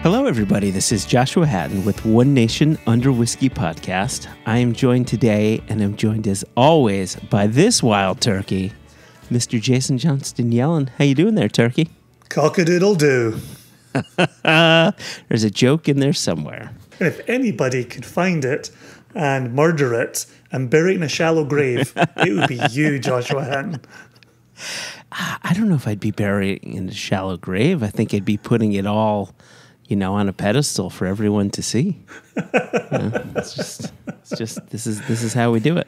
Hello, everybody. This is Joshua Hatton with One Nation Under Whiskey podcast. I am joined today, and I'm joined as always by this wild turkey, Mr. Jason Johnston Yellen. How you doing there, turkey? Cock-a-doodle-doo. There's a joke in there somewhere. If anybody could find it and murder it and bury it in a shallow grave, it would be you, Joshua Hatton. I don't know if I'd be burying it in a shallow grave. I think I'd be putting it all, on a pedestal for everyone to see. It's just this is how we do it.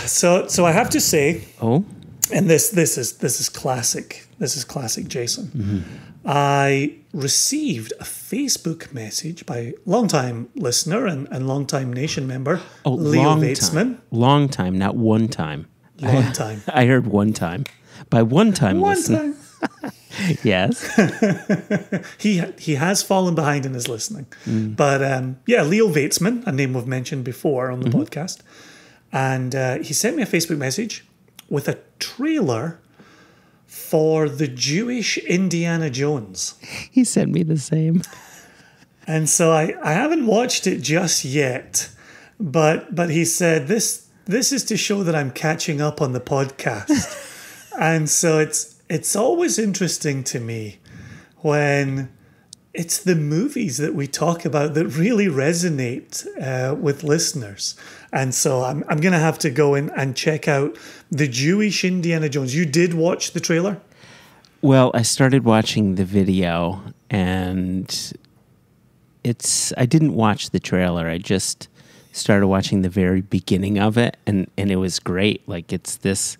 So I have to say, and this is classic. This is classic, Jason. Mm-hmm. I received a Facebook message by a long-time listener and long-time Nation member, Leo Vatesman. Long time, not one time. Long time. I heard one time. By one time listener. Yes. He has fallen behind in his listening. But Leo Vatesman, a name we've mentioned before on the podcast. And he sent me a Facebook message with a trailer for the Jewish Indiana Jones. He sent me the same. And so I haven't watched it just yet. But he said, this is to show that I'm catching up on the podcast. And so it's always interesting to me when it's the movies that we talk about that really resonate with listeners. And so I'm going to have to go in and check out the Jewish Indiana Jones. You did watch the trailer? Well, I started watching the video, and I didn't watch the trailer. I just started watching the very beginning of it, and it was great. Like, it's this,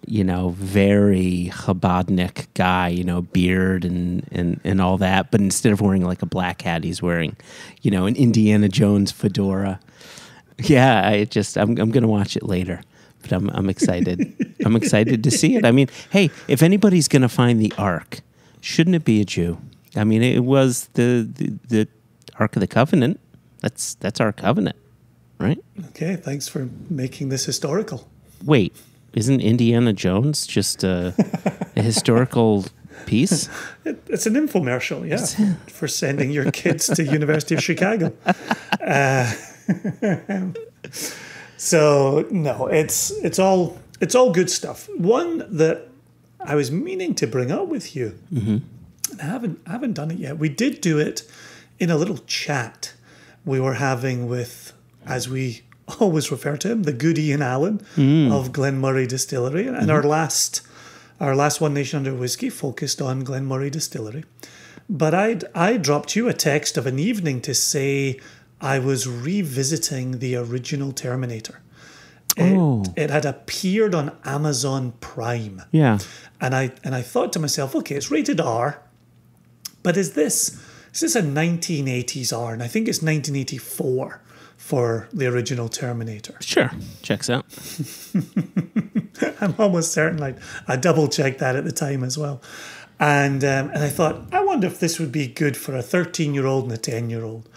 very Chabadnik guy, beard and all that. But instead of wearing like a black hat, he's wearing, an Indiana Jones fedora. Yeah, I'm going to watch it later, but I'm excited. I'm excited to see it. I mean, hey, if anybody's going to find the Ark, shouldn't it be a Jew? I mean, it was the Ark of the Covenant. That's our covenant, right? Okay, thanks for making this historical. Wait, isn't Indiana Jones just a historical piece? It's an infomercial, yeah, for sending your kids to University of Chicago. So no, it's all good stuff. One that I was meaning to bring up with you, and I haven't done it yet. We did do it in a little chat we were having with, as we always refer to him, the good Ian Allen of Glenmurray Distillery, and our last One Nation Under Whiskey focused on Glenmurray Distillery. But I dropped you a text of an evening to say I was revisiting the original Terminator. It had appeared on Amazon Prime. Yeah. And I thought to myself, okay, it's rated R, but is this a 1980s R? And I think it's 1984 for the original Terminator. Sure. Checks out. I'm almost certain I double-checked that at the time as well. And I thought, I wonder if this would be good for a 13-year-old and a 10-year-old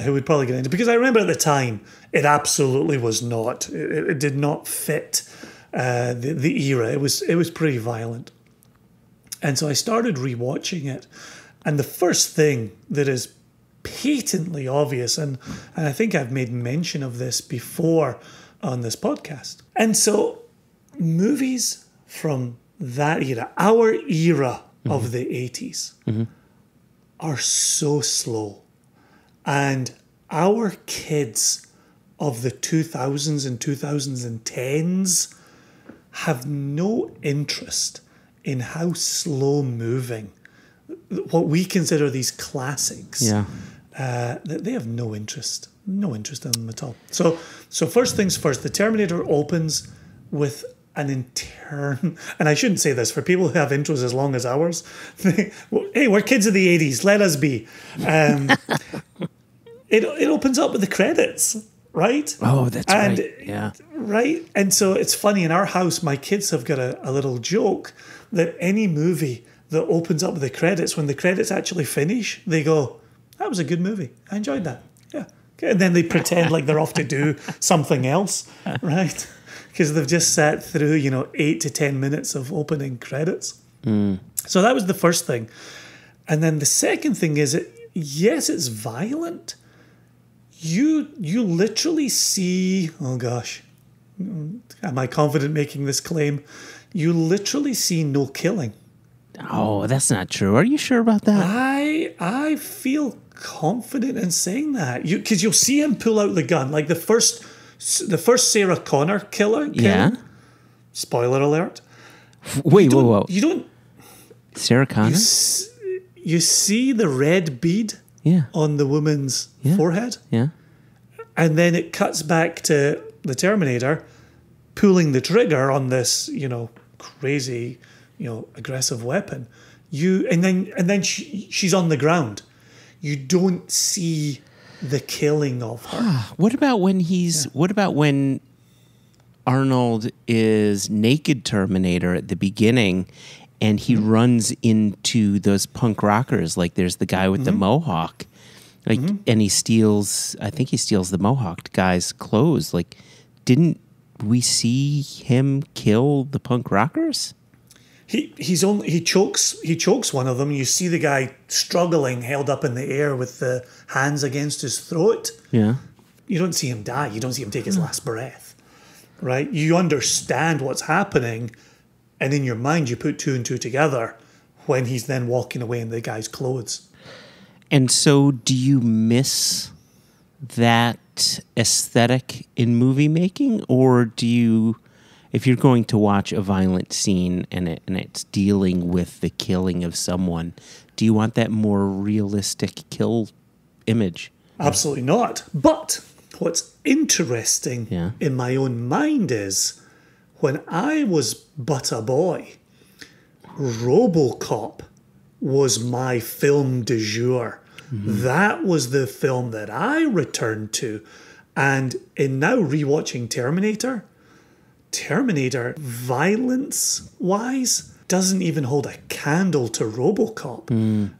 who would probably get into it. Because I remember at the time, it absolutely was not. It did not fit the era. It was pretty violent. And so I started rewatching it. And the first thing that is patently obvious, and I think I've made mention of this before on this podcast. And so movies from that era, our era of the 80s, are so slow. And our kids of the 2000s and 2010s have no interest in how slow moving what we consider these classics. Yeah. They have no interest in them at all. So first things first, the Terminator opens with an intern, and I shouldn't say this for people who have intros as long as ours. Hey, we're kids of the 80s. Let us be. It opens up with the credits, right? Oh, that's right. Yeah. Right. And so it's funny, in our house, my kids have got a little joke that any movie that opens up with the credits, when the credits actually finish, they go, that was a good movie. I enjoyed that. Yeah. Okay. And then they pretend like they're off to do something else, right? Because they've just sat through, 8 to 10 minutes of opening credits. So that was the first thing. And then the second thing is, yes, it's violent. You literally see, oh gosh, am I confident making this claim? You literally see no killing. Oh, that's not true. Are you sure about that? I feel confident in saying that. Because you'll see him pull out the gun. Like the first Sarah Connor kill. Yeah. Spoiler alert. Wait, whoa. You don't... Sarah Connor? You see the red bead on the woman's forehead? Yeah. And then it cuts back to the Terminator pulling the trigger on this, crazy, aggressive weapon. And then she's on the ground. You don't see the killing of her. What about when Arnold is naked Terminator at the beginning and he runs into those punk rockers? Like there's the guy with the mohawk. Like, and he steals the mohawked guy's clothes. Like, didn't we see him kill the punk rockers? He chokes one of them. You see the guy struggling, held up in the air with the hands against his throat. Yeah. You don't see him die. You don't see him take his last breath. Right? You understand what's happening, and in your mind you put two and two together when he's then walking away in the guy's clothes. And so do you miss that aesthetic in movie making, or do you, if you're going to watch a violent scene and it's dealing with the killing of someone, do you want that more realistic kill image? Absolutely not. But what's interesting in my own mind is when I was but a boy, RoboCop was my film du jour. That was the film that I returned to. And in now rewatching Terminator, violence-wise, doesn't even hold a candle to RoboCop.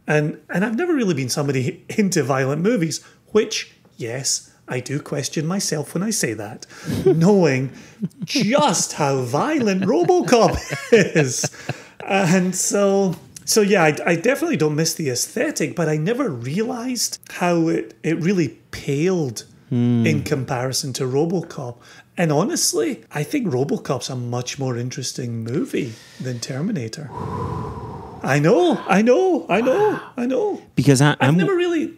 And I've never really been somebody into violent movies, which, yes, I do question myself when I say that, knowing just how violent RoboCop is. And so yeah, I definitely don't miss the aesthetic, but I never realized how it really paled in comparison to RoboCop. And honestly, I think RoboCop's a much more interesting movie than Terminator. I know. Because I've never really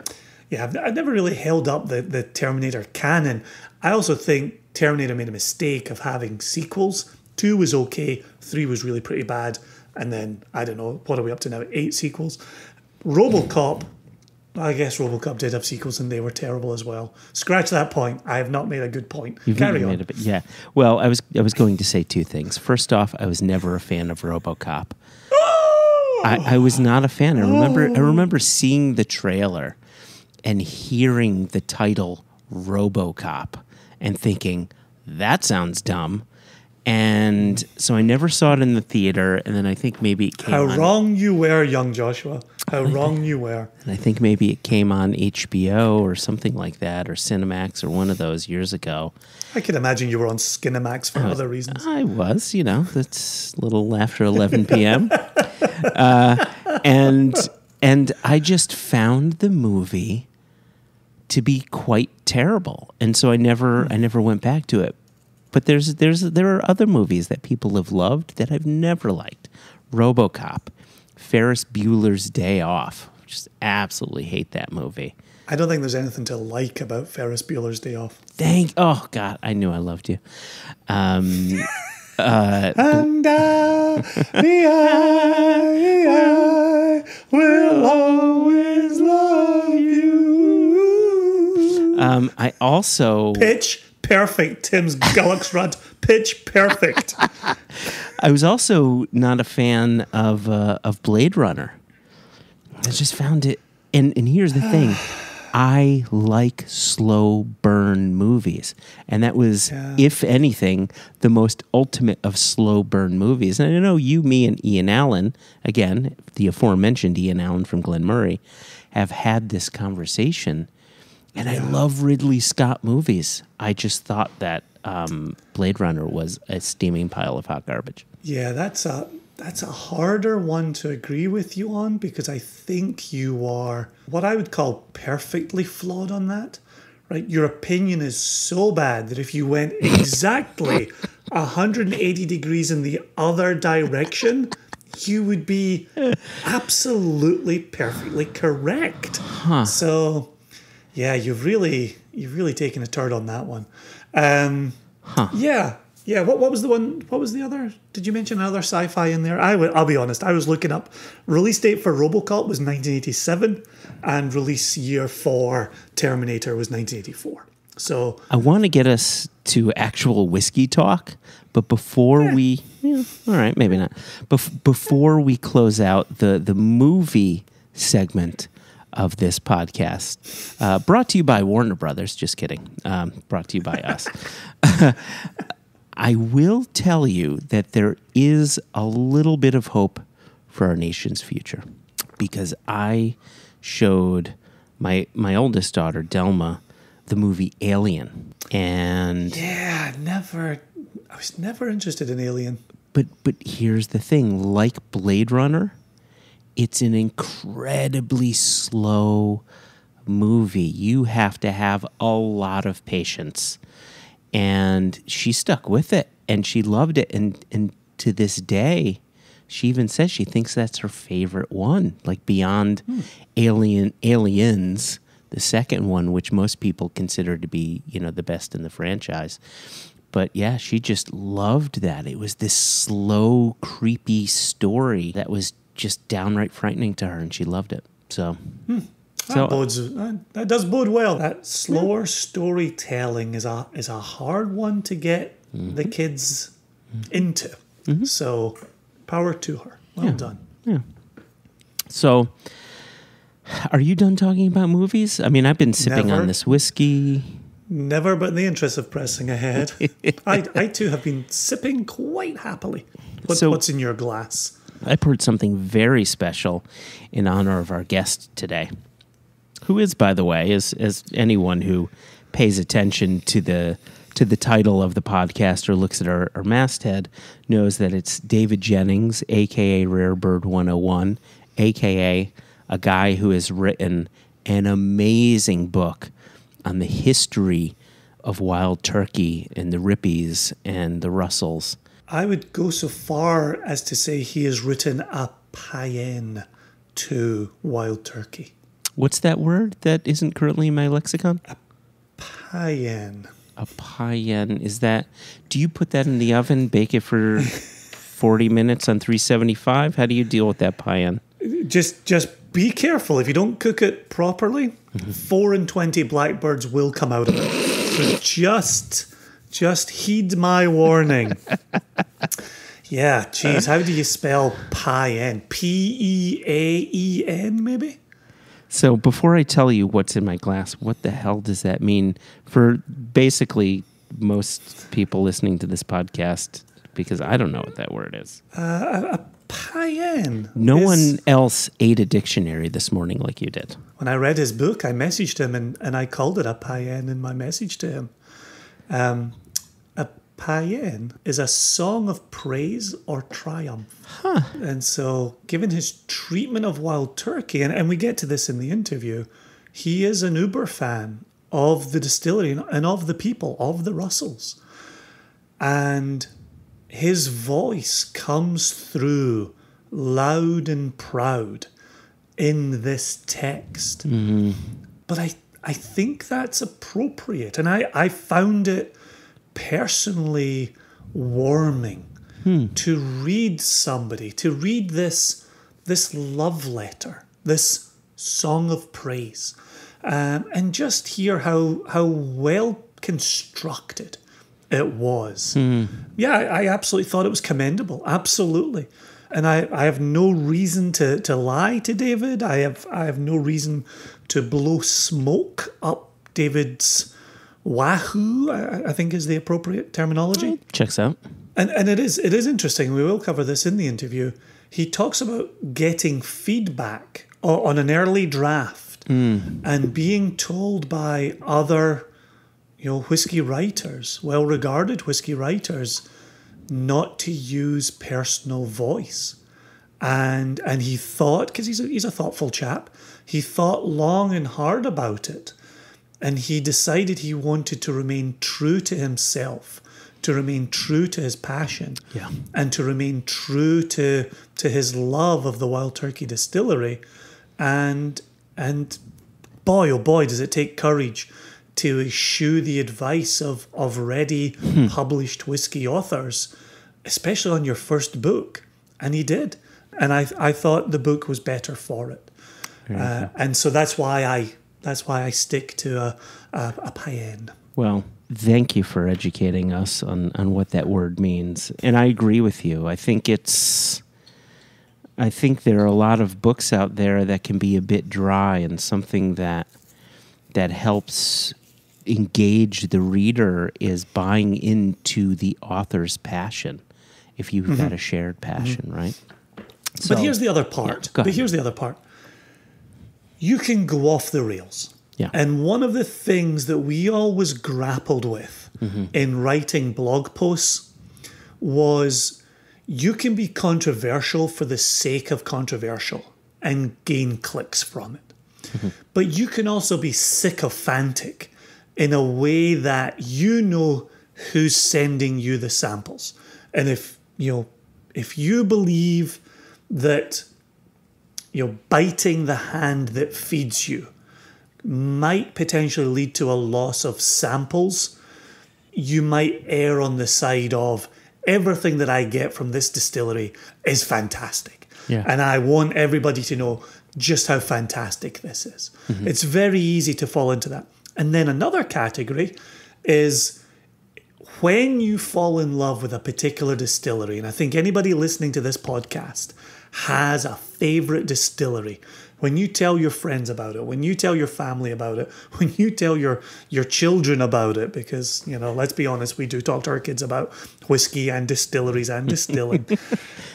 held up the Terminator canon. I also think Terminator made a mistake of having sequels. 2 was okay, 3 was really pretty bad. And then, I don't know, what are we up to now? 8 sequels. RoboCop, I guess RoboCop did have sequels and they were terrible as well. Scratch that point. I have not made a good point. Carry on. Yeah. Well, I was going to say 2 things. First off, I was never a fan of RoboCop. I was not a fan. I remember seeing the trailer and hearing the title RoboCop and thinking, that sounds dumb. And so I never saw it in the theater, and then I think maybe it came on... How wrong you were, young Joshua. How wrong you were. And I think maybe it came on HBO or something like that, or Cinemax or one of those years ago. I could imagine you were on Skinemax for other reasons. I was, that's a little after 11 p.m. And I just found the movie to be quite terrible, and so I never went back to it. But there are other movies that people have loved that I've never liked. RoboCop, Ferris Bueller's Day Off. Just absolutely hate that movie. I don't think there's anything to like about Ferris Bueller's Day Off. Oh God, I knew I loved you. And I will always love you. I also... Pitch perfect, Tim's Gullock's Rod. Pitch perfect. I was also not a fan of Blade Runner. I just found it, and here's the thing, I like slow burn movies, and that was, if anything, the most ultimate of slow burn movies. And I know you, me, and Ian Allen, again, the aforementioned Ian Allen from Glen Murray, have had this conversation. And I love Ridley Scott movies. I just thought that Blade Runner was a steaming pile of hot garbage. Yeah, that's that's a harder one to agree with you on, because I think you are what I would call perfectly flawed on that. Right? Your opinion is so bad that if you went exactly 180 degrees in the other direction, you would be absolutely perfectly correct. So, yeah, you've really taken a turn on that one. Yeah. What was the one? What was the other? Did you mention another sci-fi in there? I'll be honest. I was looking up. Release date for RoboCop was 1987, and release year for Terminator was 1984. So I want to get us to actual whiskey talk, but before all right, maybe not. Before we close out the movie segment of this podcast, brought to you by Warner Brothers. Just kidding. Brought to you by us. I will tell you that there is a little bit of hope for our nation's future, because I showed my oldest daughter, Delma, the movie Alien. And yeah, I was never interested in Alien. But here's the thing, like Blade Runner, it's an incredibly slow movie. You have to have a lot of patience. And she stuck with it, and she loved it. And to this day, she even says she thinks that's her favorite one, like beyond Aliens, the second one, which most people consider to be, the best in the franchise. But yeah, she just loved that. It was this slow, creepy story that was just downright frightening to her, and she loved it. So... That does bode well. That slower storytelling is a hard one to get the kids into. So, power to her. Well done. Yeah. So, are you done talking about movies? I mean, I've been sipping on this whiskey. Never, but in the interest of pressing ahead, I too have been sipping quite happily. What's in your glass? I poured something very special in honor of our guest today, who is, by the way, as anyone who pays attention to the title of the podcast or looks at our masthead knows that it's David Jennings, a.k.a. Rare Bird 101, a.k.a. a guy who has written an amazing book on the history of wild turkey and the Rippies and the Russells. I would go so far as to say he has written a paean to wild turkey. What's that word that isn't currently in my lexicon? A paean. A paean. Is that... Do you put that in the oven, bake it for 40 minutes on 375? How do you deal with that paean? Just be careful. If you don't cook it properly, 4 in 20 blackbirds will come out of it. So just heed my warning. Yeah, geez. How do you spell paean? P-E-A-E-N, maybe? So before I tell you what's in my glass, what the hell does that mean for basically most people listening to this podcast? Because I don't know what that word is. A paean. No one else ate a dictionary this morning like you did. When I read his book, I messaged him and I called it a paean in my message to him. A paean is a song of praise or triumph. And so, given his treatment of wild turkey, and we get to this in the interview, he is an uber fan of the distillery and of the people, of the Russells. And his voice comes through loud and proud in this text. But I think that's appropriate. And I found it personally warming to read this love letter, this song of praise, and just hear how well constructed it was. Yeah, I absolutely thought it was commendable. Absolutely. And I have no reason to lie to David. I have no reason to blow smoke up David's wahoo, I think is the appropriate terminology. Checks out. And it is interesting. We will cover this in the interview. He talks about getting feedback on an early draft and being told by other, whiskey writers, well-regarded whiskey writers, not to use personal voice. And he thought, because he's a thoughtful chap, he thought long and hard about it. And he decided he wanted to remain true to himself, to remain true to his passion, and to remain true to his love of the Wild Turkey Distillery. And boy, oh boy, does it take courage to eschew the advice of ready published whiskey authors, especially on your first book. And he did. And I thought the book was better for it. And so that's why I stick to a païenne. Well, thank you for educating us on what that word means. And I agree with you. I think there are a lot of books out there that can be a bit dry, and something that helps engage the reader is buying into the author's passion, if you've got a shared passion, right? But here's the other part. You can go off the rails. Yeah. And one of the things that we always grappled with in writing blog posts was you can be controversial for the sake of controversial and gain clicks from it. But you can also be sycophantic in a way that you know who's sending you the samples. And if you believe that biting the hand that feeds you might potentially lead to a loss of samples, you might err on the side of everything that I get from this distillery is fantastic. Yeah. And I want everybody to know just how fantastic this is. It's very easy to fall into that. And then another category is when you fall in love with a particular distillery, and I think anybody listening to this podcast has a favorite distillery. When you tell your friends about it, when you tell your family about it, when you tell your children about it, because, let's be honest, we do talk to our kids about whiskey and distilleries and distilling,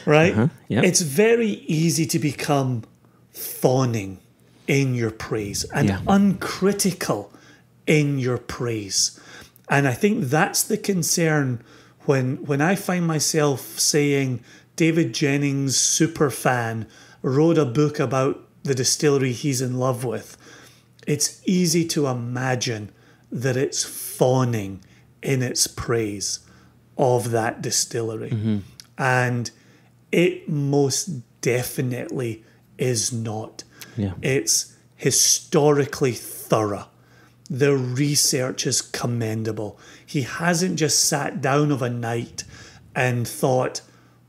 right? Yep. It's very easy to become fawning in your praise and uncritical in your praise. And I think that's the concern when I find myself saying David Jennings, super fan, wrote a book about the distillery he's in love with. It's easy to imagine that it's fawning in its praise of that distillery. And it most definitely is not. Yeah. It's historically thorough. The research is commendable. He hasn't just sat down of a night and thought,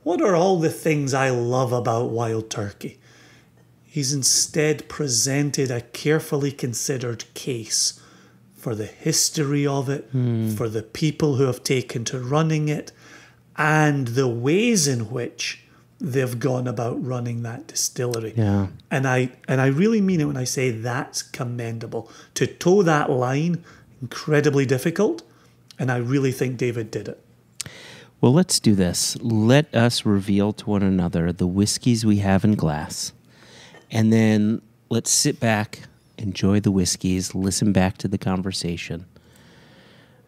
what are all the things I love about Wild Turkey? He's instead presented a carefully considered case for the history of it, for the people who have taken to running it, and the ways in which they've gone about running that distillery. Yeah. And I really mean it when I say that's commendable. To toe that line, incredibly difficult, and I really think David did it. Well, let's do this. Let us reveal to one another the whiskeys we have in glass. And then let's sit back, enjoy the whiskeys, listen back to the conversation,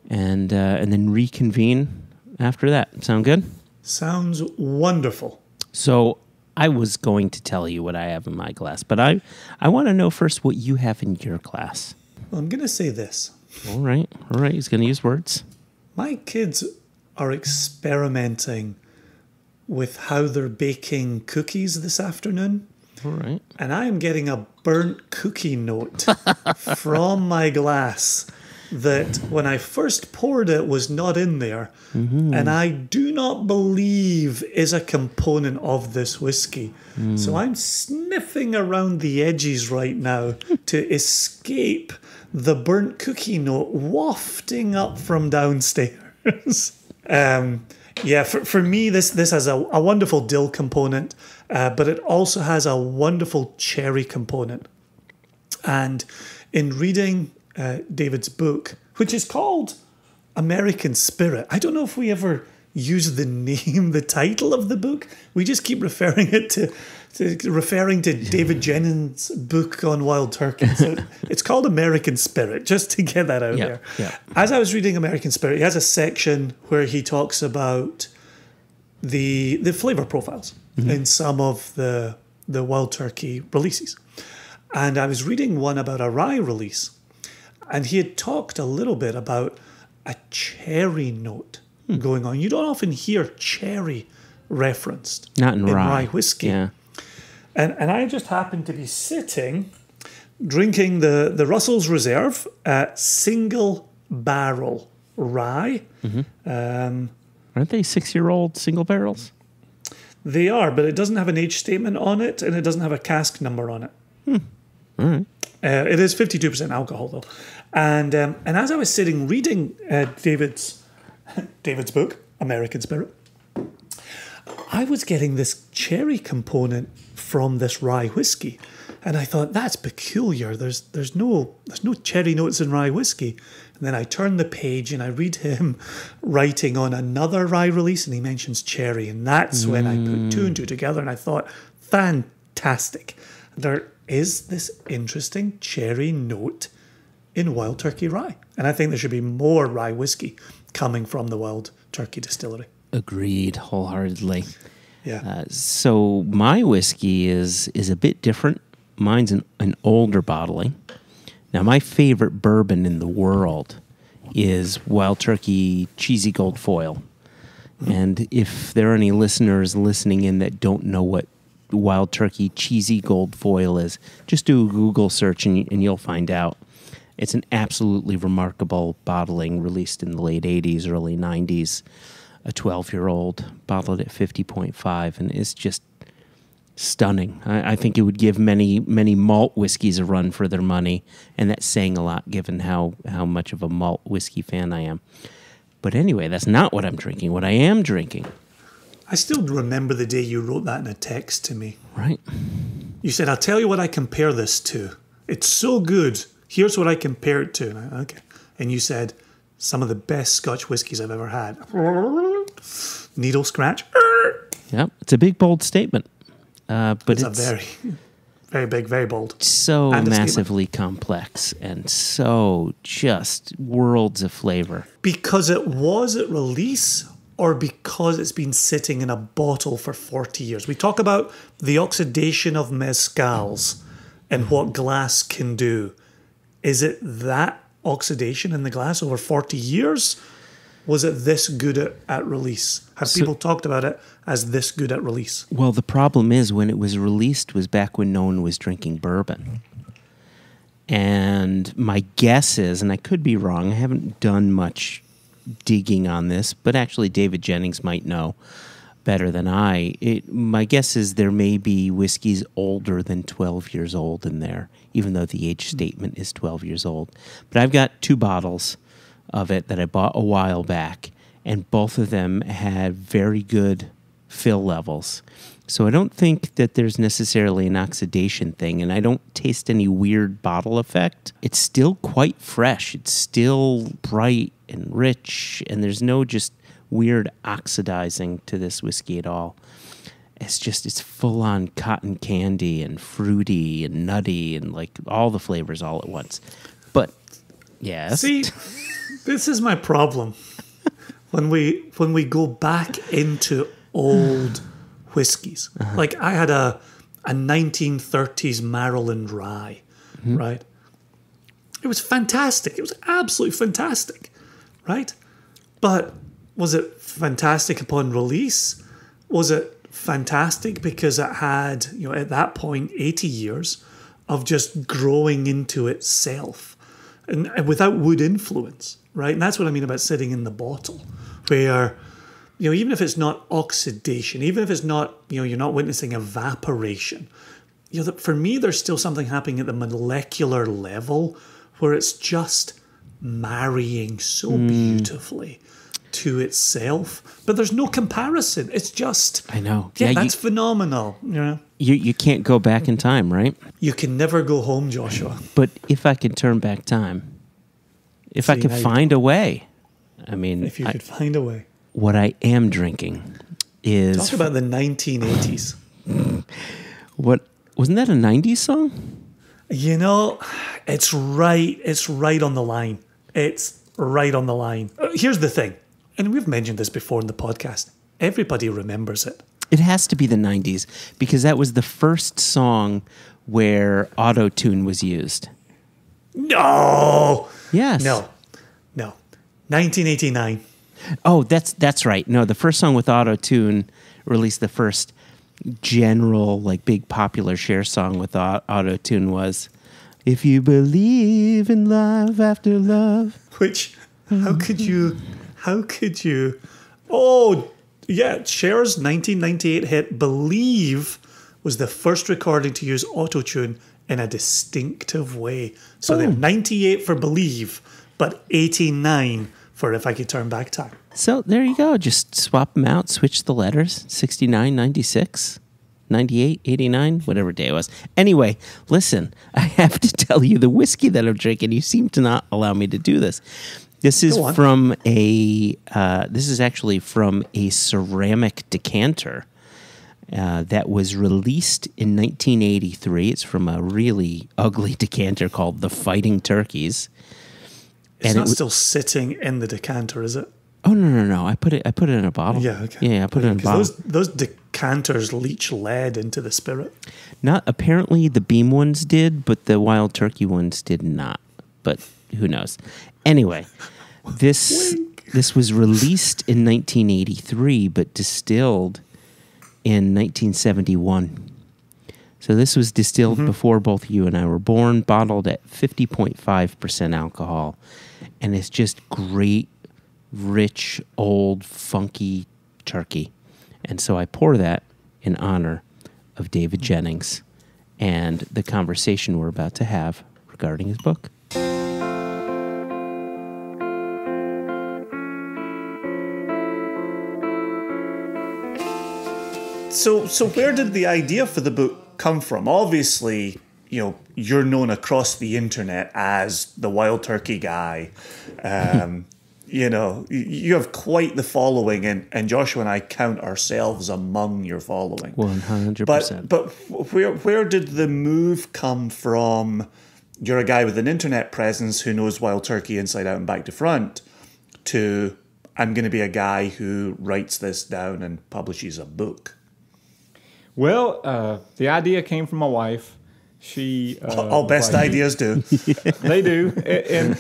and then reconvene after that. Sound good? Sounds wonderful. So I was going to tell you what I have in my glass, but I want to know first what you have in your glass. Well, I'm going to say this. All right. He's going to use words. My kids are experimenting with how they're baking cookies this afternoon. All right. And I am getting a burnt cookie note from my glass that when I first poured it was not in there. And I do not believe is a component of this whiskey. So I'm sniffing around the edges right now to escape the burnt cookie note wafting up from downstairs. For me, this has a wonderful dill component, but it also has a wonderful cherry component. And in reading David's book, which is called American Spirit, I don't know if we ever use the title of the book. We just keep referring to David Jennings' book on Wild Turkey. So it's called American Spirit, just to get that out there. Yeah. As I was reading American Spirit, he has a section where he talks about the flavor profiles in some of the Wild Turkey releases. And I was reading one about a rye release, and he had talked a little bit about a cherry note going on. You don't often hear cherry referenced Not in rye whiskey. Yeah. And I just happened to be sitting drinking the Russell's Reserve single barrel rye. Aren't they 6-year-old single barrels? They are, but it doesn't have an age statement on it, and it doesn't have a cask number on it. All right. It is 52% alcohol, though. And as I was sitting reading David's book, American Spirit, I was getting this cherry component from this rye whiskey, and I thought, that's peculiar. There's no cherry notes in rye whiskey. And then I turn the page and I read him writing on another rye release, and he mentions cherry, and that's when I put two and two together, and I thought, fantastic. There is this interesting cherry note in Wild Turkey rye, and I think there should be more rye whiskey coming from the Wild Turkey distillery. Agreed wholeheartedly. Yeah. So my whiskey is a bit different. Mine's an older bottling. Now, my favorite bourbon in the world is Wild Turkey Cheesy Gold Foil. And if there are any listeners listening in that don't know what Wild Turkey Cheesy Gold Foil is, just do a Google search and you'll find out. It's an absolutely remarkable bottling released in the late 80s, early 90s. A 12-year-old bottled at 50.5, and it's just stunning. I think it would give many malt whiskeys a run for their money, and that's saying a lot given how much of a malt whiskey fan I am. But anyway, that's not what I'm drinking. What I am drinking... I still remember the day you wrote that in a text to me. Right. You said, I'll tell you what I compare this to. It's so good. Here's what I compare it to. And okay. And you said, some of the best Scotch whiskies I've ever had. Needle scratch. Yep. It's a big, bold statement. But it's a very, very big, very bold. So massively complex and so just worlds of flavor. Because it was at release, or because it's been sitting in a bottle for 40 years? We talk about the oxidation of mezcals and what glass can do. Is it that oxidation in the glass over 40 years? Was it this good at release? Have people talked about it as this good at release? Well, the problem is when it was released was back when no one was drinking bourbon. And my guess is, and I could be wrong, I haven't done much digging on this, but actually David Jennings might know better than I. My guess is there may be whiskeys older than 12 years old in there, even though the age statement is 12 years old. But I've got 2 bottles of it that I bought a while back, and both of them had very good fill levels. So I don't think that there's necessarily an oxidation thing, and I don't taste any weird bottle effect. It's still quite fresh. It's still bright and rich, and there's no just weird oxidizing to this whiskey at all. It's full-on cotton candy and fruity and nutty and like all the flavors all at once. But, yes. See, this is my problem. When we go back into old whiskies. Like I had a 1930s Maryland rye, right? It was fantastic. It was absolutely fantastic, right? But was it fantastic upon release? Was it fantastic because it had, at that point, 80 years of just growing into itself and without wood influence, right? And that's what I mean about sitting in the bottle, where, even if it's not oxidation, even if it's not, you're not witnessing evaporation, for me, there's still something happening at the molecular level where it's just marrying so beautifully to itself, but there's no comparison. It's just, I know. Yeah, that's phenomenal. You can't go back in time, right? You can never go home, Joshua. But if I could turn back time, if I could find a way, if you could find a way. What I am drinking is... Talk about the 1980s. What, wasn't that a 90s song? It's right on the line. It's right on the line. Here's the thing, and we've mentioned this before in the podcast. everybody remembers it. It has to be the 90s because that was the first song where auto-tune was used. No. Yes. No. 1989. Oh, that's right. No, the first song with auto-tune, or at least the first general, like, big popular share song with auto-tune was "If You Believe in Love After Love." Which, how could you? Oh, yeah, Cher's 1998 hit "Believe" was the first recording to use auto-tune in a distinctive way. So they're 98 for "Believe," but 89 for "If I Could Turn Back Time." So there you go. Just swap them out, switch the letters. 69, 96, 98, 89, whatever day it was. Anyway, listen, I have to tell you the whiskey that I'm drinking. You seem to not allow me to do this. This is from this is actually from a ceramic decanter that was released in 1983. It's from a really ugly decanter called the Fighting Turkeys. It's not still sitting in the decanter, is it? Oh no! I put it in a bottle. Yeah, okay. Yeah, I put it in a bottle. Those decanters leach lead into the spirit. Not apparently the Beam ones did, but the Wild Turkey ones did not. But who knows? Anyway, this was released in 1983, but distilled in 1971. So this was distilled before both you and I were born, bottled at 50.5% alcohol, and it's just great, rich, old, funky turkey. And so I pour that in honor of David Jennings and the conversation we're about to have regarding his book. So where did the idea for the book come from? Obviously, you're known across the internet as the Wild Turkey guy. You have quite the following, and Joshua and I count ourselves among your following. 100%. But where did the move come from? You're a guy with an internet presence who knows Wild Turkey inside out and back to front, to I'm going to be a guy who writes this down and publishes a book. Well, the idea came from my wife. She all best ideas do. They do, and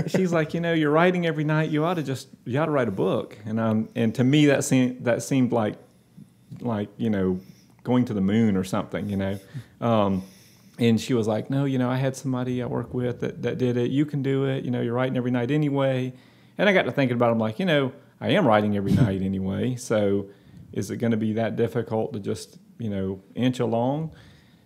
she's like, you're writing every night. You ought to write a book. And to me that seemed like going to the moon or something. And she was like, no, I had somebody I work with that did it. You can do it. You're writing every night anyway. And I got to thinking about it. I'm like, I am writing every night anyway. So is it going to be that difficult to just inch along?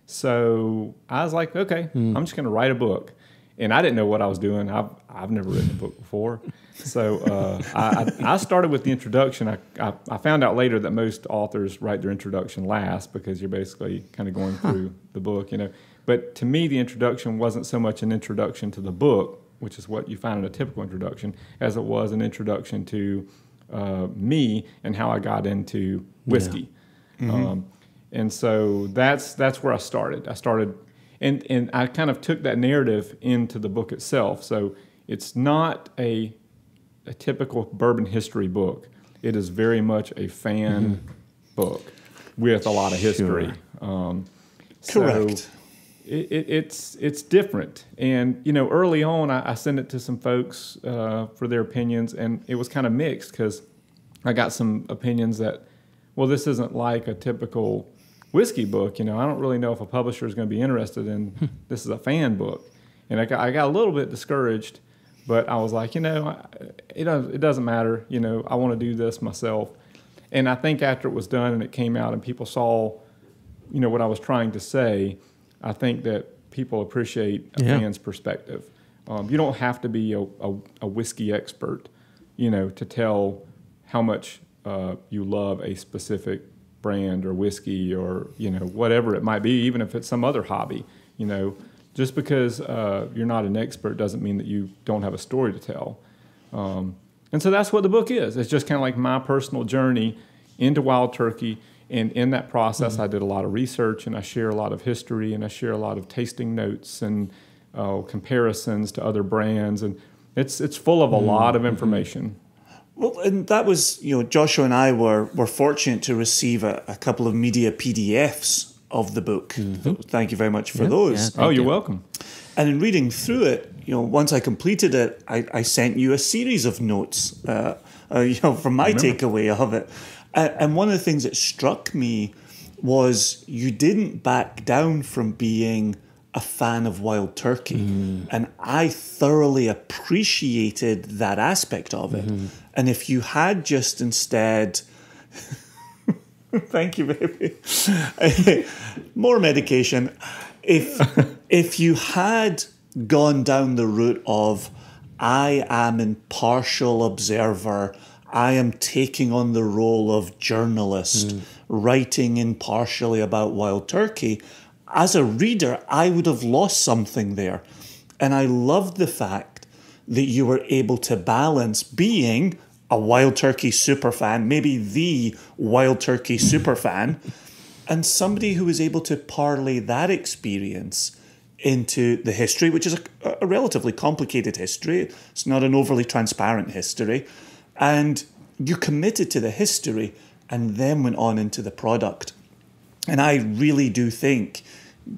So I was like, okay, I'm just going to write a book. And I didn't know what I was doing. I've never written a book before. So I started with the introduction. I found out later that most authors write their introduction last because you're basically kind of going through the book, But to me, the introduction wasn't so much an introduction to the book, which is what you find in a typical introduction, as it was an introduction to me and how I got into whiskey. Yeah. And so that's where I started. And I kind of took that narrative into the book itself. So it's not a typical bourbon history book. It is very much a fan book with a lot of history. Correct. So it's different. And, early on, I sent it to some folks for their opinions, and it was kind of mixed because I got some opinions that, well, this isn't like a typical whiskey book. I don't really know if a publisher is going to be interested in this is a fan book. And I got a little bit discouraged, but I was like, it doesn't matter. I want to do this myself. And I think after it was done and it came out and people saw, what I was trying to say, I think that people appreciate a fan's perspective. You don't have to be a whiskey expert, to tell how much you love a specific brand or whiskey or whatever it might be, even if it's some other hobby. Just because you're not an expert doesn't mean that you don't have a story to tell. And so that's what the book is. It's just kind of like my personal journey into Wild Turkey. And in that process, I did a lot of research, and I share a lot of history, and I share a lot of tasting notes and comparisons to other brands, and it's full of a lot of information. Well, and that was, Joshua and I were fortunate to receive a couple of media PDFs of the book. Thank you very much for those. Oh, you're welcome. And in reading through it, once I completed it, I sent you a series of notes, from my takeaway of it. And one of the things that struck me was you didn't back down from being a fan of wild turkey. And I thoroughly appreciated that aspect of it. And if you had just instead... Thank you, baby. More medication. If you had gone down the route of, I am impartial observer, I am taking on the role of journalist, writing impartially about wild turkey, as a reader, I would have lost something there. And I loved the fact that you were able to balance being a wild turkey superfan, maybe the wild turkey superfan, and somebody who was able to parlay that experience into the history, which is a relatively complicated history. It's not an overly transparent history. And you committed to the history and then went on into the product. And I really do think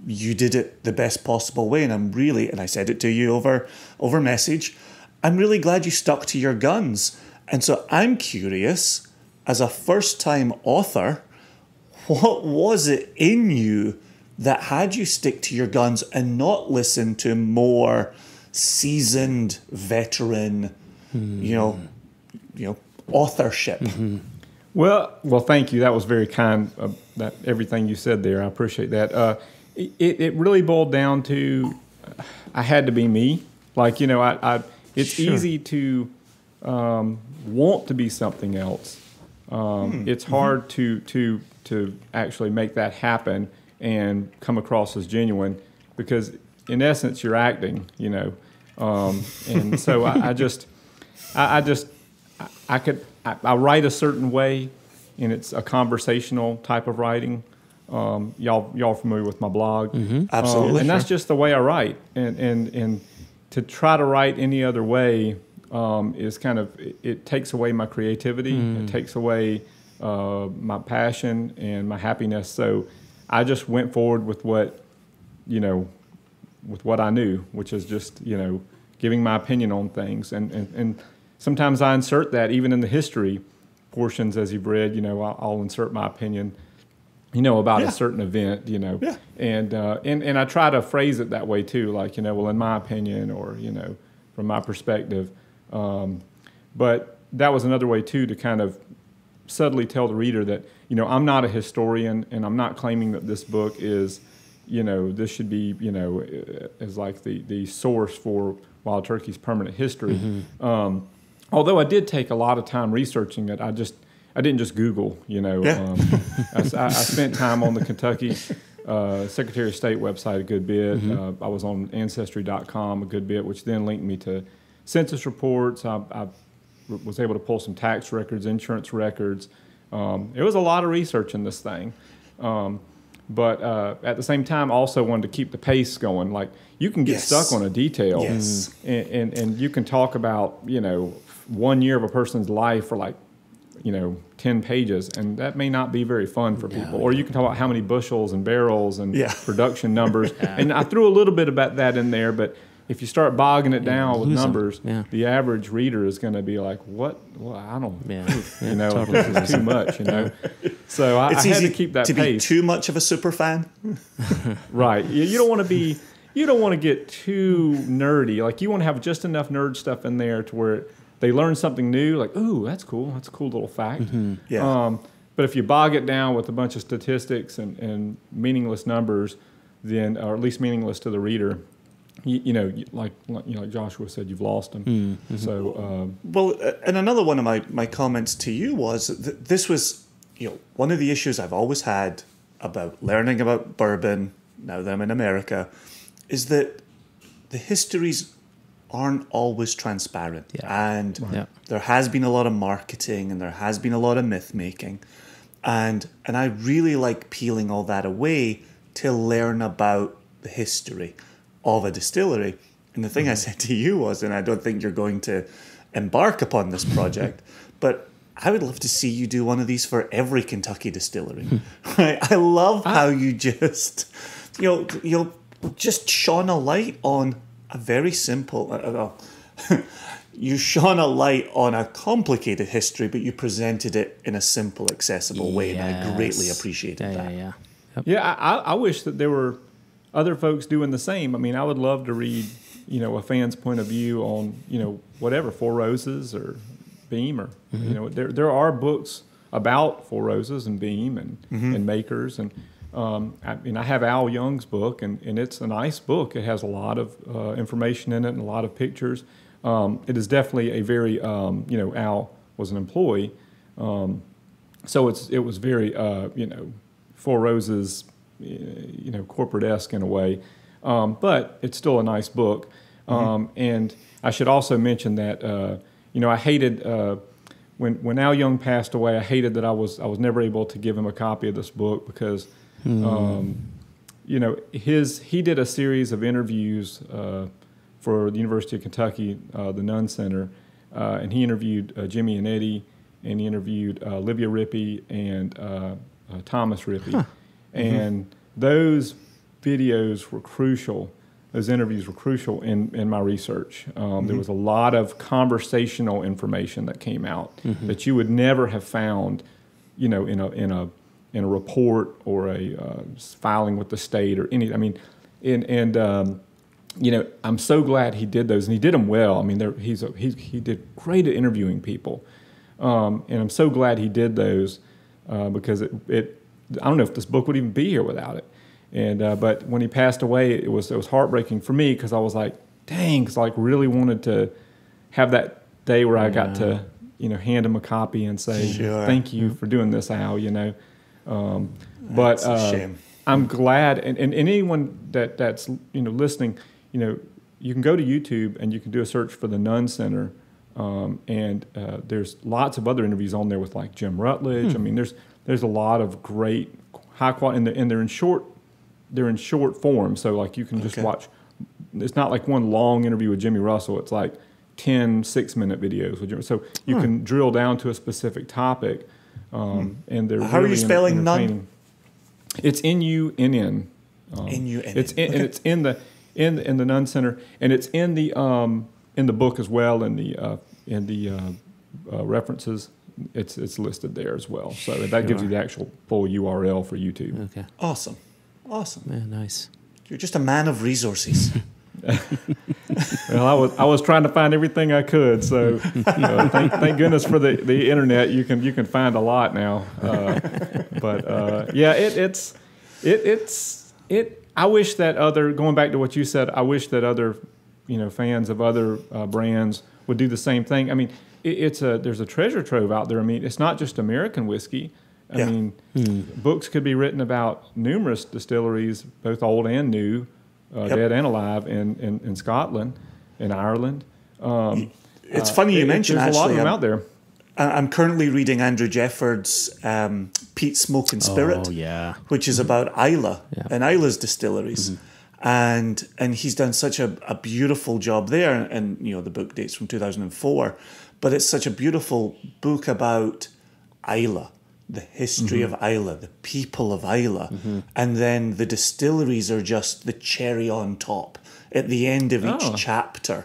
you did it the best possible way. And and I said it to you over message, I'm really glad you stuck to your guns. And so I'm curious, as a first-time author, what was it in you that had you stick to your guns and not listen to more seasoned veteran, authorship? Well, thank you. That was very kind. That everything you said there, I appreciate that. It really boiled down to I had to be me. Like it's easy to want to be something else. It's hard to actually make that happen and come across as genuine, because in essence you're acting, and so I write a certain way, and it's a conversational type of writing. Y'all familiar with my blog? Absolutely, and that's just the way I write. And to try to write any other way is kind of, it takes away my creativity. It takes away my passion and my happiness. So I just went forward with what I knew, which is just giving my opinion on things. And sometimes I insert that even in the history portions, as you've read. I'll insert my opinion about a certain event, and I try to phrase it that way too, like, in my opinion, or, from my perspective. But that was another way too, to kind of subtly tell the reader that, I'm not a historian, and I'm not claiming that this book is, this should be, as like the source for wild turkey's permanent history. Although I did take a lot of time researching it, I didn't just Google, I spent time on the Kentucky Secretary of State website a good bit. I was on Ancestry.com a good bit, which then linked me to census reports. I was able to pull some tax records, insurance records. It was a lot of research in this thing. But at the same time, also wanted to keep the pace going. Like, you can get stuck on a detail, and you can talk about, 1 year of a person's life for like, 10 pages, and that may not be very fun for people. Or you can talk about how many bushels and barrels and production numbers. And I threw a little bit about that in there, but if you start bogging it down with numbers, the average reader is going to be like, "What? Well, I don't, totally. This is too much." So I had to keep that to pace. Be too much of a super fan, right? You don't want to be. You don't want to get too nerdy. Like, you want to have just enough nerd stuff in there to where they learn something new. Like, ooh, that's cool. That's a cool little fact. But if you bog it down with a bunch of statistics and meaningless numbers, then, or at least meaningless to the reader, like Joshua said, you've lost them. So, well, and another one of my comments to you was that this was, one of the issues I've always had about learning about bourbon, now that I'm in America, is that the histories aren't always transparent. And there has been a lot of marketing, and there has been a lot of myth making. And I really like peeling all that away to learn about the history of a distillery. And the thing I said to you was, and I don't think you're going to embark upon this project, but I would love to see you do one of these for every Kentucky distillery. Right? I love how you just, you'll just shone a light on a very simple. You shone a light on a complicated history, but you presented it in a simple, accessible way, and I greatly appreciated that. Yep. Yeah, I wish that there were other folks doing the same. I mean, I would love to read, a fan's point of view on, whatever, Four Roses or Beam, or there are books about Four Roses and Beam and makers, and I have Al Young's book, and it's a nice book. It has a lot of information in it and a lot of pictures. It is definitely a very Al was an employee, so it was very Four Roses corporate-esque in a way, but it's still a nice book. And I should also mention that I hated when Al Young passed away. I hated that I was never able to give him a copy of this book because he did a series of interviews for the University of Kentucky, the Nunn Center, and he interviewed Jimmy and Eddie, and he interviewed Livia Ripy and Thomas Ripy, and those videos were crucial. Those interviews were crucial in my research. There was a lot of conversational information that came out that you would never have found, in a report or a filing with the state or any. I mean, I'm so glad he did those, and he did them well. I mean, he did great at interviewing people, and I'm so glad he did those because it. I don't know if this book would even be here without it. And but when he passed away, it was heartbreaking for me because I was like, dang, because I really wanted to have that day where I got to hand him a copy and say thank you for doing this, Al. But a shame. I'm glad, and anyone that's listening, you can go to YouTube and you can do a search for the Nunn Center, and there's lots of other interviews on there with like Jim Rutledge. I mean, there's a lot of great high quality, and they're in short form, so like you can just watch. It's not like one long interview with Jimmy Russell. It's like 10 6-minute videos with Jimmy. So you can drill down to a specific topic, and they're how really are you spelling Nunn? It's Nunn. N-U-N. It's in the Nunn Center, and it's in the book as well, in the references. It's listed there as well. So that gives you the actual full URL for YouTube. Okay. Awesome. Yeah, nice. You're just a man of resources. Well, I was trying to find everything I could. So thank goodness for the internet. You can find a lot now. I wish that going back to what you said, I wish that other fans of other brands would do the same thing. I mean, there's a treasure trove out there. I mean, it's not just American whiskey. I mean, books could be written about numerous distilleries, both old and new, dead and alive, in Scotland, in Ireland. It's funny you mention there's actually. A lot of them out there. I'm currently reading Andrew Jefford's Peat, Smoke and Spirit, which is about Islay and Isla's distilleries. And he's done such a beautiful job there. And the book dates from 2004. But it's such a beautiful book about Islay, the history of Islay, the people of Islay. And then the distilleries are just the cherry on top at the end of each chapter.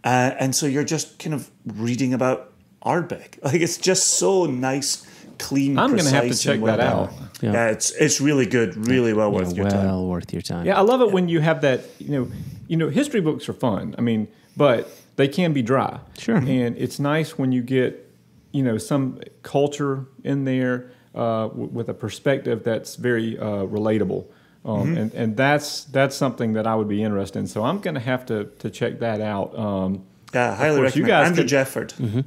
And so you're just kind of reading about Ardbeg. Like, it's just so nice, clean, I'm going to have to check that out. Yeah, it's really good, really well worth your time. Well worth your time. Yeah, I love it when you have that, history books are fun. I mean, but they can be dry. Sure. And it's nice when you get, some culture in there with a perspective that's very relatable. And that's something that I would be interested in. So I'm going to have to check that out. Highly recommend. You guys Andrew Jefford.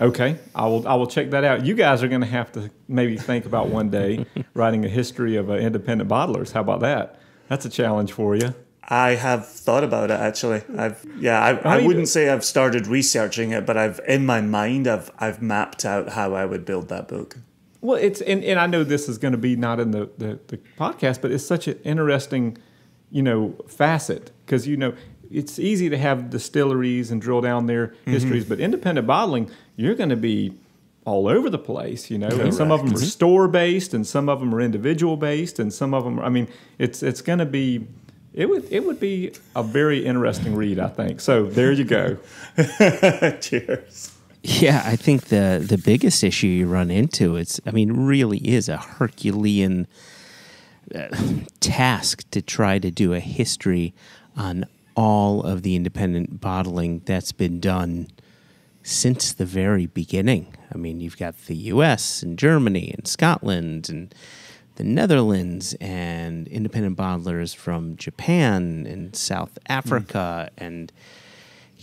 Okay, I will check that out. You guys are going to have to maybe think about one day writing a history of independent bottlers. How about that? That's a challenge for you. I have thought about it actually. I wouldn't say I've started researching it, but in my mind I've mapped out how I would build that book. Well, it's and I know this is going to be not in the podcast, but it's such an interesting, facet because it's easy to have distilleries and drill down their histories, but independent bottling, you're going to be all over the place, and some of them are store based, and some of them are individual based, and some of them, it's going to be, it would be a very interesting read, I think. So there you go. Cheers. Yeah, I think the biggest issue you run into really is a Herculean task to try to do a history on all of the independent bottling that's been done since the very beginning. You've got the U.S. and Germany and Scotland and the Netherlands and independent bottlers from Japan and South Africa and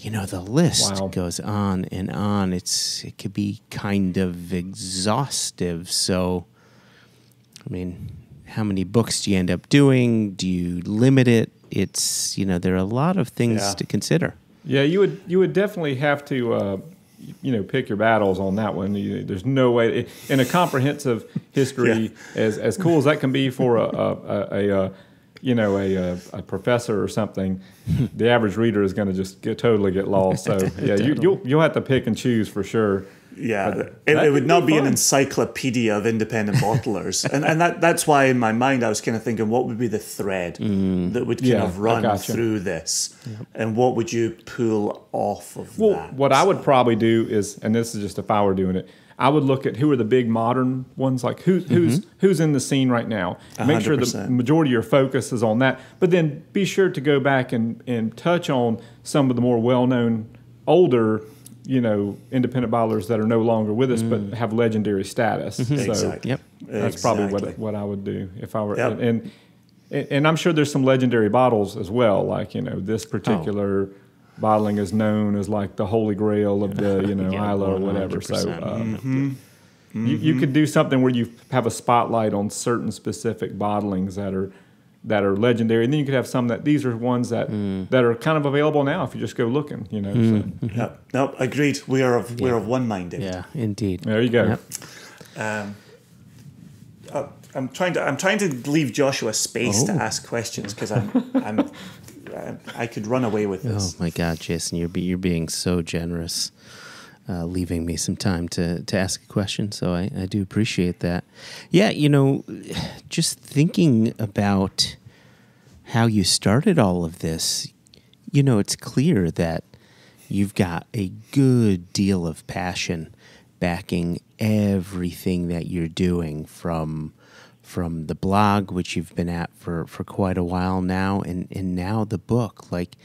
the list goes on and on. It could be kind of exhaustive. So, how many books do you end up doing? Do you limit it? It's there are a lot of things to consider. Yeah, you would definitely have to pick your battles on that one. There's no way in a comprehensive history, as cool as that can be for a professor or something, the average reader is going to just totally get lost. So you'll have to pick and choose for sure. Yeah, it would not be an encyclopedia of independent bottlers, and that's why in my mind I was kind of thinking, what would be the thread that would kind of run through this, and what would you pull off of that? Well, what I would probably do is, and this is just if I were doing it, I would look at who are the big modern ones, like who's in the scene right now. Make 100%. Sure the majority of your focus is on that, but then be sure to go back and touch on some of the more well-known, older, independent bottlers that are no longer with us but have legendary status. So exactly. That's probably what I would do if I were. And I'm sure there's some legendary bottles as well, like this particular bottling is known as like the holy grail of the Isla or whatever. So you could do something where you have a spotlight on certain specific bottlings that are legendary, and then you could have some that these are ones that are kind of available now if you just go looking. So. No, agreed. We're of one mind. Yeah, indeed. There you go. Yep. I'm trying to leave Joshua space to ask questions because I could run away with this. Oh my God, Jason, you're being so generous, leaving me some time to ask a question. So I do appreciate that. Yeah, just thinking about how you started all of this, it's clear that you've got a good deal of passion backing everything that you're doing from the blog, which you've been at for quite a while now, and now the book. Like,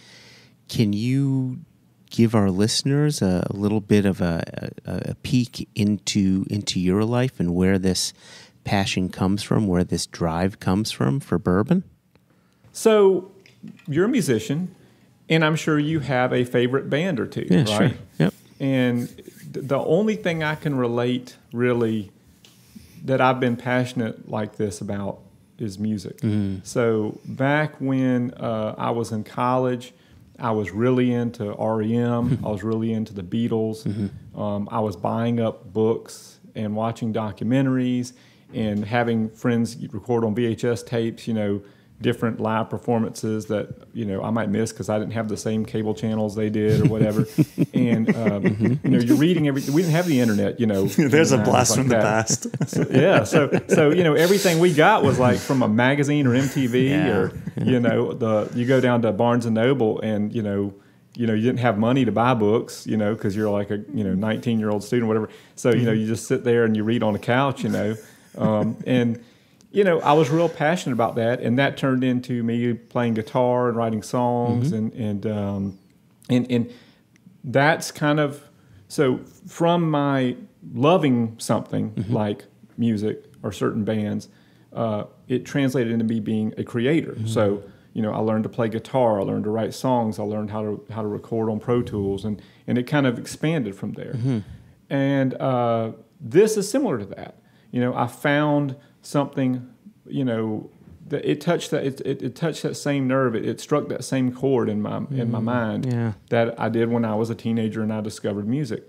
can you give our listeners a little bit of a peek into your life and where this passion comes from, where this drive comes from for bourbon? So you're a musician, and I'm sure you have a favorite band or two, right? Sure. Yep. And the only thing I can relate really that I've been passionate like this about is music. So back when I was in college, I was really into REM. I was really into the Beatles. I was buying up books and watching documentaries and having friends record on VHS tapes, different live performances that, I might miss because I didn't have the same cable channels they did or whatever. And, you're reading everything. We didn't have the internet, There's a blast from the past. So, everything we got was like from a magazine or MTV or, you go down to Barnes & Noble and, you didn't have money to buy books, because you're like a, 19-year-old student or whatever. So, you just sit there and you read on the couch, and, I was real passionate about that, and that turned into me playing guitar and writing songs, and that's kind of so from my loving something like music or certain bands, it translated into me being a creator. So I learned to play guitar, I learned to write songs, I learned how to record on Pro Tools, and it kind of expanded from there. And this is similar to that. I found something, that it touched that it touched that same nerve. It struck that same chord in my mind that I did when I was a teenager and I discovered music.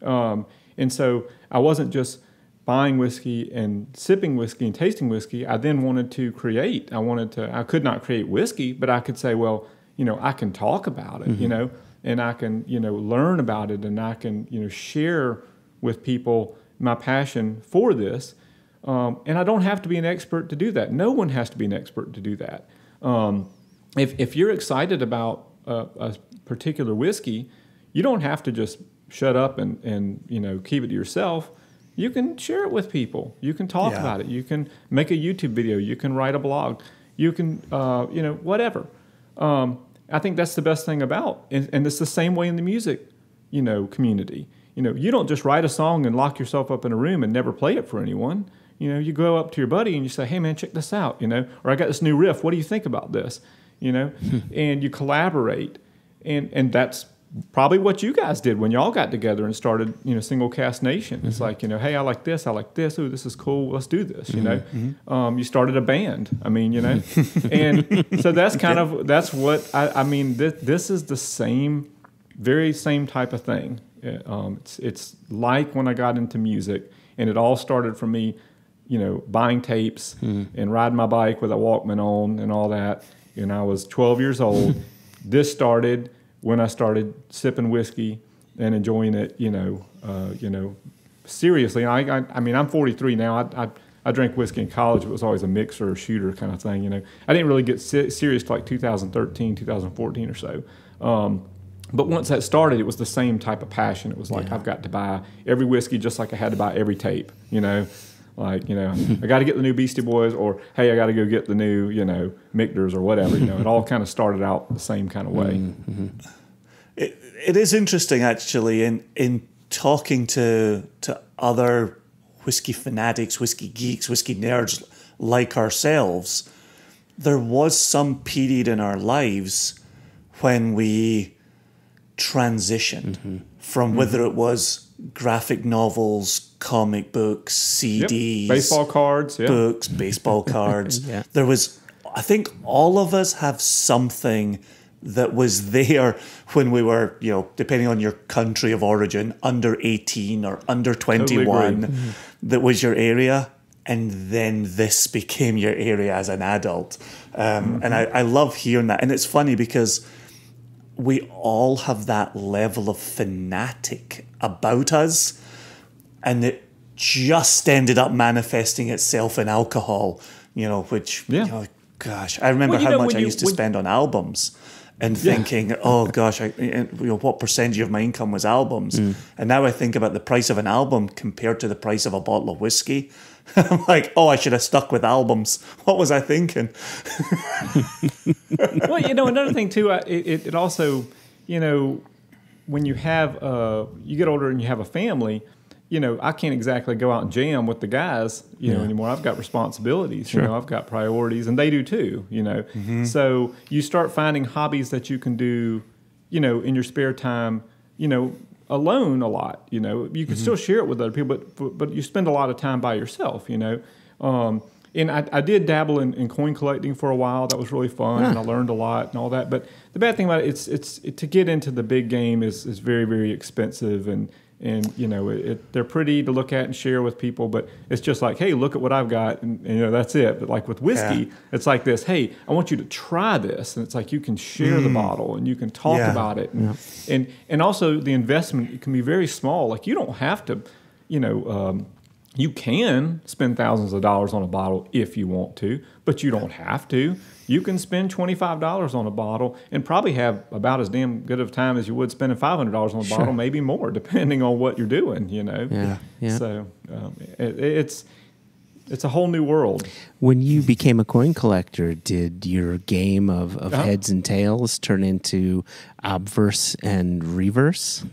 And so I wasn't just buying whiskey and sipping whiskey and tasting whiskey. I then wanted to create. I could not create whiskey, but I could say, well, I can talk about it, and I can, learn about it, and I can, share with people my passion for this. And I don't have to be an expert to do that. No one has to be an expert to do that. If you're excited about a particular whiskey, you don't have to just shut up and keep it to yourself. You can share it with people. You can talk about it. You can make a YouTube video. You can write a blog. You can, whatever. I think that's the best thing about, and it's the same way in the music, community. You don't just write a song and lock yourself up in a room and never play it for anyone. You go up to your buddy and you say, hey, man, check this out, or I got this new riff. What do you think about this? And you collaborate. And that's probably what you guys did when y'all got together and started, Single Cask Nation. It's like, hey, I like this. Ooh, this is cool. Let's do this, You started a band. And so that's that's what, this is the very same type of thing. It's like when I got into music, and it all started for me, buying tapes and riding my bike with a Walkman on and all that. And I was 12 years old. This started when I started sipping whiskey and enjoying it, seriously. I'm 43 now. I drank whiskey in college. It was always a mixer or shooter kind of thing, I didn't really get serious till like 2013, 2014 or so. But once that started, it was the same type of passion. It was like, I've got to buy every whiskey just like I had to buy every tape, I got to get the new Beastie Boys, or, hey, I got to go get the new, Michter's or whatever. It all kind of started out the same kind of way. Mm-hmm. It is interesting, actually, in talking to other whiskey fanatics, whiskey geeks, whiskey nerds like ourselves. There was some period in our lives when we transitioned from whether it was graphic novels, comic books, CDs, baseball cards, books, baseball cards. There was, I think all of us have something that was there when we were, depending on your country of origin, under 18 or under 21, totally that was your area. And then this became your area as an adult. And I love hearing that. And it's funny because we all have that level of fanatic about us, and it just ended up manifesting itself in alcohol, which, gosh, I remember how much I used to spend on albums and thinking, oh gosh, what percentage of my income was albums? And now I think about the price of an album compared to the price of a bottle of whiskey. I'm like, oh, I should have stuck with albums. What was I thinking? Well, another thing too, it also, when you have, you get older and you have a family, I can't exactly go out and jam with the guys, anymore. I've got responsibilities, I've got priorities, and they do too, So you start finding hobbies that you can do, in your spare time, alone a lot. You can still share it with other people, but you spend a lot of time by yourself. And I did dabble in coin collecting for a while. That was really fun, and I learned a lot and all that. But the bad thing about it, it's to get into the big game is very, very expensive, and they're pretty to look at and share with people. But it's just like, hey, look at what I've got, and that's it. But like with whiskey, it's like this. Hey, I want you to try this, and it's like you can share the bottle and you can talk about it, and also the investment, it can be very small. Like you don't have to, you can spend thousands of dollars on a bottle if you want to, but you don't have to. You can spend $25 on a bottle and probably have about as damn good of a time as you would spending $500 on a bottle, maybe more, depending on what you're doing, So it's a whole new world. When you became a coin collector, did your game of heads and tails turn into obverse and reverse?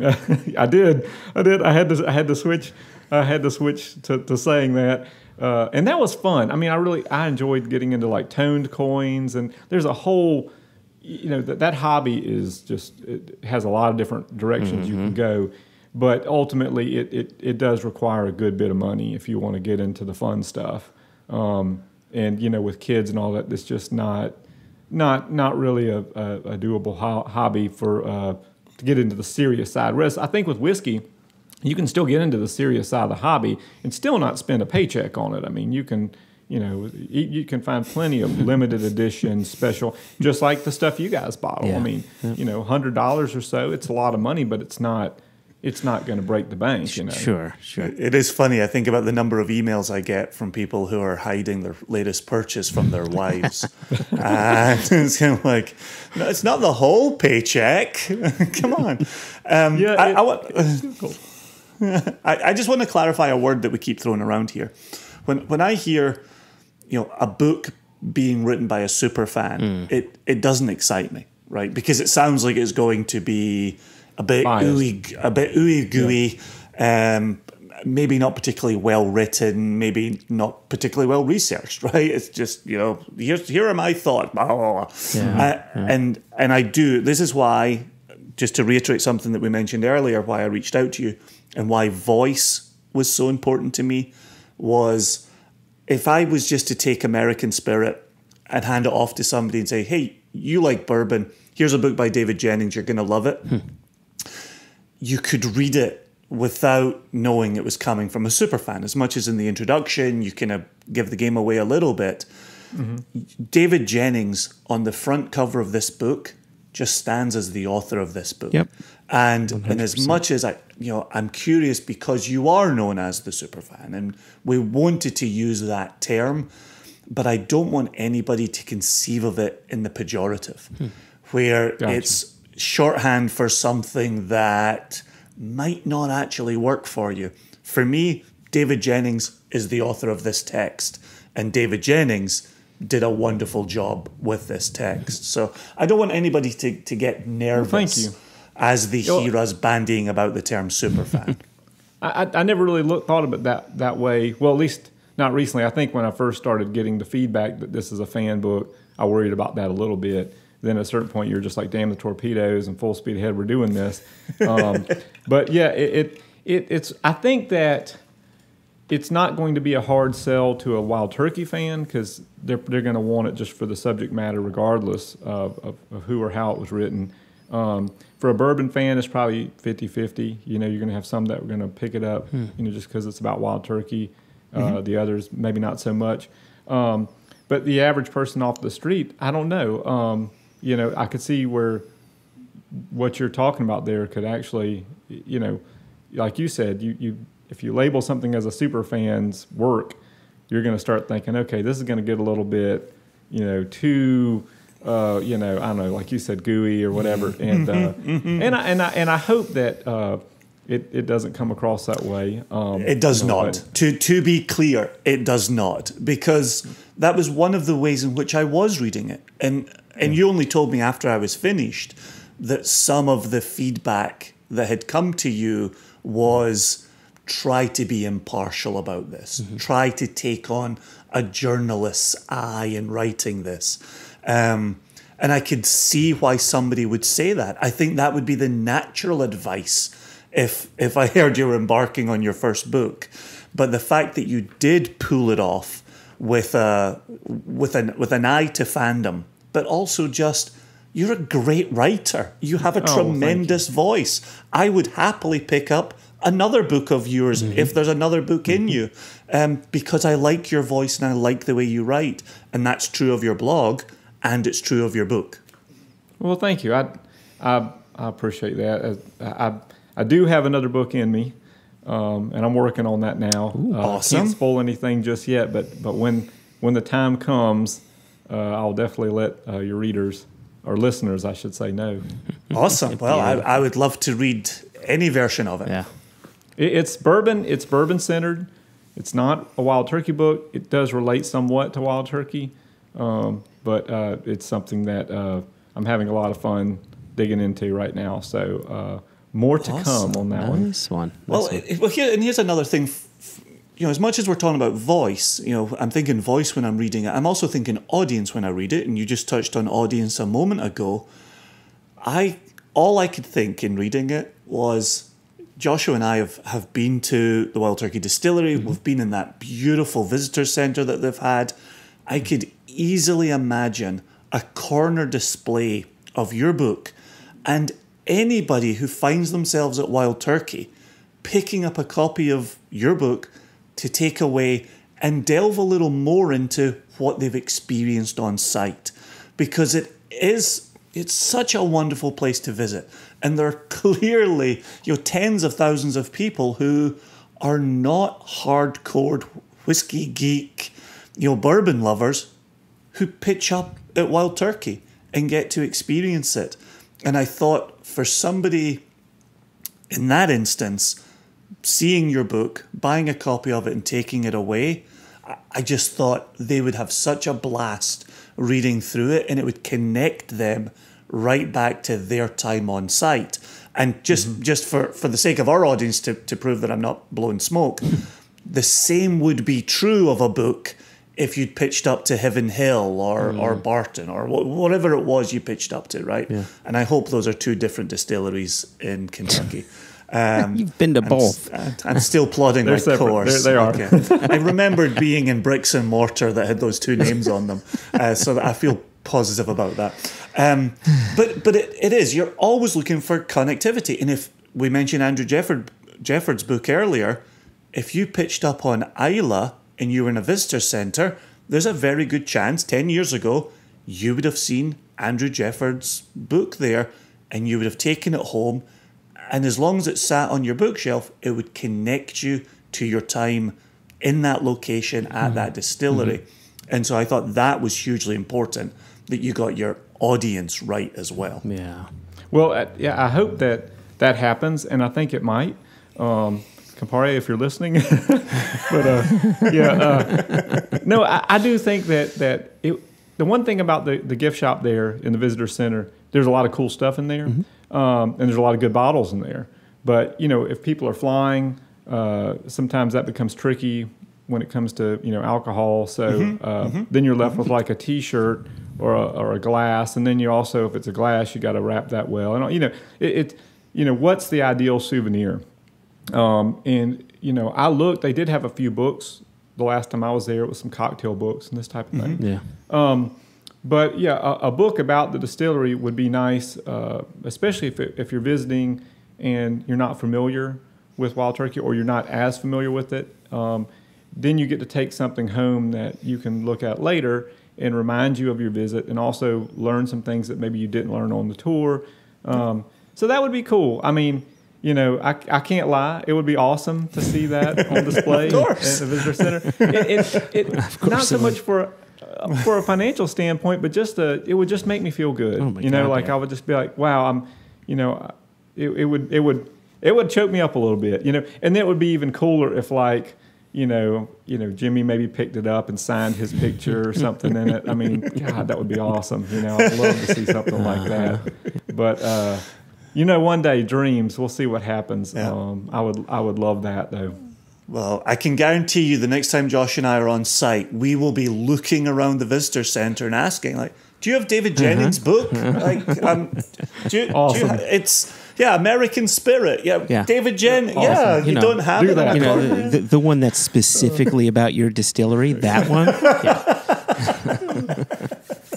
I did. I had to switch. I had to switch to saying that, and that was fun. I enjoyed getting into like toned coins, and there's a whole, that hobby is just, it has a lot of different directions you can go, but ultimately it does require a good bit of money if you want to get into the fun stuff, and with kids and all that, it's just not really a doable hobby for to get into the serious side. Whereas I think with whiskey, you can still get into the serious side of the hobby and still not spend a paycheck on it. You can, you can find plenty of limited edition special, just like the stuff you guys bottle. Yeah. I mean, $100 or so, it's a lot of money, but it's not going to break the bank, Sure. It is funny. I think about the number of emails I get from people who are hiding their latest purchase from their wives. And it's kind of like, no, it's not the whole paycheck. Come on. I just want to clarify a word that we keep throwing around here. When I hear, a book being written by a super fan, it doesn't excite me, right? Because it sounds like it's going to be a bit ooey gooey, maybe not particularly well written, maybe not particularly well researched, right? It's just, here are my thoughts, blah, blah, blah. Yeah. And I do. This is why, just to reiterate something that we mentioned earlier, why I reached out to you and why voice was so important to me was, if I was just to take American Spirit and hand it off to somebody and say, hey, you like bourbon, here's a book by David Jennings, you're going to love it. You could read it without knowing it was coming from a superfan. As much as in the introduction, you kind of give the game away a little bit. David Jennings on the front cover of this book just stands as the author of this book. Yep. And as much as I'm curious because you are known as the superfan, and we wanted to use that term, but I don't want anybody to conceive of it in the pejorative, where it's shorthand for something that might not actually work for you. For me, David Jennings is the author of this text, and David Jennings did a wonderful job with this text. So I don't want anybody to get nervous. Well, thank you. As they hear us bandying about the term superfan. I never really thought of it that way. Well, at least not recently. I think when I first started getting the feedback that this is a fan book, I worried about that a little bit. Then at a certain point, you're just like, damn the torpedoes and full speed ahead, we're doing this. But yeah, it's. I think that it's not going to be a hard sell to a Wild Turkey fan because they're going to want it just for the subject matter, regardless of who or how it was written. For a bourbon fan, it's probably 50-50. You're going to have some that are going to pick it up, just because it's about Wild Turkey. The others, maybe not so much. But the average person off the street, I don't know. I could see where what you're talking about there could actually, like you said, you if you label something as a super fan's work, you're going to start thinking, okay, this is going to get a little bit, too, I don't know, like you said, gooey or whatever. And and I hope that it doesn't come across that way. It does not. To be clear, it does not, because that was one of the ways in which I was reading it, and you only told me after I was finished that some of the feedback that had come to you was, try to be impartial about this. Try to take on a journalist's eye in writing this. And I could see why somebody would say that. I think that would be the natural advice if I heard you were embarking on your first book. But the fact that you did pull it off with an eye to fandom, but also just, you're a great writer. You have a tremendous voice. I would happily pick up another book of yours if there's another book in you, because I like your voice and I like the way you write. And that's true of your blog and it's true of your book. Well, thank you. I appreciate that. I do have another book in me, and I'm working on that now. Awesome. Can't spoil anything just yet, but when the time comes, I'll definitely let your readers, or listeners, I should say, know. Awesome. Well, I would love to read any version of it. Yeah. It's bourbon. It's bourbon centered. It's not a Wild Turkey book. It does relate somewhat to Wild Turkey, but it's something that I'm having a lot of fun digging into right now. So more to come on that one. Nice one. Well, here's another thing. As much as we're talking about voice, I'm thinking voice when I'm reading it. I'm also thinking audience when I read it. And you just touched on audience a moment ago. All I could think in reading it was, Joshua and I have been to the Wild Turkey Distillery. We've been in that beautiful visitor centre that they've had. I could easily imagine a corner display of your book, and anybody who finds themselves at Wild Turkey picking up a copy of your book to take away and delve a little more into what they've experienced on site, because it's such a wonderful place to visit. And there are clearly, tens of thousands of people who are not hardcore whiskey geek, bourbon lovers, who pitch up at Wild Turkey and get to experience it. And I thought, for somebody in that instance, seeing your book, buying a copy of it and taking it away, I just thought they would have such a blast reading through it, and it would connect them right back to their time on site. And just for the sake of our audience, to prove that I'm not blowing smoke, the same would be true of a book if you'd pitched up to Heaven Hill or Barton or whatever it was you pitched up to, right? Yeah. And I hope those are two different distilleries in Kentucky. You've been to both. I'm still plodding my course. They are. Okay. I remembered being in Bricks and Mortar that had those two names on them, so that I feel positive about that. But it is. You're always looking for connectivity. And if we mentioned Andrew Jefford's book earlier, if you pitched up on Isla and you were in a visitor centre, there's a very good chance 10 years ago you would have seen Andrew Jefford's book there, and you would have taken it home. And as long as it sat on your bookshelf, it would connect you to your time in that location at that distillery. And so I thought that was hugely important, that you got your audience right as well. Yeah. Well, I hope that happens, and I think it might. Campari, if you're listening. No, I do think that the one thing about the gift shop there in the visitor center, there's a lot of cool stuff in there. And there's a lot of good bottles in there. But, if people are flying, sometimes that becomes tricky when it comes to, alcohol. So then you're left with like a T-shirt or a glass. And then you also, if it's a glass, you got to wrap that well. And, what's the ideal souvenir? I looked, they did have a few books the last time I was there. It was some cocktail books and this type of thing. Yeah. But a book about the distillery would be nice, especially if you're visiting and you're not familiar with Wild Turkey, or you're not as familiar with it. Then you get to take something home that you can look at later and remind you of your visit, and also learn some things that maybe you didn't learn on the tour. So that would be cool. I mean, I can't lie. It would be awesome to see that on display at the visitor center. Not so much for a financial standpoint, but just it would just make me feel good. Oh my God, I would just be like, wow, it would choke me up a little bit, and it would be even cooler if Jimmy maybe picked it up and signed his picture or something in it. I mean, God, that would be awesome. I'd love to see something like that. But one day, dreams. We'll see what happens. Yeah. I would love that though. Well, I can guarantee you the next time Josh and I are on site, we will be looking around the visitor center and asking, do you have David Jennings' book? Awesome. It's American Spirit. Yeah. David Jennings. Awesome. Yeah, you don't have it. That. The one that's specifically about your distillery, that one. Yeah.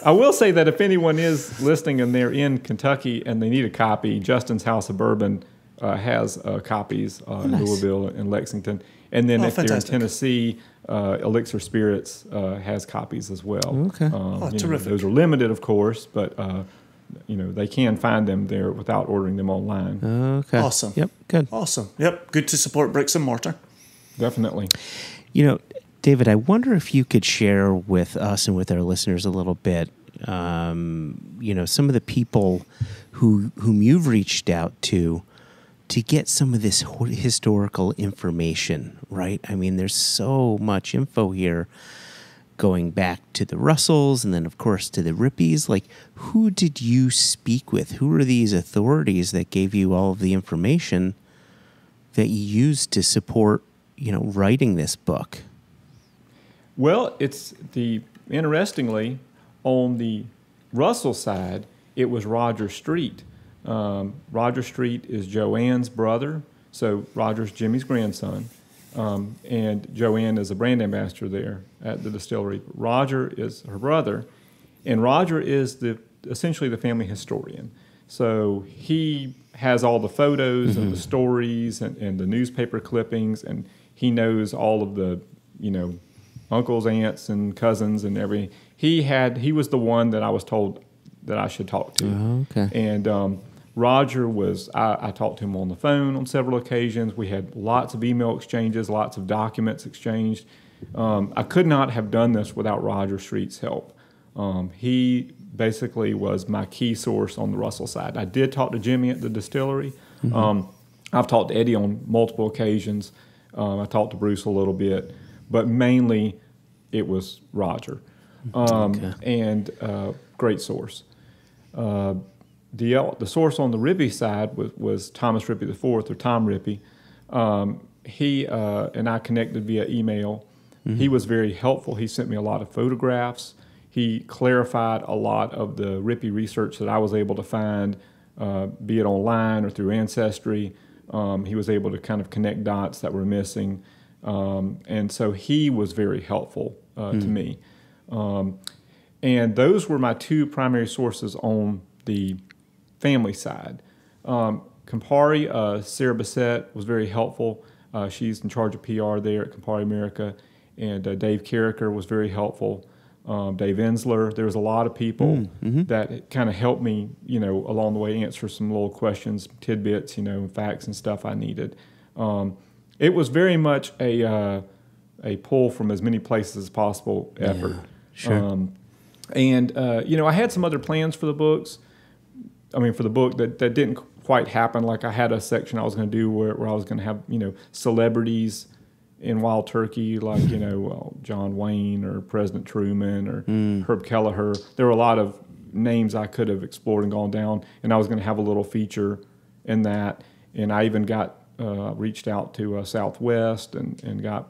I will say that if anyone is listening and they're in Kentucky and they need a copy, Justin's House of Bourbon has copies in Louisville and Lexington. And then if fantastic. they're in Tennessee, Elixir Spirits has copies as well. Okay. Terrific. Those are limited, of course, but they can find them there without ordering them online. Okay. Awesome. Yep. Good. Awesome. Yep. Good to support Bricks and Mortar. Definitely. David, I wonder if you could share with us and with our listeners a little bit, some of the people whom you've reached out to get some of this historical information, right? I mean, there's so much info here going back to the Russells and then, of course, to the Rippies. Who did you speak with? Who are these authorities that gave you all of the information that you used to support, writing this book? Well, interestingly, on the Russell side, it was Roger Street. Roger Street is Joanne's brother, so Roger's Jimmy's grandson, and Joanne is a brand ambassador there at the distillery. Roger is her brother, and Roger is essentially the family historian. So he has all the photos and the stories and the newspaper clippings, and he knows all of the uncles, aunts, and cousins, and everything. He was the one that I was told that I should talk to. Oh, okay. And Roger was, I talked to him on the phone on several occasions. We had lots of email exchanges, lots of documents exchanged. I could not have done this without Roger Street's help. He basically was my key source on the Russell side. I did talk to Jimmy at the distillery. I've talked to Eddie on multiple occasions. I talked to Bruce a little bit, but mainly it was Roger. And great source. The source on the Ripy side was Thomas Ripy IV, or Tom Ripy. He and I connected via email. He was very helpful. He sent me a lot of photographs. He clarified a lot of the Ripy research that I was able to find, be it online or through Ancestry. He was able to kind of connect dots that were missing. And so he was very helpful to me. And those were my two primary sources on the family side. Campari, Sarah Bissett was very helpful. She's in charge of PR there at Campari America. And Dave Carricker was very helpful. Dave Ensler. There was a lot of people that kind of helped me, along the way, answer some little questions, tidbits, facts and stuff I needed. It was very much a pull from as many places as possible effort. Yeah, sure. I had some other plans for the books. For the book that didn't quite happen. Like I had a section I was going to do where I was going to have, celebrities in Wild Turkey, like, John Wayne or President Truman or Herb Kelleher. There were a lot of names I could have explored and gone down, and I was going to have a little feature in that. And I even got reached out to Southwest and got,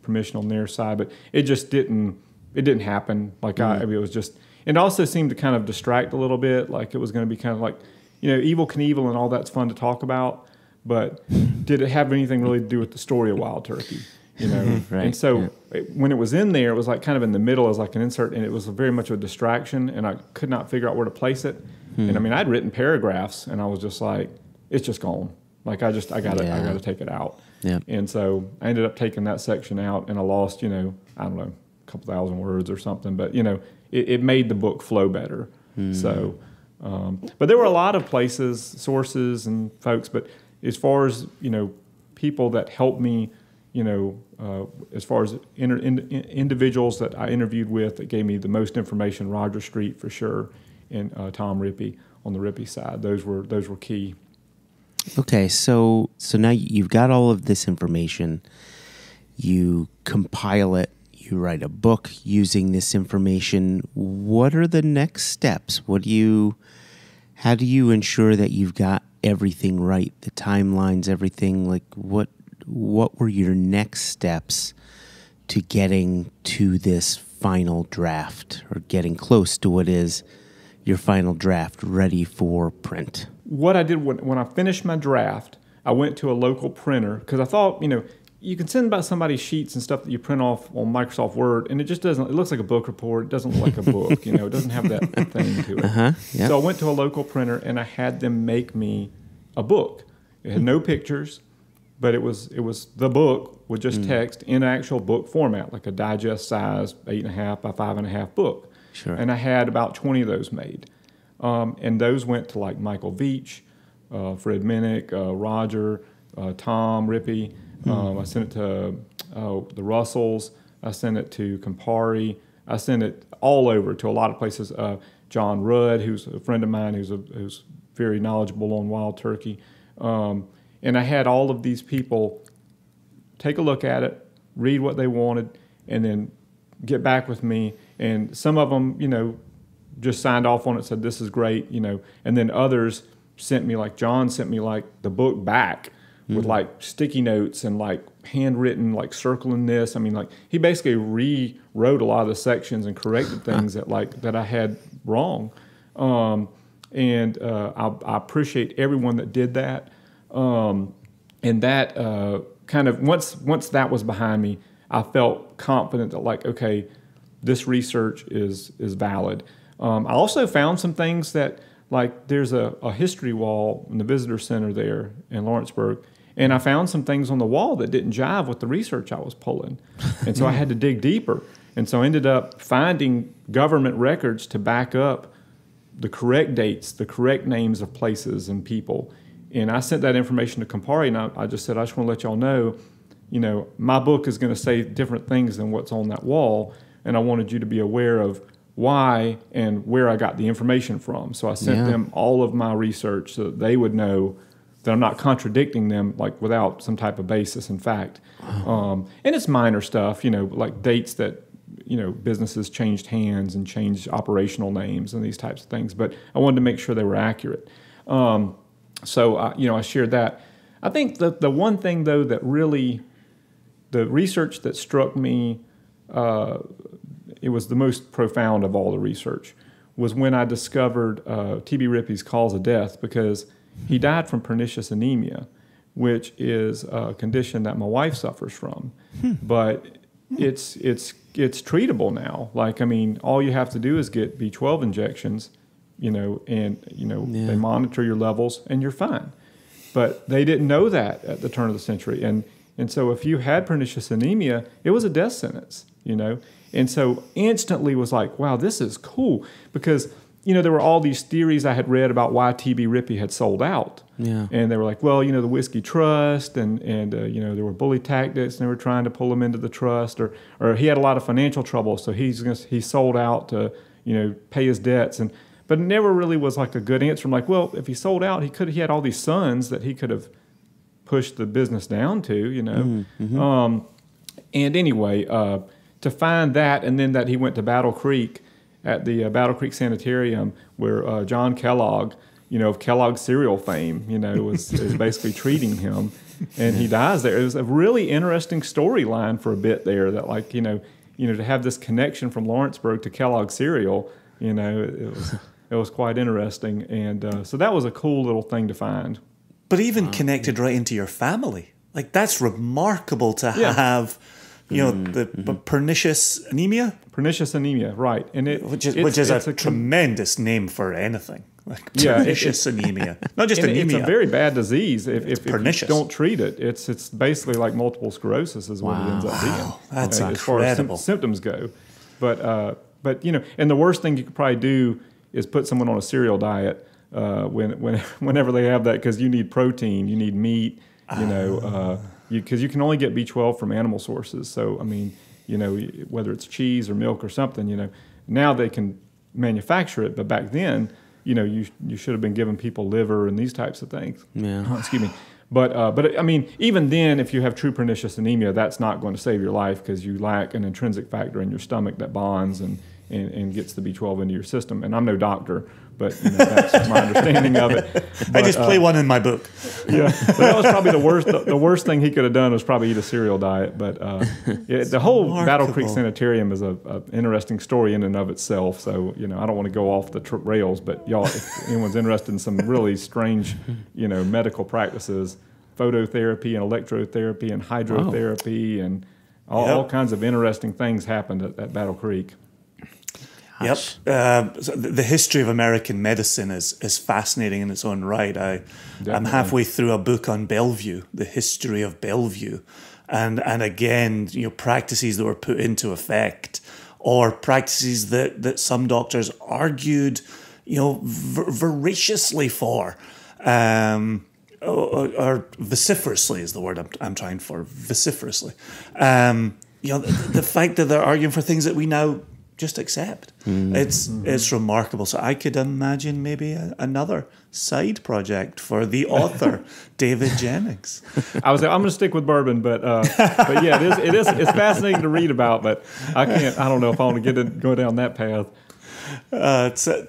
permission on their side, but it just didn't happen. Like it was just, it also seemed to kind of distract a little bit. Like it was going to be kind of like, Evel Knievel and all that's fun to talk about, but did it have anything really to do with the story of Wild Turkey? Right. And so when it was in there, it was like kind of in the middle as like an insert, and it was very much a distraction, and I could not figure out where to place it. And I'd written paragraphs, and I was just like, it's just gone. Like I gotta take it out. Yeah. And so I ended up taking that section out, and I lost, I don't know, a couple thousand words or something, but it made the book flow better. So, but there were a lot of places, sources, and folks, but as far as, people that helped me, as far as individuals that I interviewed with that gave me the most information, Roger Street for sure, and Tom Ripy on the Ripy side. Those were key. Okay, so now you've got all of this information. You compile it. You write a book using this information. What are the next steps? How do you ensure that you've got everything right, the timelines, everything? Like what were your next steps to getting to this final draft, or getting close to what is your final draft ready for print? What I did when I finished my draft, I went to a local printer because I thought, you can send about somebody's sheets and stuff that you print off on Microsoft Word, and it just doesn't. It looks like a book report. It doesn't look like a book. It doesn't have that thing to it. Yep. So I went to a local printer and I had them make me a book. It had no pictures, but it was the book with just text in actual book format, like a digest size 8.5 by 5.5 book. Sure. And I had about 20 of those made, and those went to like Michael Veach, Fred Minnick, Roger, Tom Ripy. I sent it to the Russells. I sent it to Campari. I sent it all over to a lot of places. John Rudd, who's a friend of mine, who's very knowledgeable on Wild Turkey. And I had all of these people take a look at it, read what they wanted, and then get back with me. And some of them, just signed off on it, said, this is great, And then others sent me, like John sent me, like, the book back with like sticky notes and like handwritten, like circling this. He basically rewrote a lot of the sections and corrected things that I had wrong. And I appreciate everyone that did that. And that kind of once that was behind me, I felt confident that like, okay, this research is valid. I also found some things that, like, there's a history wall in the visitor center there in Lawrenceburg, And I found some things on the wall that didn't jive with the research I was pulling. And so I had to dig deeper. And so I ended up finding government records to back up the correct dates, the correct names of places and people. And I sent that information to Campari, and I just said, I just want to let y'all know, my book is going to say different things than what's on that wall, and I wanted you to be aware of why and where I got the information from. So I sent them all of my research so that they would know that I'm not contradicting them, like without some type of basis in fact. And it's minor stuff, like dates that, businesses changed hands and changed operational names and these types of things. But I wanted to make sure they were accurate. So I shared that. I think the one thing, though, that really, the research that struck me, it was the most profound of all the research, was when I discovered T.B. Ripy's cause of death, because he died from pernicious anemia, which is a condition that my wife suffers from. But it's treatable now. Like, I mean, all you have to do is get B12 injections, they monitor your levels and you're fine. But they didn't know that at the turn of the century. And so if you had pernicious anemia, it was a death sentence, And so instantly was like, wow, this is cool. Because, there were all these theories I had read about why T.B. Ripy had sold out. Yeah. And they were like, well, the whiskey trust and there were bully tactics and they were trying to pull him into the trust, or he had a lot of financial trouble. So he sold out to, pay his debts. But it never really was like a good answer. I'm like, well, if he sold out, he had all these sons that he could have pushed the business down to, And anyway, to find that, and then that he went to Battle Creek at the Battle Creek Sanitarium, where John Kellogg, of Kellogg's cereal fame, is basically treating him, and he dies there. It was a really interesting storyline for a bit there. That to have this connection from Lawrenceburg to Kellogg cereal, it was quite interesting, and so that was a cool little thing to find. But even connected right into your family, like that's remarkable to have. The pernicious anemia? Pernicious anemia, right. And which is a tremendous name for anything. Like pernicious anemia. Not just anemia. It's a very bad disease if pernicious. You don't treat it. It's basically like multiple sclerosis is what it ends up being. That's incredible. As far as symptoms go. But and the worst thing you could probably do is put someone on a cereal diet whenever they have that, because you need protein, you need meat, because you can only get B12 from animal sources. So, I mean, whether it's cheese or milk or something, now they can manufacture it. But back then, you should have been giving people liver and these types of things. Yeah. Excuse me. But I mean, even then, if you have true pernicious anemia, that's not going to save your life, because you lack an intrinsic factor in your stomach that bonds and gets the B12 into your system. And I'm no doctor, but that's my understanding of it. But, I just play one in my book. Yeah, but that was probably the worst. The worst thing he could have done was probably eat a cereal diet. But the whole Battle Creek Sanitarium is a interesting story in and of itself. So I don't want to go off the rails, but y'all, if anyone's interested in some really strange, medical practices, phototherapy and electrotherapy and hydrotherapy and all kinds of interesting things happened at Battle Creek. Yep. So the history of American medicine is fascinating in its own right. I'm halfway through a book on Bellevue, the history of Bellevue. And again, practices that were put into effect, or practices that some doctors argued, voraciously for, or vociferously is the word I'm trying for, vociferously. The fact that they're arguing for things that we now just accept. It's remarkable. So I could imagine maybe another side project for the author, David Jennings. I'm going to stick with bourbon, but yeah, it's fascinating to read about, but I don't know if I want to go down that path.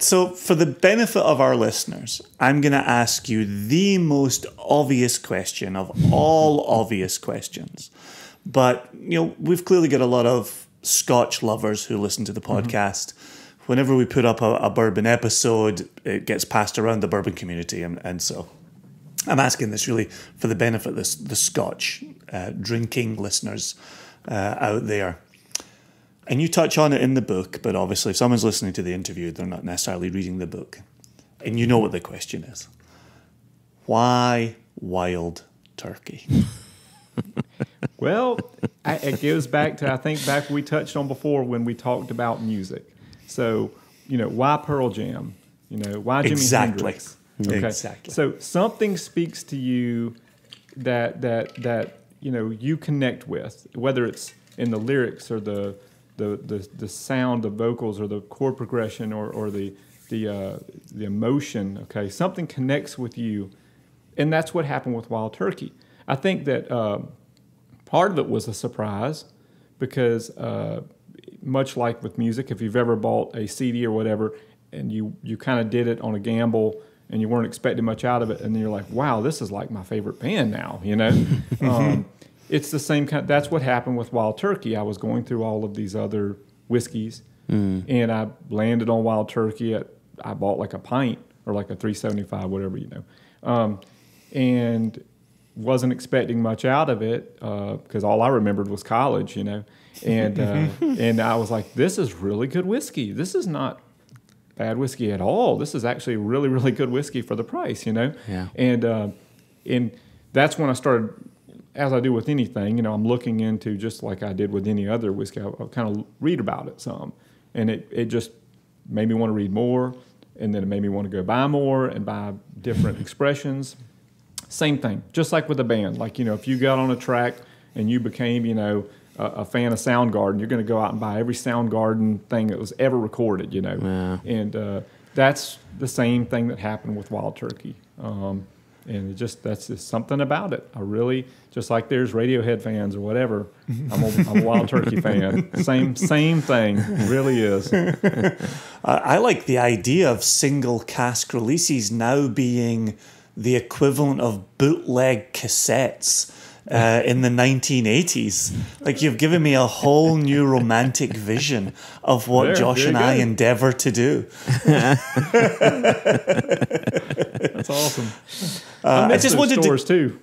So for the benefit of our listeners, I'm going to ask you the most obvious question of all obvious questions. But, we've clearly got a lot of Scotch lovers who listen to the podcast. Whenever we put up a bourbon episode, it gets passed around the bourbon community. And so I'm asking this really for the benefit of the Scotch drinking listeners out there. And you touch on it in the book, but obviously if someone's listening to the interview, they're not necessarily reading the book. And you know what the question is. Why wild Turkey? Well, it goes back to, I think, back we touched on before when we talked about music. So, why Pearl Jam? Why Jimi Hendrix? Okay. Exactly. So something speaks to you that you connect with, whether it's in the lyrics or the sound, the vocals, or the chord progression, or the emotion. Okay, something connects with you, and that's what happened with Wild Turkey. I think that part of it was a surprise because, much like with music, if you've ever bought a CD or whatever, and you kind of did it on a gamble, and you weren't expecting much out of it, and then you're like, wow, this is like my favorite band now, It's the same kind. That's what happened with Wild Turkey. I was going through all of these other whiskeys, and I landed on Wild Turkey. I bought like a pint or like a 375, whatever, and wasn't expecting much out of it because all I remembered was college, and and I was like, this is really good whiskey. This is not bad whiskey at all. This is actually really, really good whiskey for the price, Yeah. And that's when I started, as I do with anything, I'm looking into, just like I did with any other whiskey, I'll kind of read about it some. And it just made me want to read more, and then it made me want to go buy more and buy different expressions. Same thing, just like with a band. Like, if you got on a track and you became, a fan of Soundgarden, you're going to go out and buy every Soundgarden thing that was ever recorded, Yeah. And that's the same thing that happened with Wild Turkey. And that's just something about it. I really, just like there's Radiohead fans or whatever, I'm a Wild Turkey fan. Same thing, really is. I like the idea of single cask releases now being the equivalent of bootleg cassettes. In the 1980s. Like, you've given me a whole new romantic vision of what Josh and I endeavor to do. That's awesome. I just wanted stores too.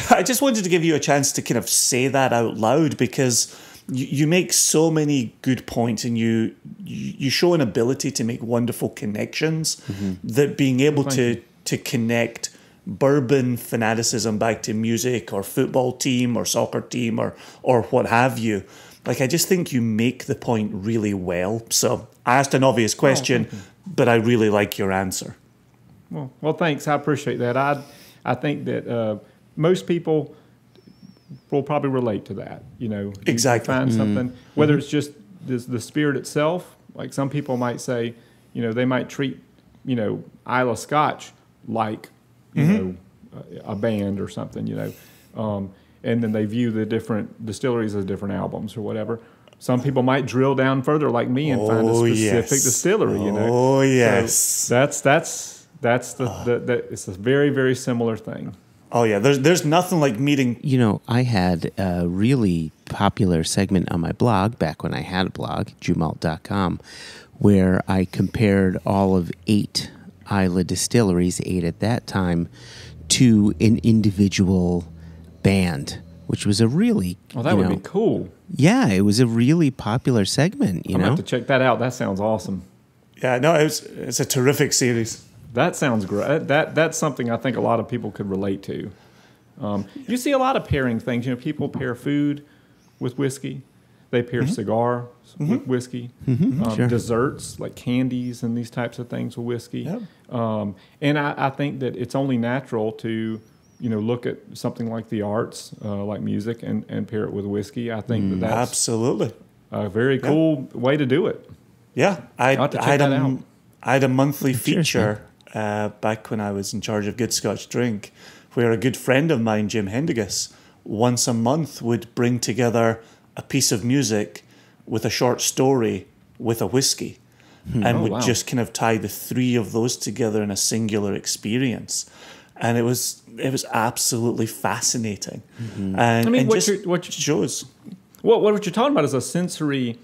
I just wanted to give you a chance to kind of say that out loud, because you make so many good points, and you show an ability to make wonderful connections, that being able to connect bourbon fanaticism back to music or football team or soccer team or what have you. Like, I just think you make the point really well. So I asked an obvious question, but I really like your answer. Well, thanks. I appreciate that. I think that most people will probably relate to that. Exactly. You find something, whether it's just the spirit itself. Like, some people might say, they might treat, Isla Scotch like, a band or something, and then they view the different distilleries as different albums or whatever. Some people might drill down further, like me, and find a specific distillery. Oh yes, so that's it's a very, very similar thing. Oh yeah, there's nothing like meeting. I had a really popular segment on my blog back when I had a blog, jumalt.com, where I compared all of 8 Isla distilleries, 8 at that time, to an individual band, which was a really that would be cool. Yeah, it was a really popular segment. I'm gonna have to check that out. That sounds awesome. Yeah, no, it's a terrific series. That sounds great. That's something I think a lot of people could relate to. You see a lot of pairing things. People pair food with whiskey. They pair cigars with whiskey. Sure. Desserts like candies and these types of things with whiskey. Yep. And I think that it's only natural to look at something like the arts, like music, and pair it with whiskey. I think that's absolutely a very cool way to do it. Yeah, I had a monthly Cheers, feature back when I was in charge of Good Scotch Drink, where a good friend of mine, Jim Hendigas, once a month would bring together a piece of music with a short story with a whiskey, and would just kind of tie the 3 of those together in a singular experience. And it was absolutely fascinating. And what shows. What you're talking about is a sensory,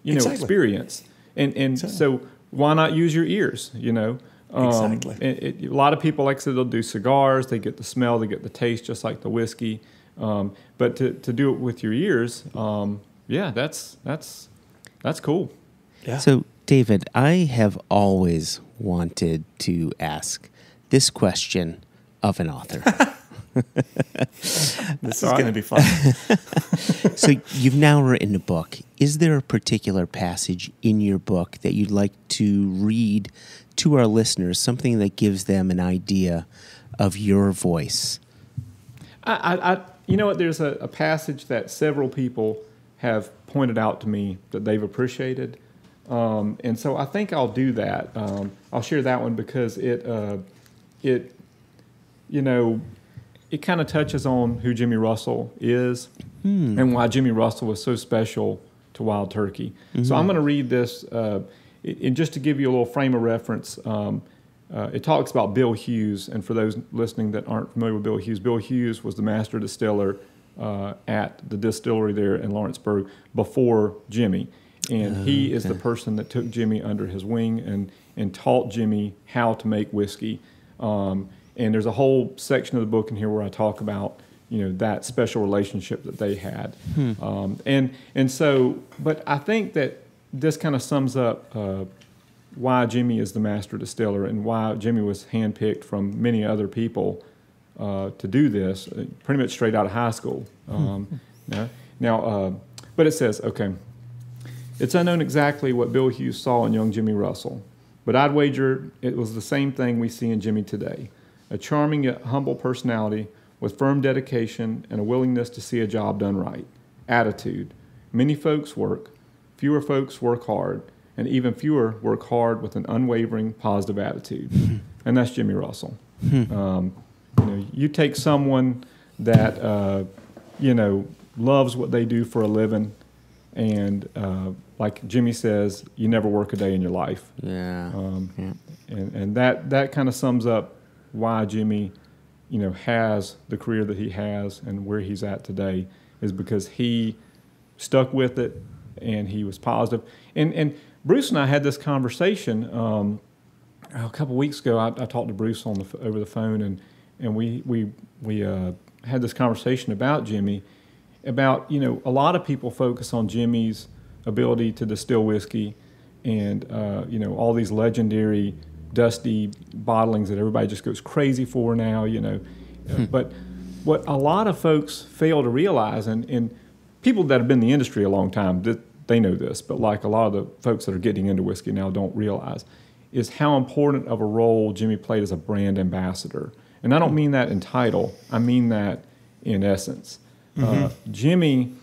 experience, and so why not use your ears? Exactly. A lot of people, like I said, they'll do cigars. They get the smell, they get the taste, just like the whiskey. But to do it with your ears, that's cool. Yeah. So, David, I have always wanted to ask this question of an author. This is going to be fun. So you've now written a book. Is there a particular passage in your book that you'd like to read to our listeners, something that gives them an idea of your voice? You know what? There's a passage that several people have pointed out to me that they've appreciated, and so I think I'll do that. I'll share that one because it kind of touches on who Jimmy Russell is and why Jimmy Russell was so special to Wild Turkey. Mm-hmm. So I'm going to read this, and just to give you a little frame of reference. It talks about Bill Hughes, and for those listening that aren't familiar with Bill Hughes was the master distiller at the distillery there in Lawrenceburg before Jimmy, and he is the person that took Jimmy under his wing and taught Jimmy how to make whiskey. And there's a whole section of the book in here where I talk about that special relationship that they had, and so. But I think that this kind of sums up why Jimmy is the master distiller and why Jimmy was handpicked from many other people to do this, pretty much straight out of high school. But it says, okay, it's unknown exactly what Bill Hughes saw in young Jimmy Russell, but I'd wager it was the same thing we see in Jimmy today, a charming yet humble personality with firm dedication and a willingness to see a job done right. Attitude. Many folks work, fewer folks work hard, and even fewer work hard with an unwavering positive attitude. And that's Jimmy Russell. You take someone that, loves what they do for a living, and like Jimmy says, you never work a day in your life. Yeah. And that kind of sums up why Jimmy, has the career that he has and where he's at today, is because he stuck with it and he was positive. And Bruce and I had this conversation a couple weeks ago. I talked to Bruce over the phone, and we had this conversation about Jimmy, about a lot of people focus on Jimmy's ability to distill whiskey, and all these legendary dusty bottlings that everybody just goes crazy for now. But what a lot of folks fail to realize, and people that have been in the industry a long time, they know this, but like a lot of the folks that are getting into whiskey now don't realize, is how important of a role Jimmy played as a brand ambassador. And I don't mean that in title, I mean that in essence. Mm-hmm. Jimmy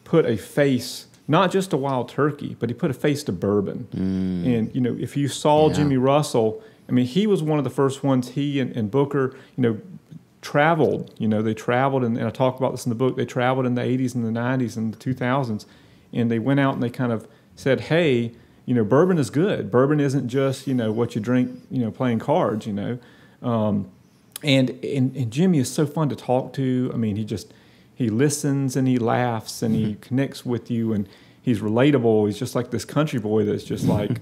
put a face, not just to Wild Turkey, but he put a face to bourbon. And, if you saw Jimmy Russell, he was one of the first ones, he and Booker, traveled. They traveled, and I talk about this in the book, they traveled in the 80s and the 90s and the 2000s. And they went out and they kind of said, hey, bourbon is good. Bourbon isn't just, what you drink, playing cards, And Jimmy is so fun to talk to. He listens and he laughs and he connects with you, and he's relatable. He's just like this country boy that's just like,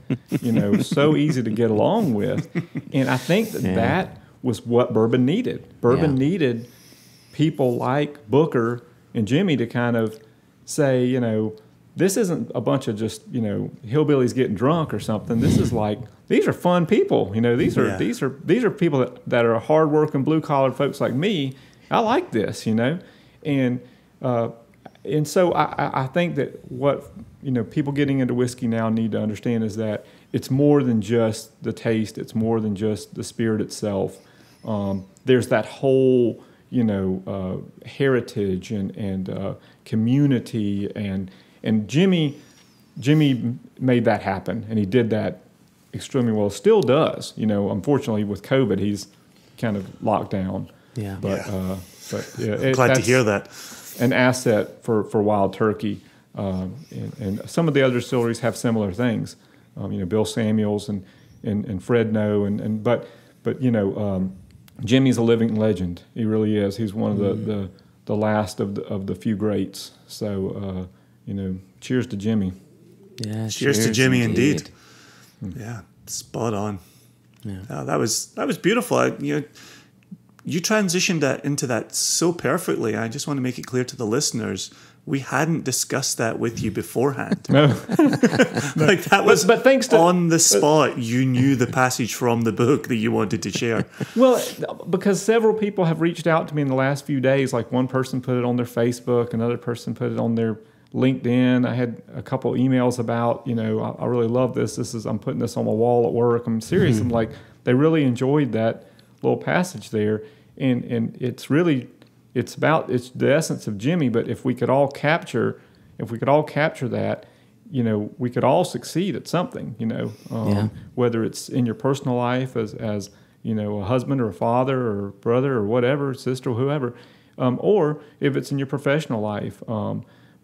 so easy to get along with. And I think that was what bourbon needed. Bourbon needed people like Booker and Jimmy to kind of say, this isn't a bunch of just, hillbillies getting drunk or something. This is like, these are fun people. These are people that are hardworking, blue-collar folks like me. I like this, And so I think that what, people getting into whiskey now need to understand is that it's more than just the taste. It's more than just the spirit itself. There's that whole, heritage and community, and Jimmy made that happen, and he did that extremely well. Still does. Unfortunately with COVID, he's kind of locked down. Yeah. But glad to hear that. An asset for Wild Turkey, and some of the other distilleries have similar things. Bill Samuels and Fred No, but Jimmy's a living legend. He really is. He's one of the last of the few greats. So cheers to Jimmy. Yeah, cheers to Jimmy indeed. Yeah, spot on. Yeah, that was beautiful. You transitioned that into that so perfectly. I just want to make it clear to the listeners we hadn't discussed that with you beforehand. No. Like that was but thanks to, on the spot. You knew the passage from the book that you wanted to share. Well, because several people have reached out to me in the last few days. Like one person put it on their Facebook, another person put it on their LinkedIn. I had a couple emails about, I really love this. I'm putting this on my wall at work. I'm serious. I'm like, they really enjoyed that little passage there. And it's really, it's the essence of Jimmy. But if we could all capture that, we could all succeed at something, whether it's in your personal life as a husband or a father or brother or whatever, sister or whoever, or if it's in your professional life.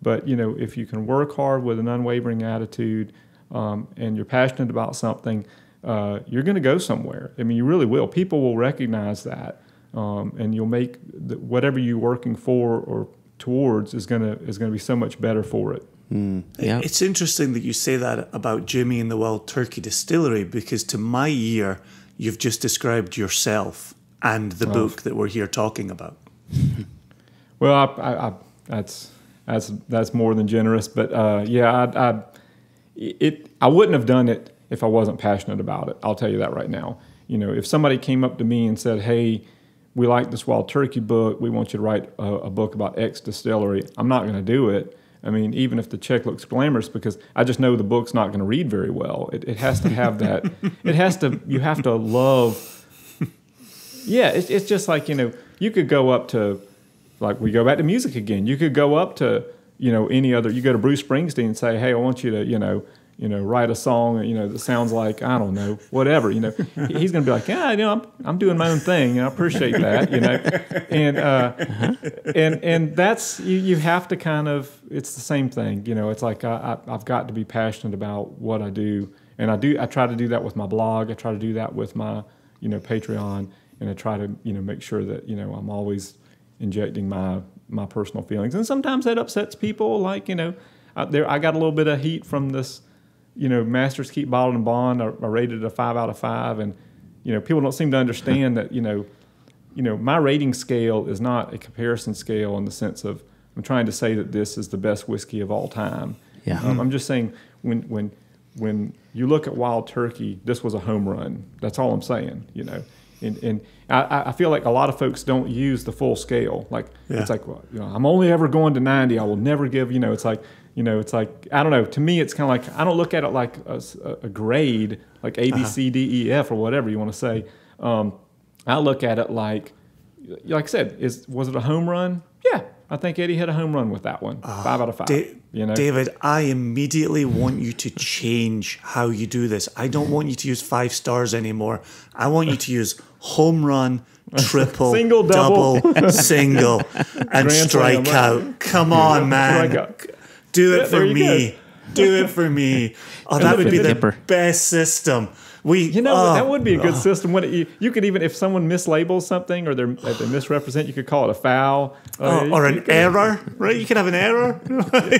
But, if you can work hard with an unwavering attitude and you're passionate about something, you're going to go somewhere. I mean, you really will. People will recognize that, and you'll make whatever you're working for or towards is going to be so much better for it. Yeah. It's interesting that you say that about Jimmy and the Wild Turkey Distillery, because to my ear, you've just described yourself and the book that we're here talking about. Well, that's more than generous, but I wouldn't have done it if I wasn't passionate about it. I'll tell you that right now. If somebody came up to me and said, "Hey, we like this Wild Turkey book. We want you to write a book about X distillery," I'm not going to do it. I mean, even if the check looks glamorous, because I just know the book's not going to read very well. It has to have that. You have to love. Yeah, it's just like, you could go up to, like, we go back to music again. You could go up to, any other, you go to Bruce Springsteen and say, "Hey, I want you to, write a song, that sounds like, I don't know, whatever, He's going to be like, "Yeah, I'm doing my own thing, and I appreciate that, And that's, you have to kind of, it's the same thing, it's like I've got to be passionate about what I do. And I try to do that with my blog. I try to do that with my, Patreon. And I try to, make sure that, I'm always injecting my personal feelings. And sometimes that upsets people. Like, I got a little bit of heat from this, Masters Keep Bottled and Bond. I rated it a 5 out of 5. And, people don't seem to understand that, my rating scale is not a comparison scale in the sense of I'm trying to say that this is the best whiskey of all time. Yeah. I'm just saying when you look at Wild Turkey, this was a home run. That's all I'm saying, And I feel like a lot of folks don't use the full scale. Like, It's like, well, I'm only ever going to 90. I will never give, it's like, I don't know. To me, it's kind of like, I don't look at it like a grade, like A, B, C, D, E, F, or whatever you want to say. I look at it like I said, was it a home run? Yeah. I think Eddie hit a home run with that one. 5 out of 5. David, I immediately want you to change how you do this. I don't want you to use 5 stars anymore. I want you to use home run, triple, single, double, single, and strike out. Come on, man. Do it for me. Do it for me. Oh, that would be the best system. That would be a good system. When you could even, if someone mislabels something or they misrepresent, you could call it a foul. Or an error, right? You could have an error.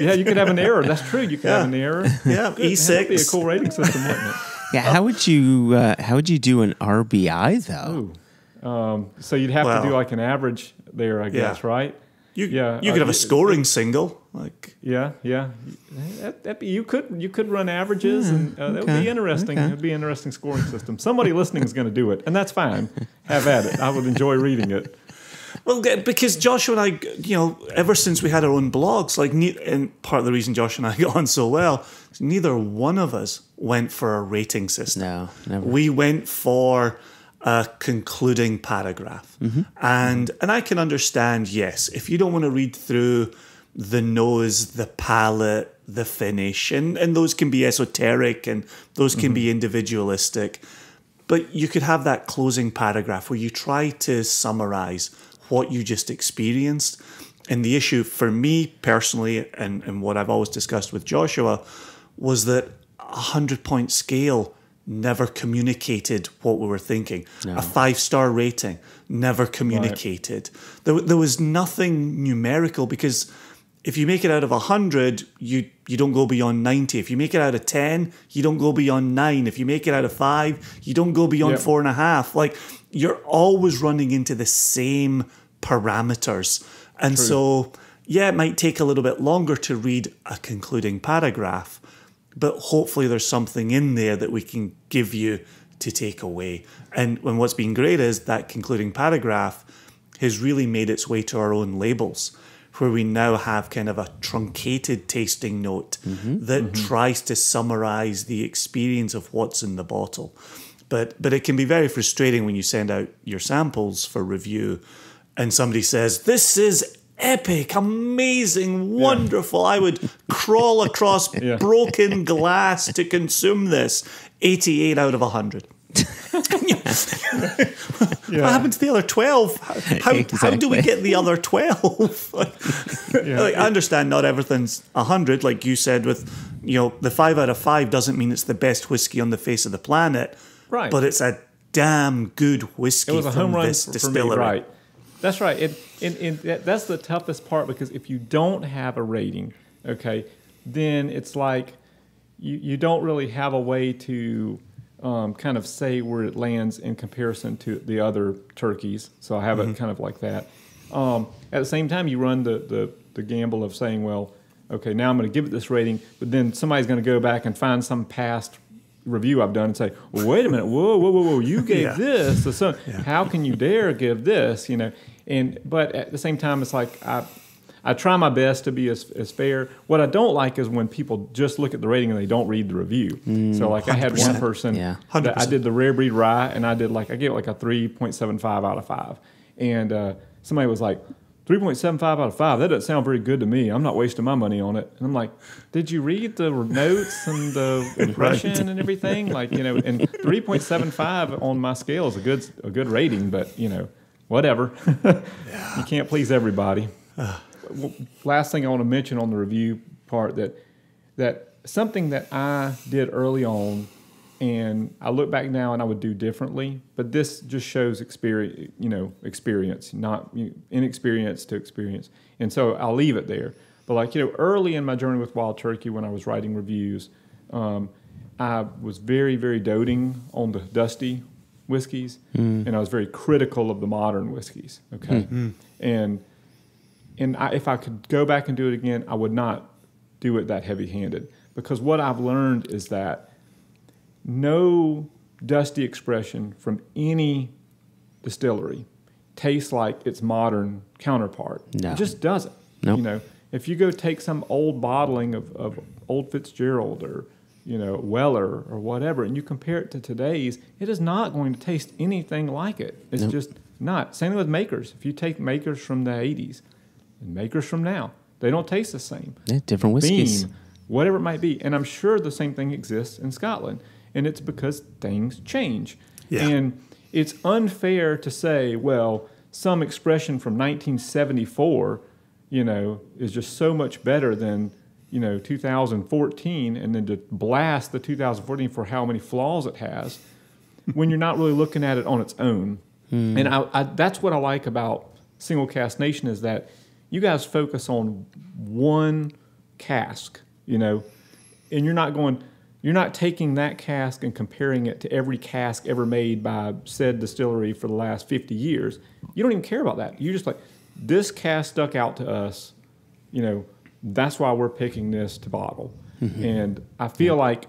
Yeah, you could have an error. That's true. You could have an error. Yeah, E6. That'd be a cool rating system, wouldn't it? Yeah, how would you do an RBI though? So you'd have to do like an average there, I guess, right? You could have a scoring single, like you could run averages, and that would be interesting. It would be an interesting scoring system. Somebody listening is going to do it, and that's fine. Have at it. I would enjoy reading it. Well, because Joshua and I, ever since we had our own blogs, and part of the reason Josh and I got on so well is neither one of us went for a rating system. No, never. We went for a concluding paragraph. And I can understand, yes, if you don't want to read through the nose, the palate, the finish, and those can be esoteric and those can be individualistic, but you could have that closing paragraph where you try to summarize what you just experienced. And the issue for me personally, and what I've always discussed with Joshua, was that a 100-point scale never communicated what we were thinking. No. A 5-star rating never communicated. Right. There was nothing numerical, because if you make it out of 100, you don't go beyond 90. If you make it out of 10, you don't go beyond 9. If you make it out of 5, you don't go beyond 4.5. Like, you're always running into the same parameters. And so, yeah, it might take a little bit longer to read a concluding paragraph, but hopefully there's something in there that we can give you to take away. And what's been great is that concluding paragraph has really made its way to our own labels, where we now have kind of a truncated tasting note that tries to summarize the experience of what's in the bottle. But it can be very frustrating when you send out your samples for review and somebody says, "This is epic, amazing, wonderful. I would crawl across broken glass to consume this." 88 out of 100. What happened to the other 12? How do we get the other 12? I understand not everything's 100, like you said, with the 5 out of 5 doesn't mean it's the best whiskey on the face of the planet, right? But it's a damn good whiskey. It was a home run for distillery. me, right? That's right. That's the toughest part, because if you don't have a rating, okay, then it's like you don't really have a way to kind of say where it lands in comparison to the other turkeys. So I have it kind of like that. At the same time, you run the gamble of saying, well, okay, now I'm going to give it this rating, but then somebody's going to go back and find some past review I've done and say, well, wait a minute, whoa, you gave this. So how can you dare give this? But at the same time, it's like I try my best to be as fair. What I don't like is when people just look at the rating and they don't read the review. So like 100%. I had one person that I did the rare breed rye, and I gave it like a 3.75 out of 5. And somebody was like, 3.75 out of 5, that doesn't sound very good to me. I'm not wasting my money on it. And I'm like, did you read the notes and the impression and everything? Like, and 3.75 on my scale is a good rating, but whatever. You can't please everybody. Last thing I want to mention on the review part, that something that I did early on, and I look back now and I would do differently, but this just shows experience, not inexperience to experience. And so I'll leave it there. But early in my journey with wild turkey, when I was writing reviews, I was very, very doting on the dusty whiskeys, and I was very critical of the modern whiskeys. Okay, and if I could go back and do it again, I would not do it that heavy-handed, because what I've learned is that no dusty expression from any distillery tastes like its modern counterpart. No. It just doesn't. Nope. If you go take some old bottling of Old Fitzgerald or Weller or whatever, and you compare it to today's, it is not going to taste anything like it. It's just not. Same with makers. If you take makers from the 80s and makers from now, they don't taste the same. Yeah, different whiskeys. Beam, whatever it might be. And I'm sure the same thing exists in Scotland. And it's because things change. Yeah. And it's unfair to say, well, some expression from 1974, is just so much better than, 2014, and then to blast the 2014 for how many flaws it has, when you're not really looking at it on its own. And that's what I like about Single Cask Nation, is that you guys focus on one cask, and you're not taking that cask and comparing it to every cask ever made by said distillery for the last 50 years. You don't even care about that. You're just like, this cask stuck out to us, that's why we're picking this to bottle. And I feel like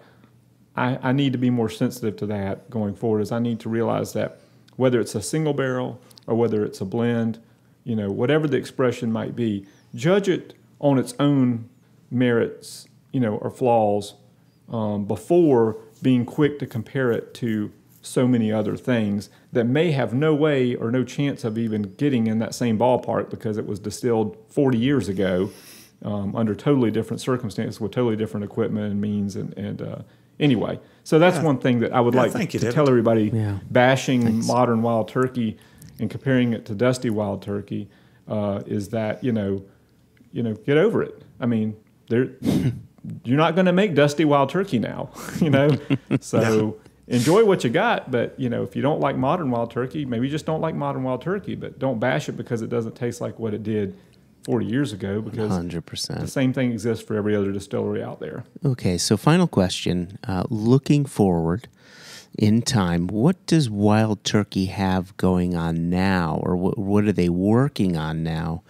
I need to be more sensitive to that going forward, as I need to realize that whether it's a single barrel or whether it's a blend, whatever the expression might be, judge it on its own merits, or flaws, before being quick to compare it to so many other things that may have no way or no chance of even getting in that same ballpark, because it was distilled 40 years ago under totally different circumstances with totally different equipment and means. And anyway, so that's one thing that I would like to tell everybody, bashing modern wild turkey and comparing it to dusty wild turkey, is that, get over it. I mean, you're not going to make dusty wild turkey now, So enjoy what you got, but, if you don't like modern wild turkey, maybe you just don't like modern wild turkey, but don't bash it because it doesn't taste like what it did 40 years ago, because 100%. The same thing exists for every other distillery out there. Okay, so final question. Looking forward, in time. What does Wild Turkey have going on now, or what are they working on now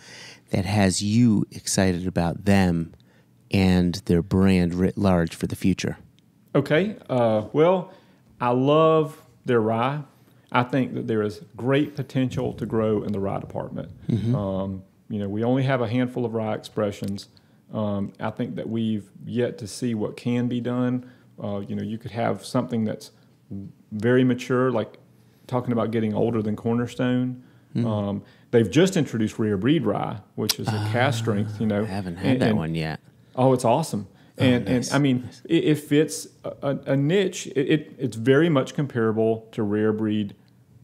that has you excited about them and their brand writ large for the future? Okay. Well, I love their rye. I think that there is great potential to grow in the rye department. We only have a handful of rye expressions. I think that we've yet to see what can be done. You could have something that's very mature, like talking about getting older than Cornerstone. They've just introduced rare breed rye, which is a cask strength. I haven't had that one yet. Oh, it's awesome. Nice. And I mean, it fits a niche. It's very much comparable to rare breed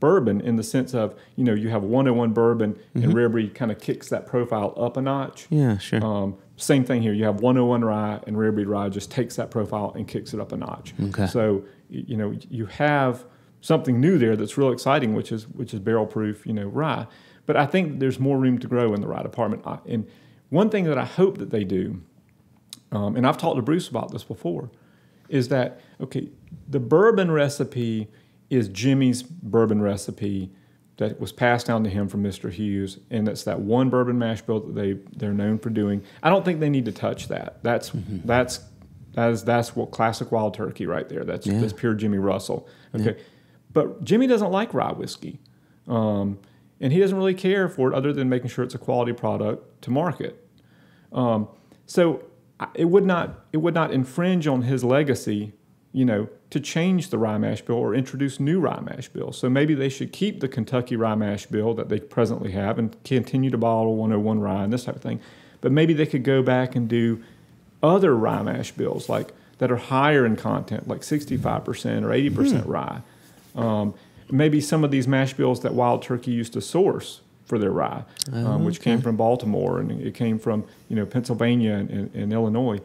bourbon in the sense of, you have 101 bourbon and rare breed kind of kicks that profile up a notch. Yeah, sure. Same thing here. You have 101 rye and rare breed rye just takes that profile and kicks it up a notch. Okay. So, you have something new there that's real exciting, which is barrel proof, rye. But I think there's more room to grow in the rye department. And one thing that I hope that they do, and I've talked to Bruce about this before, is that, the bourbon recipe is Jimmy's bourbon recipe that was passed down to him from Mr. Hughes, and that's that one bourbon mash bill that they're known for doing. I don't think they need to touch that. That's what classic Wild Turkey right there. That's pure Jimmy Russell. Okay, but Jimmy doesn't like rye whiskey, and he doesn't really care for it other than making sure it's a quality product to market. So it would not infringe on his legacy, to change the rye mash bill or introduce new rye mash bills. So maybe they should keep the Kentucky rye mash bill that they presently have and continue to bottle 101 rye and this type of thing. But maybe they could go back and do other rye mash bills like that are higher in content, like 65% or 80% rye. Maybe some of these mash bills that Wild Turkey used to source for their rye, which came from Baltimore and it came from Pennsylvania and Illinois.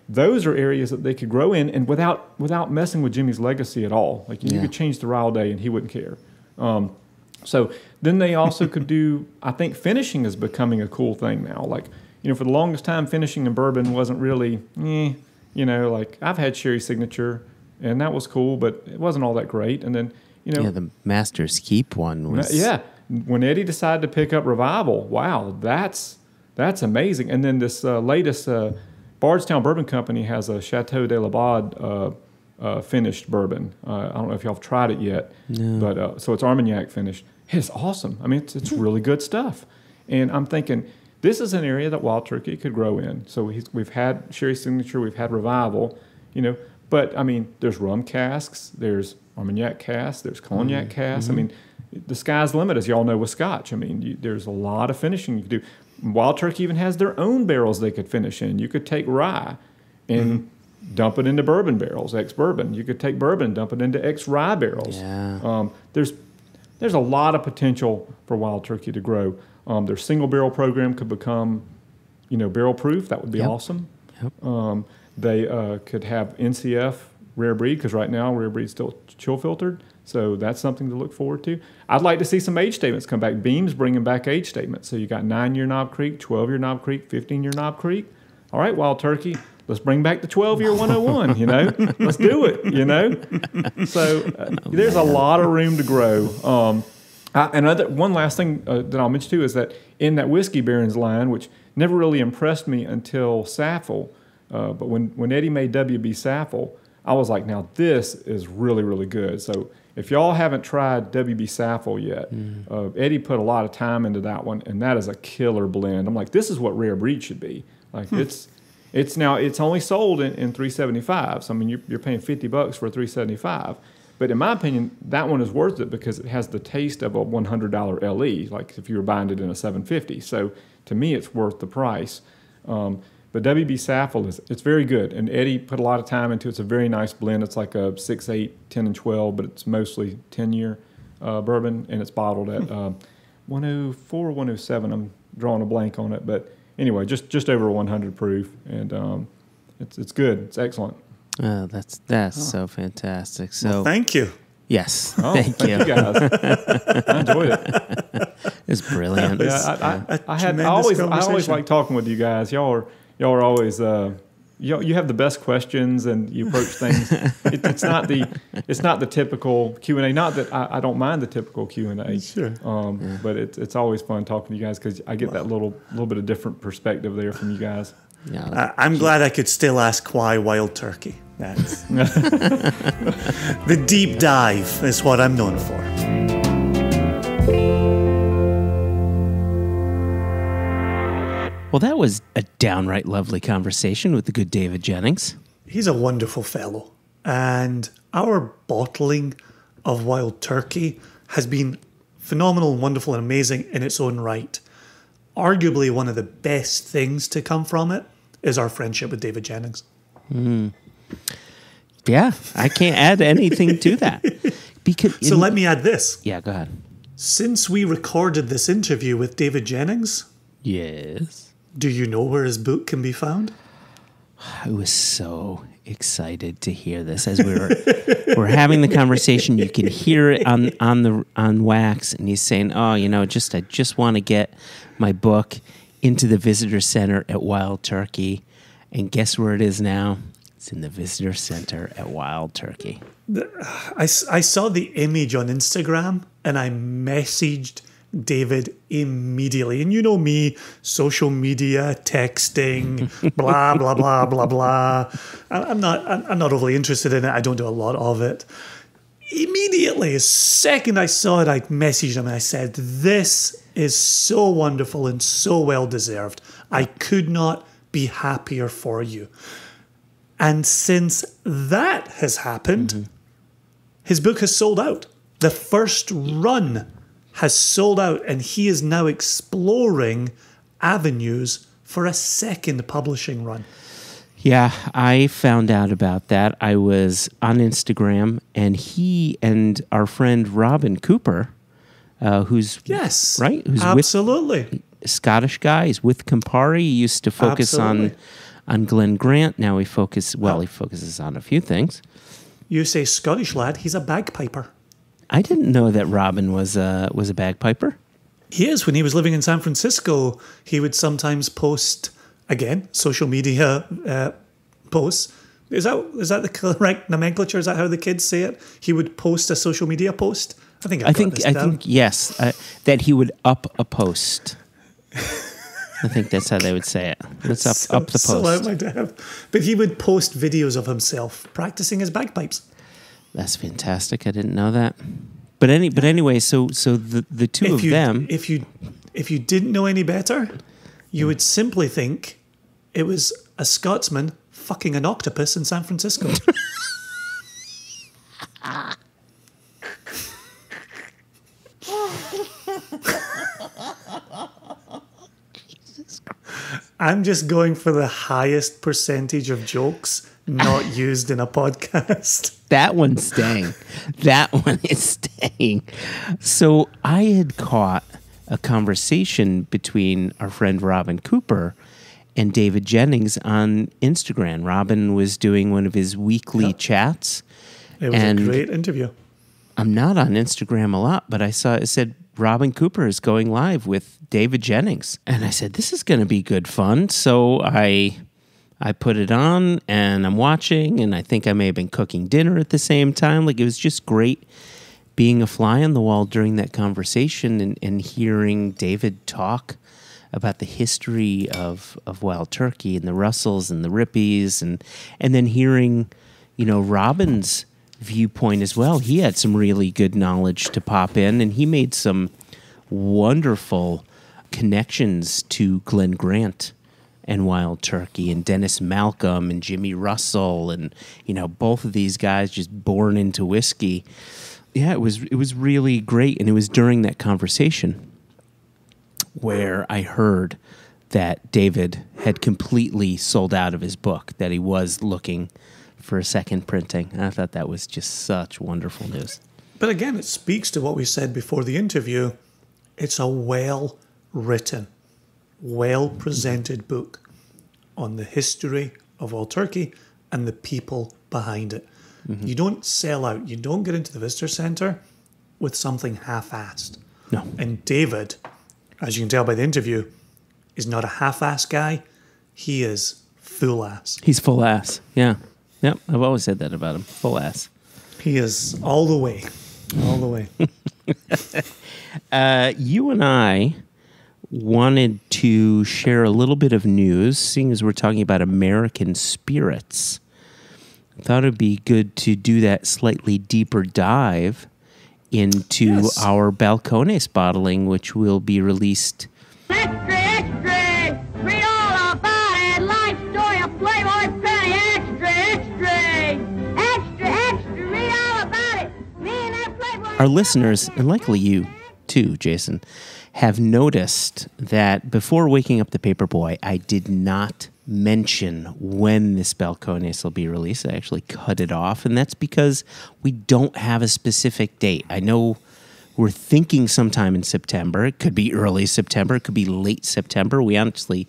Those are areas that they could grow in, and without messing with Jimmy's legacy at all. Like you could change the rye all day, and he wouldn't care. So then they also could do. I think finishing is becoming a cool thing now. Like for the longest time, finishing in bourbon wasn't really, like I've had Sherry Signature, and that was cool, but it wasn't all that great. And then the Master's Keep one was when Eddie decided to pick up Revival, wow, that's amazing. And then this latest. Bardstown Bourbon Company has a Chateau de la Baude finished bourbon. I don't know if y'all have tried it yet, but so it's Armagnac finished. It's awesome. I mean, it's really good stuff. And I'm thinking this is an area that Wild Turkey could grow in. So we've had Sherry Signature, we've had Revival, but I mean, there's rum casks, there's Armagnac casks, there's cognac casks. I mean, the sky's the limit, as y'all know with Scotch. I mean, there's a lot of finishing you can do. Wild Turkey even has their own barrels they could finish in. You could take rye and dump it into bourbon barrels, ex-bourbon. You could take bourbon, dump it into ex-rye barrels. Yeah. There's a lot of potential for Wild Turkey to grow. Their single barrel program could become, barrel proof. That would be awesome. Yep. They could have NCF rare breed, because right now rare breed's still chill filtered. So that's something to look forward to. I'd like to see some age statements come back. Beam's bringing back age statements. So you got 9-year Knob Creek, 12-year Knob Creek, 15-year Knob Creek. All right, Wild Turkey, let's bring back the 12-year 101, Let's do it, So there's a lot of room to grow. One last thing that I'll mention too is that in that Whiskey Barons line, which never really impressed me until Saffel, but when Eddie made WB Saffel, I was like, now this is really, really good. So if y'all haven't tried WB Saffel yet, Eddie put a lot of time into that one, and that is a killer blend. I'm like, this is what rare breed should be. Like it's only sold in $375. So I mean, you're paying $50 for a $375. But in my opinion, that one is worth it because it has the taste of a $100 LE, like if you were buying it in a $750. So to me, it's worth the price. But WB Saffel it's very good, and Eddie put a lot of time into it. It's a very nice blend. It's like a 6, 8, 10, and 12, but it's mostly 10-year bourbon, and it's bottled at 104 or 107. I'm drawing a blank on it, but anyway, just over 100 proof, and it's good. It's excellent. Oh, that's so fantastic. So well, thank you. Yes, thank you guys. I enjoyed it. It's brilliant. I always like talking with you guys. Y'all are always you have the best questions and you approach things. It's not the typical Q&A. Not that I don't mind the typical Q&A. Sure. But it's always fun talking to you guys because I get that little bit of different perspective there from you guys. Yeah, I'm glad I could still ask why wild turkey. That's the deep dive is what I'm known for. well, that was a downright lovely conversation with the good David Jennings. He's a wonderful fellow. And our bottling of wild turkey has been phenomenal and wonderful and amazing in its own right. Arguably one of the best things to come from it is our friendship with David Jennings. Yeah, I can't add anything to that. So let me add this. Yeah, go ahead. Since we recorded this interview with David Jennings, Yes. do you know where his book can be found? I was so excited to hear this as we're having the conversation. You can hear it on wax, and he's saying, "Oh, I just want to get my book into the visitor center at Wild Turkey." And guess where it is now? It's in the visitor center at Wild Turkey. I saw the image on Instagram and I messaged David immediately. And you know me, social media, texting, blah, blah, blah, blah, blah. I'm not overly interested in it. I don't do a lot of it. Immediately, the second I saw it, I messaged him and I said, "This is so wonderful and so well deserved. I could not be happier for you." And since that has happened, his book has sold out. The first run has sold out, and he is now exploring avenues for a second publishing run. Yeah, I found out about that. I was on Instagram, and he and our friend Robin Cooper, who's Yes, right, who's absolutely a Scottish guy. He's with Campari. He used to focus on Glen Grant. Now he focuses on a few things. You say Scottish lad, he's a bagpiper. I didn't know that Robin was a bagpiper. He is. When he was living in San Francisco, he would sometimes post, again, social media posts. Is that the correct nomenclature? Is that how the kids say it? He would post a social media post. I think yes, that he would up a post. I think that's how they would say it. Let's up the post. So out my depth. But he would post videos of himself practicing his bagpipes. That's fantastic. I didn't know that. But anyway, so the two of them. If you didn't know any better, you would simply think it was a Scotsman fucking an octopus in San Francisco. I'm just going for the highest percentage of jokes not used in a podcast. That one's staying. That one is staying. So I had caught a conversation between our friend Robin Cooper and David Jennings on Instagram. Robin was doing one of his weekly chats. It was a great interview. I'm not on Instagram a lot, but I saw it said Robin Cooper is going live with David Jennings. And I said, this is going to be good fun. So I put it on and I'm watching, and I think I may have been cooking dinner at the same time. Like, it was just great being a fly on the wall during that conversation and hearing David talk about the history of wild turkey and the Russells and the Rippies, and then hearing, Robin's viewpoint as well. He had some really good knowledge to pop in, and he made some wonderful connections to Glen Grant and wild turkey and Dennis Malcolm and Jimmy Russell, and both of these guys just born into whiskey. Yeah, it was really great, and it was during that conversation where I heard that David had completely sold out of his book, that he was looking for a second printing. And I thought that was just such wonderful news. But again, it speaks to what we said before the interview. It's a well-written, well-presented book on the history of wild turkey and the people behind it. Mm-hmm. You don't sell out. You don't get into the visitor center with something half-assed. No. And David, as you can tell by the interview, is not a half-assed guy. He is full ass. He's full ass. Yeah. Yep. I've always said that about him. Full ass. He is all the way. All the way. You and I wanted to share a little bit of news, seeing as we're talking about American spirits. I thought it'd be good to do that slightly deeper dive into our Balcones bottling, which will be released. Extra, extra! Read all about it! Life story of Playboy Penny! Extra, extra! Extra, extra! Read all about it! Me and that Playboy... Our listeners, and likely you too, Jason, have noticed that before waking up the Paperboy, I did not mention when this Balcones will be released. I actually cut it off, and that's because we don't have a specific date. I know we're thinking sometime in September. It could be early September. It could be late September. We honestly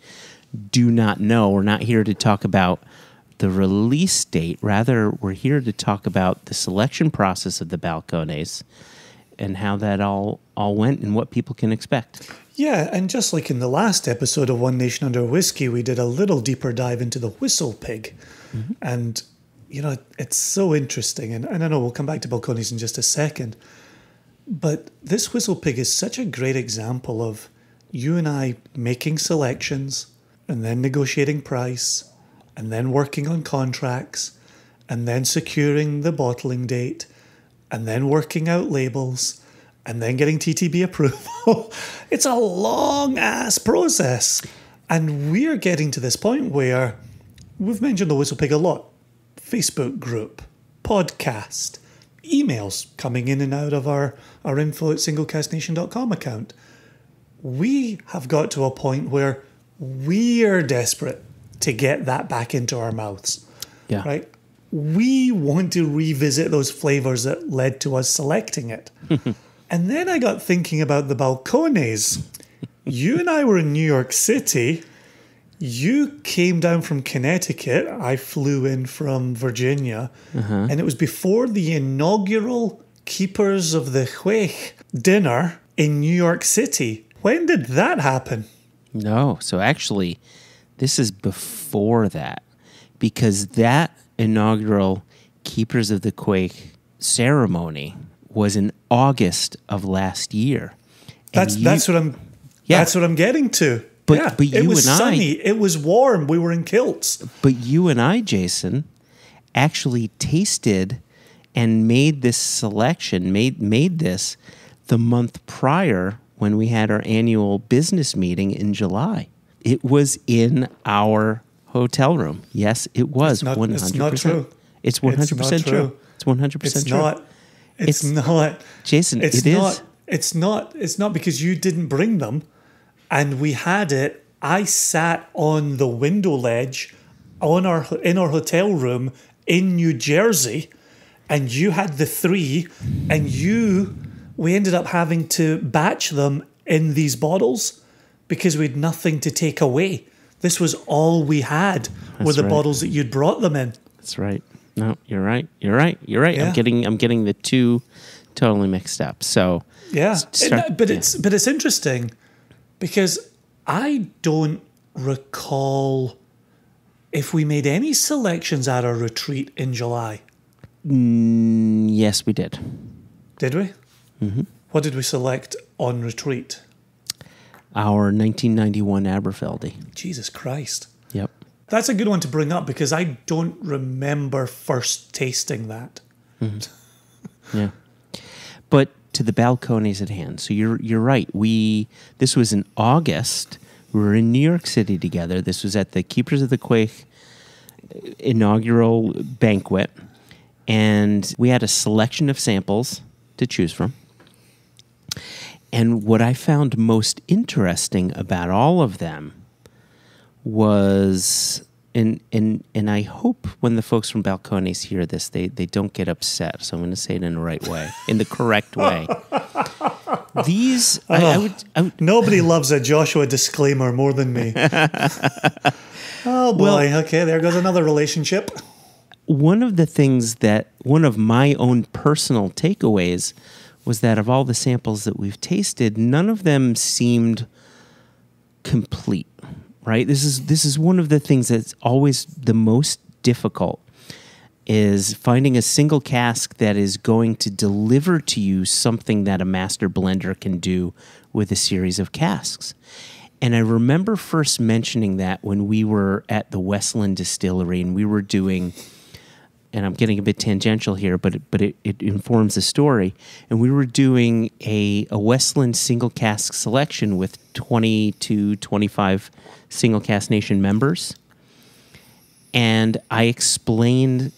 do not know. We're not here to talk about the release date. Rather, we're here to talk about the selection process of the Balcones and how that all went and what people can expect. Yeah, and just like in the last episode of One Nation Under Whiskey, we did a little deeper dive into the Whistle Pig. Mm-hmm. And, you know, it's so interesting. And I know we'll come back to Balcones in just a second. But this Whistle Pig is such a great example of you and I making selections and then negotiating price and then working on contracts and then securing the bottling date and then working out labels and then getting TTB approval. It's a long-ass process. And we're getting to this point where we've mentioned the Whistle Pig a lot. Facebook group, podcast, emails coming in and out of our info at singlecastnation.com account. We have got to a point where we're desperate to get that back into our mouths. Yeah. Right? We want to revisit those flavors that led to us selecting it. And then I got thinking about the Balcones. You and I were in New York City. You came down from Connecticut. I flew in from Virginia. Uh-huh. And it was before the inaugural Keepers of the Huech dinner in New York City. When did that happen? No. So actually, this is before that. Because that inaugural Keepers of the Huech ceremony was in August of last year. That's what I'm getting to. But you it was and sunny. It was warm. We were in kilts. But you and I, Jason, actually tasted and made this selection, made this the month prior when we had our annual business meeting in July. It was in our hotel room. Yes, it was. 100%. It's not true. It's 100% true. It's 100% it's true. Not. It's not. Jason, it's it not, is. It's not because you didn't bring them. And we had it. I sat on the window ledge in our hotel room in New Jersey, and you had the three, and we ended up having to batch them in these bottles because we had nothing to take away. This was all we had were the bottles that you'd brought them in. That's right. No, you're right. Yeah. I'm getting the two totally mixed up. So yeah, but it's interesting because I don't recall if we made any selections at our retreat in July. Yes, we did. Did we? Mm-hmm. What did we select on retreat? Our 1991 Aberfeldy. Jesus Christ. Yep. That's a good one to bring up because I don't remember first tasting that. Mm-hmm. Yeah. But to the Balcones at hand. So you're right. This was in August. We were in New York City together. This was at the Keepers of the Huech inaugural banquet. And we had a selection of samples to choose from. And what I found most interesting about all of them was, and I hope when the folks from Balcones hear this, they don't get upset. So I'm going to say it in the right way, in the correct way. These, I would nobody loves a Joshua disclaimer more than me. Oh boy, well, okay, there goes another relationship. One of my own personal takeaways was that of all the samples that we've tasted, none of them seemed complete. right? This is one of the things that's always the most difficult, is finding a single cask that is going to deliver to you something that a master blender can do with a series of casks. And I remember first mentioning that when we were at the Westland Distillery and we were doing, and I'm getting a bit tangential here, but it informs the story. And we were doing a Westland single cask selection with 20 to 25 single cask nation members. And I explained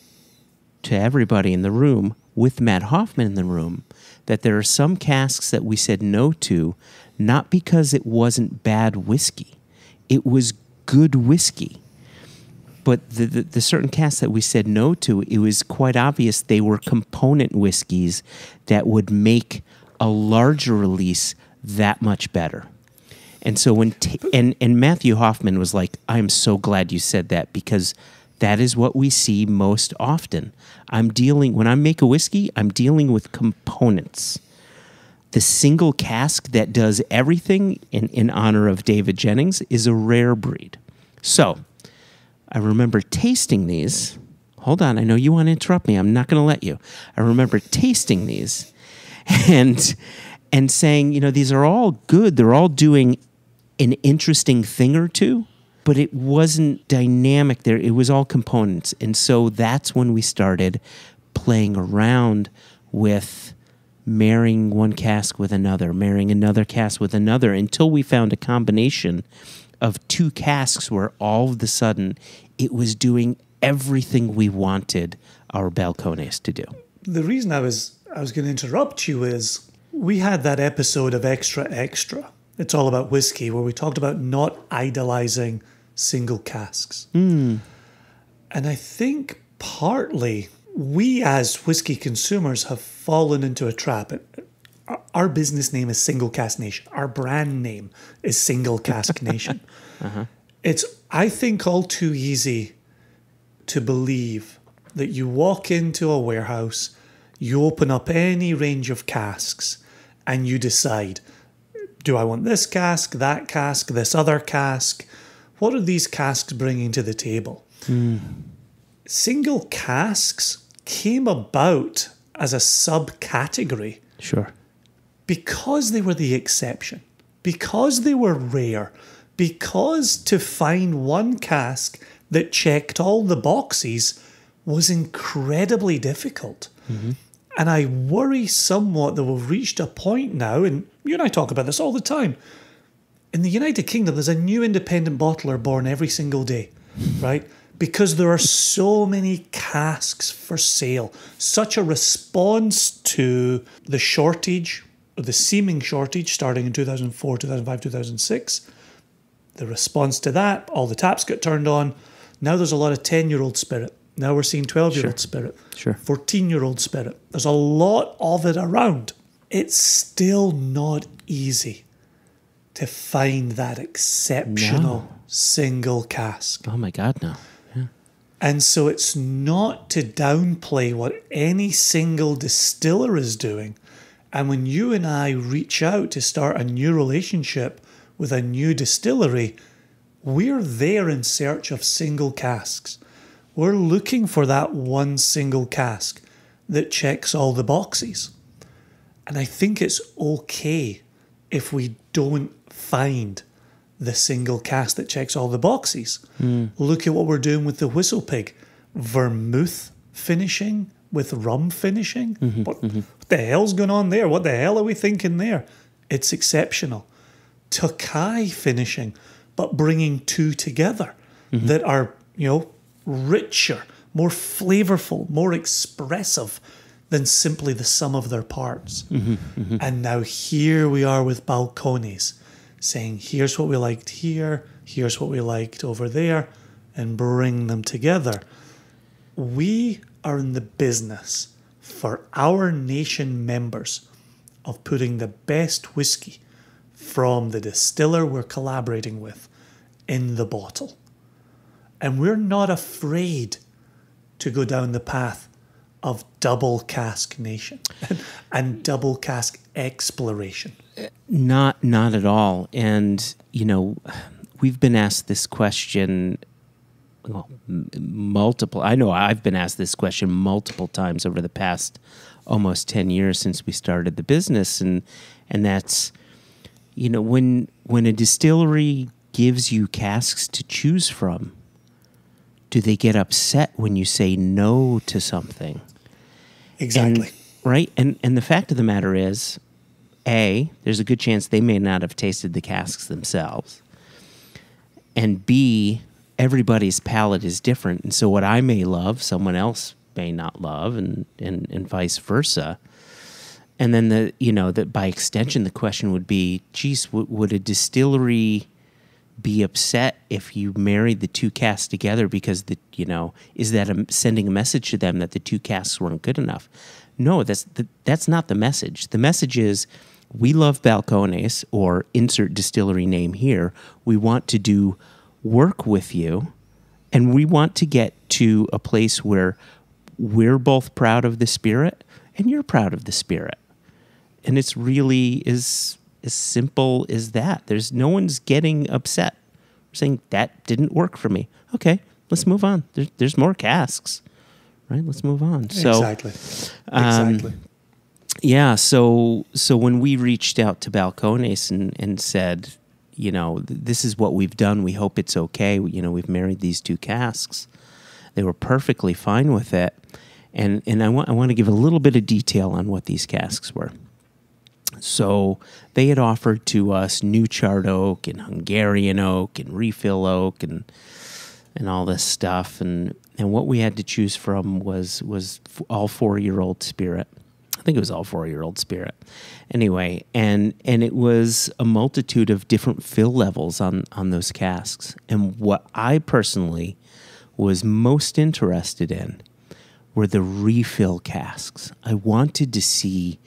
to everybody in the room, with Matt Hoffman in the room, that there are some casks that we said no to, not because it wasn't bad whiskey. It was good whiskey. But the certain casks that we said no to, it was quite obvious they were component whiskeys that would make a larger release that much better. And so and Matthew Hoffman was like, I'm so glad you said that, because that is what we see most often. When I make a whiskey, I'm dealing with components. The single cask that does everything, in honor of David Jennings, is a rare breed. So I remember tasting these. Hold on, I know you want to interrupt me. I'm not going to let you. I remember tasting these and saying, these are all good. They're all doing an interesting thing or two, but it wasn't dynamic there. It was all components. And so that's when we started playing around with marrying one cask with another, marrying another cask with another, until we found a combination of two casks where all of a sudden it was doing everything we wanted our balcones to do. The reason I was going to interrupt you is we had that episode of Extra Extra. It's all about whiskey, where we talked about not idolizing single casks. And I think partly we as whiskey consumers have fallen into a trap. Our business name is Single Cask Nation. Our brand name is Single Cask Nation. It's, I think, all too easy to believe that you walk into a warehouse, you open up any range of casks, and you decide, do I want this cask, that cask, this other cask? What are these casks bringing to the table? Single casks came about as a subcategory. Sure. Because they were the exception, because they were rare, because to find one cask that checked all the boxes was incredibly difficult. And I worry somewhat that we've reached a point now, and you and I talk about this all the time. In the United Kingdom, there's a new independent bottler born every single day, right? Because there are so many casks for sale. Such a response to the shortage, or the seeming shortage, starting in 2004, 2005, 2006. The response to that, all the taps got turned on. Now there's a lot of 10-year-old spirit. Now we're seeing 12-year-old spirit, 14-year-old spirit. There's a lot of it around. It's still not easy to find that exceptional single cask. Oh my God, no. And so it's not to downplay what any single distiller is doing. And when you and I reach out to start a new relationship with a new distillery, we're there in search of single casks. We're looking for that one single cask that checks all the boxes. And I think it's okay if we don't find the single cask that checks all the boxes. Look at what we're doing with the Whistle Pig. Vermouth finishing with rum finishing. What the hell's going on there? What the hell are we thinking there? It's exceptional. Tokai finishing, but bringing two together that are, richer, more flavorful, more expressive than simply the sum of their parts. And now here we are with balcones, saying, here's what we liked here, here's what we liked over there, and bring them together. We are in the business for our nation members of putting the best whiskey from the distiller we're collaborating with in the bottle. And we're not afraid to go down the path of double cask nation and double cask exploration. Not at all. And, we've been asked this question. Well, multiple. I know I've been asked this question multiple times over the past almost 10 years since we started the business, and that's, you know, when a distillery gives you casks to choose from, do they get upset when you say no to something? Exactly. Right? And the fact of the matter is, A, there's a good chance they may not have tasted the casks themselves. And B, everybody's palate is different. And so what I may love, someone else may not love, and vice versa. And then that by extension, the question would be, geez, would a distillery be upset if you married the two casks together because is that sending a message to them that the two casks weren't good enough? No, that's not the message. The message is, we love Balcones, or insert distillery name here. We want to do work with you, and we want to get to a place where we're both proud of the spirit and you're proud of the spirit. And it's really as simple as that. There's no one's getting upset. We're saying that didn't work for me. Okay, let's move on. There's more casks, right? Let's move on. So, Exactly. Yeah. So when we reached out to Balcones and said, this is what we've done. We hope it's okay. We've married these two casks. They were perfectly fine with it. And I want to give a little bit of detail on what these casks were. So they had offered to us new charred oak and Hungarian oak and refill oak and all this stuff. And what we had to choose from was all 4-year-old spirit. I think it was all 4-year-old spirit. Anyway, and it was a multitude of different fill levels on those casks. And what I personally was most interested in were the refill casks. I wanted to see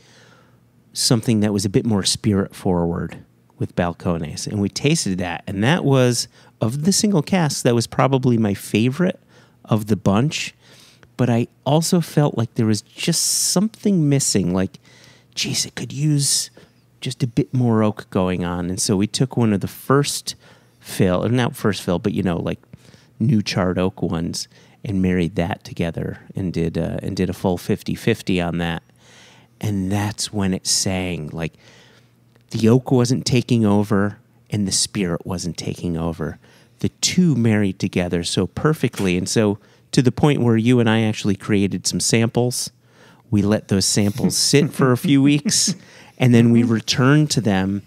something that was a bit more spirit forward with Balcones, and we tasted that, and that was, of the single casks, that was probably my favorite of the bunch. But I also felt like there was just something missing, like, geez, it could use just a bit more oak going on. And so we took one of the first fill, or not first fill, but like new charred oak ones, and married that together and did a full 50-50 on that. And that's when it sang. Like, the oak wasn't taking over and the spirit wasn't taking over. The two married together so perfectly. And so to the point where you and I actually created some samples. We let those samples sit for a few weeks, and then we returned to them,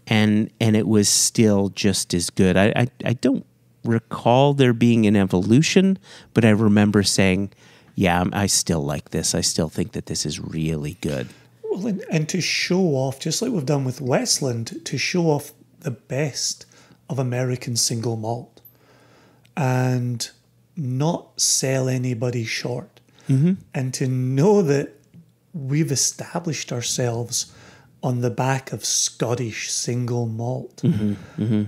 and it was still just as good. I don't recall there being an evolution, but I remember saying, yeah, I still like this. I still think that this is really good. Well, and to show off, just like we've done with Westland, to show off the best of American single malt and not sell anybody short. Mm-hmm. And to know that we've established ourselves on the back of Scottish single malt. Mm-hmm. Mm-hmm.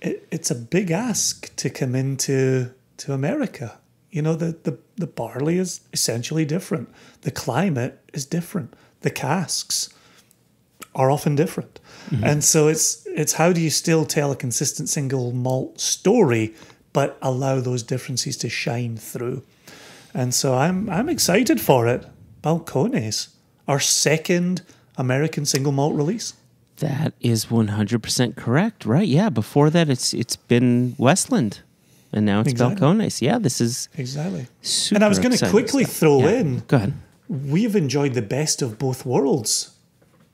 It's a big ask to come into America. The barley is essentially different. The climate is different. The casks are often different. Mm-hmm. And so it's how do you still tell a consistent single malt story but allow those differences to shine through? And so I'm excited for it. Balcones, our second American single malt release. That is 100% correct, right? Yeah, before that it's been Westland. And now it's exactly. Balcones. Yeah, this is exactly. Super and I was going to quickly throw in. Go ahead. We've enjoyed the best of both worlds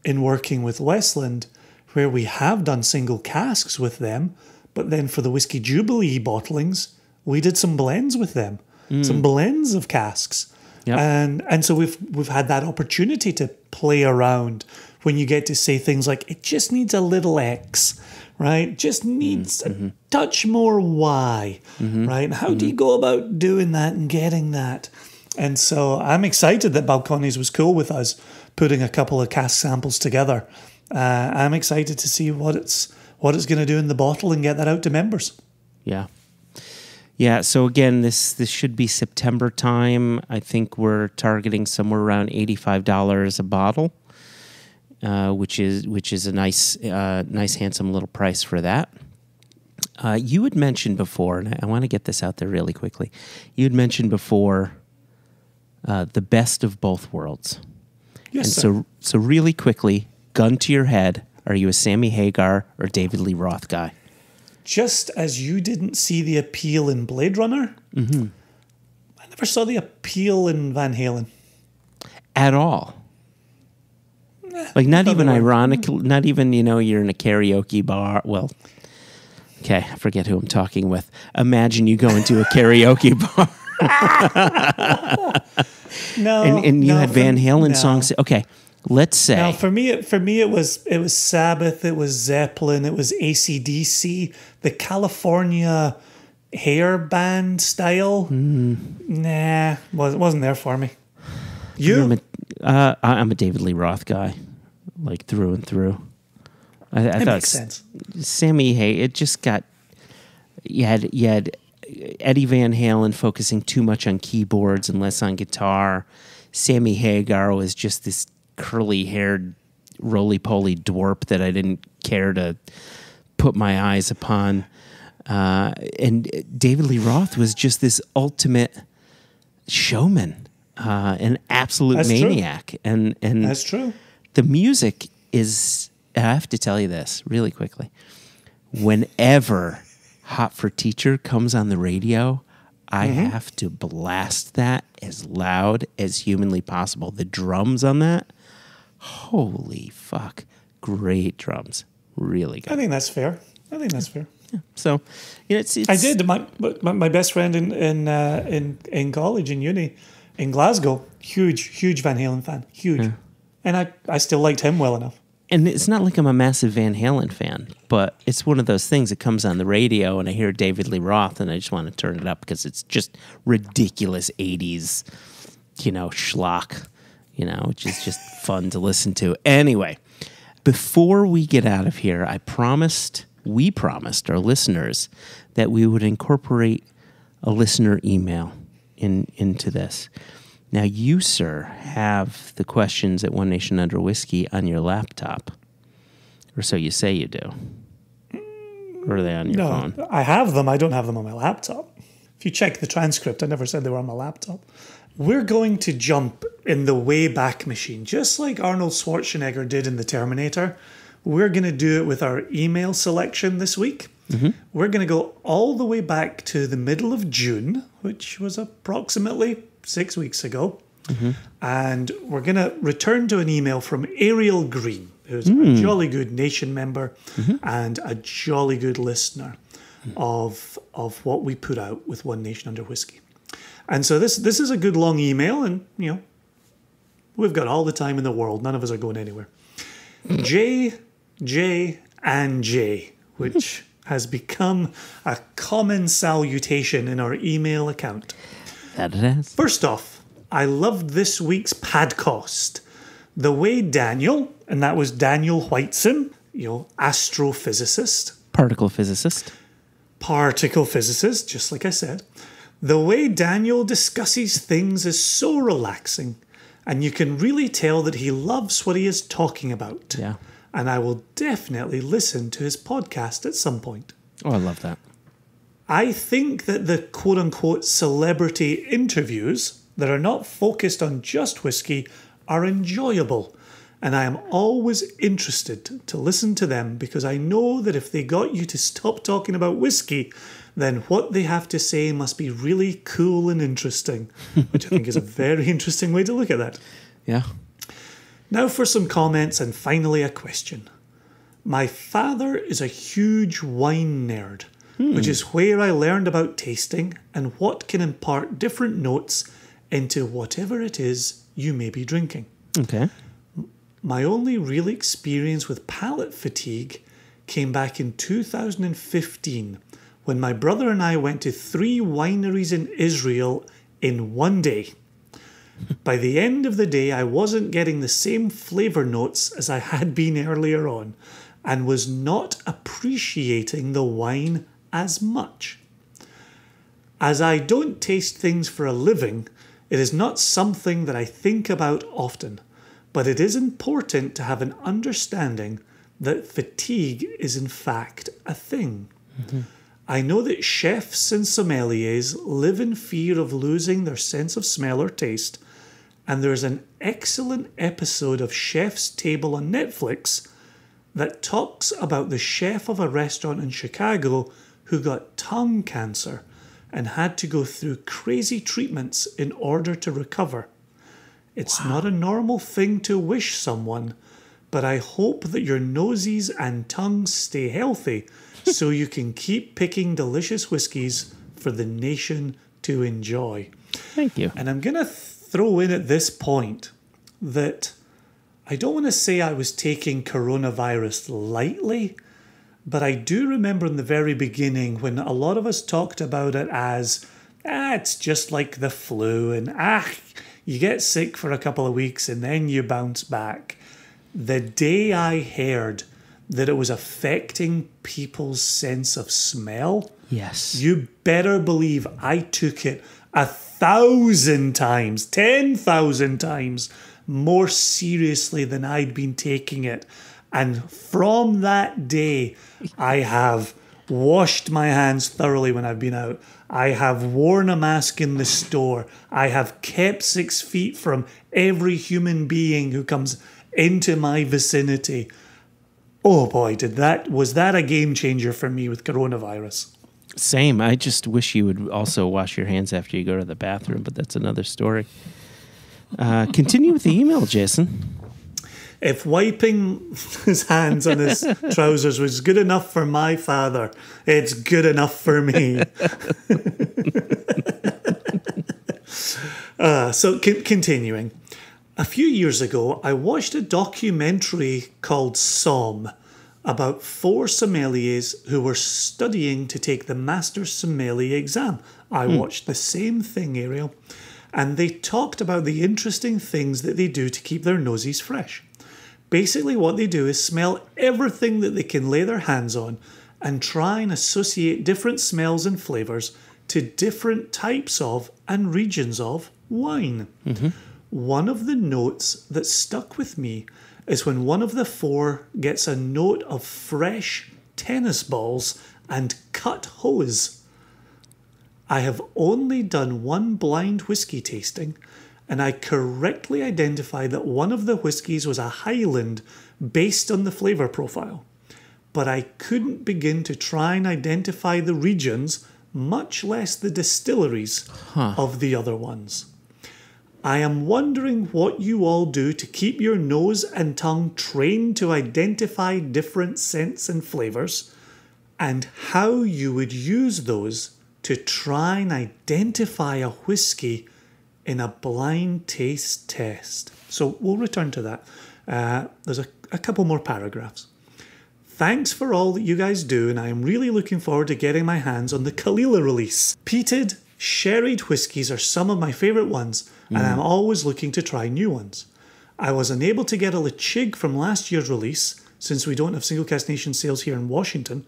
in working with Westland, where we have done single casks with them, but then for the Whiskey Jubilee bottlings, we did some blends with them, some blends of casks, and so we've had that opportunity to play around when you get to say things like, it just needs a little X. Right? Just needs a touch more Y, right? And how do you go about doing that and getting that? And so I'm excited that Balcones was cool with us putting a couple of cask samples together. I'm excited to see what it's going to do in the bottle and get that out to members. Yeah. Yeah, so again, this should be September time. I think we're targeting somewhere around $85 a bottle. Which is a nice handsome little price for that. You had mentioned before, and I want to get this out there really quickly. You had mentioned before the best of both worlds. Yes, and sir. so really quickly, gun to your head, are you a Sammy Hagar or David Lee Roth guy? Just as you didn't see the appeal in Blade Runner, I never saw the appeal in Van Halen. At all. Like, not even other way. ironic, not even, you're in a karaoke bar. Well, okay, I forget who I'm talking with. Imagine you go into a karaoke bar No, and you no, had Van Halen no. songs. Okay, let's say. Now, for me, it was Sabbath, it was Zeppelin, it was AC/DC, the California hair band style. Nah, wasn't there for me. I'm a David Lee Roth guy, like through and through. I It thought makes sense. Sammy it just got. You had Eddie Van Halen focusing too much on keyboards and less on guitar. Sammy Hagar was just this curly-haired, roly-poly dwarf that I didn't care to put my eyes upon. And David Lee Roth was just this ultimate showman, an absolute That's true. maniac. And That's true. the music is, I have to tell you this really quickly. Whenever Hot for Teacher comes on the radio, I have to blast that as loud as humanly possible. The drums on that, holy fuck, great drums. Really good. I think that's fair. So, it's I did. My best friend in college, in uni, in Glasgow, huge Van Halen fan. Huge. And I still liked him well enough. And it's not like I'm a massive Van Halen fan, but it's one of those things that comes on the radio and I hear David Lee Roth and I just want to turn it up because it's just ridiculous 80s, schlock, which is just fun to listen to. Anyway, before we get out of here, we promised our listeners that we would incorporate a listener email into this. Now, you, sir, have the questions at One Nation Under Whiskey on your laptop. Or so you say you do. Or are they on your phone? I have them. I don't have them on my laptop. If you check the transcript, I never said they were on my laptop. We're going to jump in the Wayback Machine, just like Arnold Schwarzenegger did in The Terminator. We're going to do it with our email selection this week. We're going to go all the way back to the middle of June, which was approximately 6 weeks ago. And we're going to return to an email from Ariel Green, who's a jolly good Nation member and a jolly good listener of what we put out with One Nation Under Whiskey. And so this is a good long email, and we've got all the time in the world. None of us are going anywhere. J, and J, which has become a common salutation in our email account. That it has. First off, I loved this week's podcast. The way Daniel, and that was Daniel Whiteson, astrophysicist, Particle physicist, just like I said. The way Daniel discusses things is so relaxing, and you can really tell that he loves what he is talking about. Yeah. And I will definitely listen to his podcast at some point. Oh, I love that. I think that the quote-unquote celebrity interviews that are not focused on just whiskey are enjoyable, and I am always interested to listen to them because I know that if they got you to stop talking about whiskey, then what they have to say must be really cool and interesting, which I think is a very interesting way to look at that. Yeah. Now for some comments and finally a question. My father is a huge wine nerd, which is where I learned about tasting and what can impart different notes into whatever it is you may be drinking. Okay. My only real experience with palate fatigue came back in 2015 when my brother and I went to 3 wineries in Israel in one day. By the end of the day, I wasn't getting the same flavour notes as I had been earlier on and was not appreciating the wine as much. As I don't taste things for a living, it is not something that I think about often, but it is important to have an understanding that fatigue is in fact a thing. I know that chefs and sommeliers live in fear of losing their sense of smell or taste, and there's an excellent episode of Chef's Table on Netflix that talks about the chef of a restaurant in Chicago who got tongue cancer and had to go through crazy treatments in order to recover. It's not a normal thing to wish someone, but I hope that your noses and tongues stay healthy so you can keep picking delicious whiskies for the nation to enjoy. Thank you. And I'm going to throw in at this point that I don't want to say I was taking coronavirus lightly, but I do remember in the very beginning when a lot of us talked about it as, it's just like the flu, and you get sick for a couple of weeks and then you bounce back. The day I heard that it was affecting people's sense of smell, Yes. you better believe I took it 1,000 times, 10,000 times more seriously than I'd been taking it. And from that day, I have washed my hands thoroughly when I've been out. I have worn a mask in the store. I have kept 6 feet from every human being who comes into my vicinity. Oh boy, was that a game changer for me with coronavirus. Same. I just wish you would also wash your hands after you go to the bathroom, but that's another story. Continue with the email, Jason. If wiping his hands on his trousers was good enough for my father, it's good enough for me. Continuing. A few years ago, I watched a documentary called Somm about 4 sommeliers who were studying to take the Master Sommelier exam. I watched the same thing, Ariel. And they talked about the interesting things that they do to keep their noses fresh. Basically, what they do is smell everything that they can lay their hands on and try and associate different smells and flavours to different types of and regions of wine. Mm-hmm. One of the notes that stuck with me is when one of the 4 gets a note of fresh tennis balls and cut hose. I have only done 1 blind whiskey tasting, and I correctly identified that one of the whiskies was a Highland based on the flavour profile. But I couldn't begin to try and identify the regions, much less the distilleries of the other ones. I am wondering what you all do to keep your nose and tongue trained to identify different scents and flavours, and how you would use those to try and identify a whiskey in a blind taste test. So we'll return to that. There's a couple more paragraphs. Thanks for all that you guys do, and I am really looking forward to getting my hands on the Kalila release. Peated, sherried whiskies are some of my favourite ones, and I'm always looking to try new ones. I was unable to get a Lechig from last year's release, since we don't have Single Cask Nation sales here in Washington,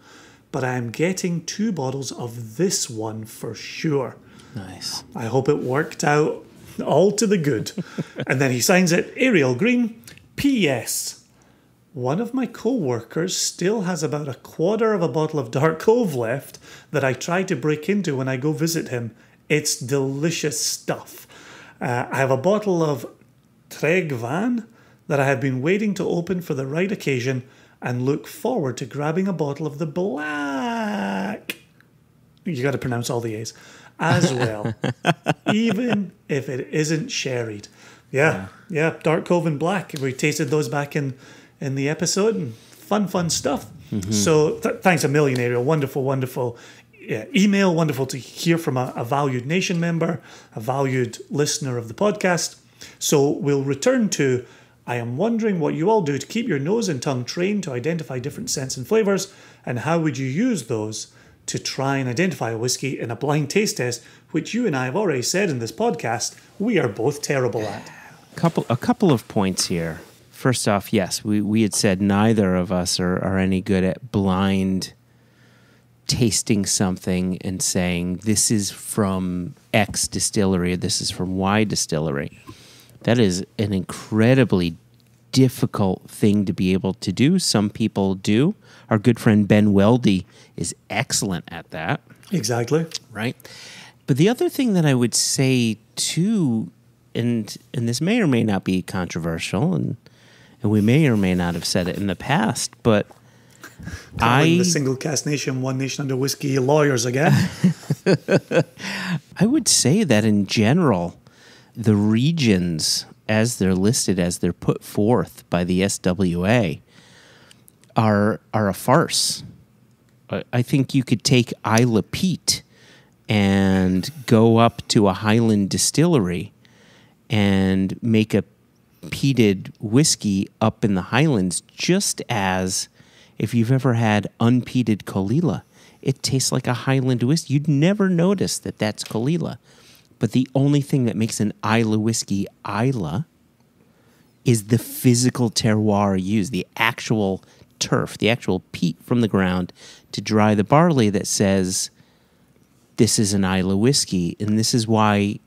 but I am getting 2 bottles of this one for sure. Nice. I hope it worked out all to the good. And then he signs it, Ariel Green, P.S. One of my co-workers still has about a quarter of a bottle of Dark Cove left that I try to break into when I go visit him. It's delicious stuff. I have a bottle of Treg Van that I have been waiting to open for the right occasion, and look forward to grabbing a bottle of the black. You got to pronounce all the A's as well, even if it isn't sherried. Yeah, Dark Cove and Black. We tasted those back in the episode, and fun stuff. Mm-hmm. So thanks a million, Ariel. Wonderful email. Wonderful to hear from a valued Nation member, a valued listener of the podcast. So we'll return to, I am wondering what you all do to keep your nose and tongue trained to identify different scents and flavours, and how would you use those to try and identify a whiskey in a blind taste test, which you and I have already said in this podcast we are both terrible at. A couple of points here. First off, yes, we had said neither of us are any good at blind tasting something and saying this is from X distillery, this is from Y distillery. That is an incredibly difficult thing to be able to do. Some people do. Our good friend Ben Weldy is excellent at that. Exactly. Right? But the other thing that I would say, too, and this may or may not be controversial, and we may or may not have said it in the past, but the single cask nation, one nation under whiskey lawyers again. I would say that in general, the regions, as they're listed, as they're put forth by the SWA, are a farce. I think you could take Isla Peat and go up to a Highland distillery and make a peated whiskey up in the Highlands, just as if you've ever had unpeated Caol Ila. It tastes like a Highland whiskey. You'd never notice that that's Caol Ila. But the only thing that makes an Isla whiskey Isla is the physical terroir used, the actual turf, the actual peat from the ground to dry the barley that says this is an Isla whiskey. And this is why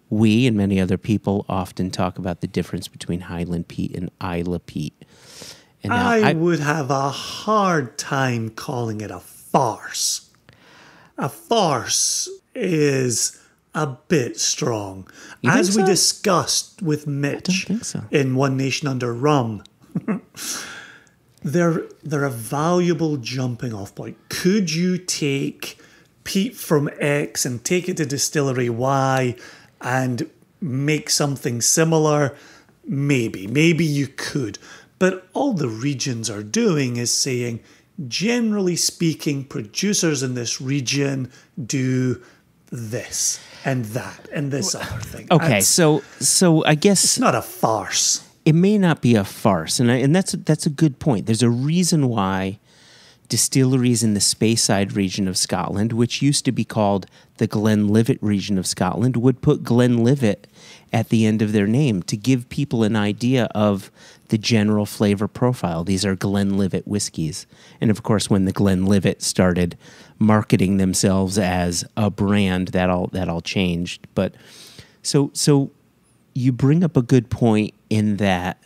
we and many other people often talk about the difference between Highland peat and Isla peat. And now I would have a hard time calling it a farce. A farce is a bit strong. You think As we so? discussed with Mitch think so. in One Nation Under Rum, they're a valuable jumping off point. Could you take peat from X and take it to distillery Y and make something similar? Maybe you could. But all the regions are doing is saying, generally speaking, producers in this region do this and that and this other thing. okay, It's so I guess not a farce. it may not be a farce, and that's a good point. There's a reason why distilleries in the Speyside region of Scotland, which used to be called the Glenlivet region of Scotland, would put Glenlivet at the end of their name to give people an idea of the general flavor profile. These are Glenlivet whiskeys. And of course, when the Glenlivet started marketing themselves as a brand, that all changed. But so you bring up a good point in that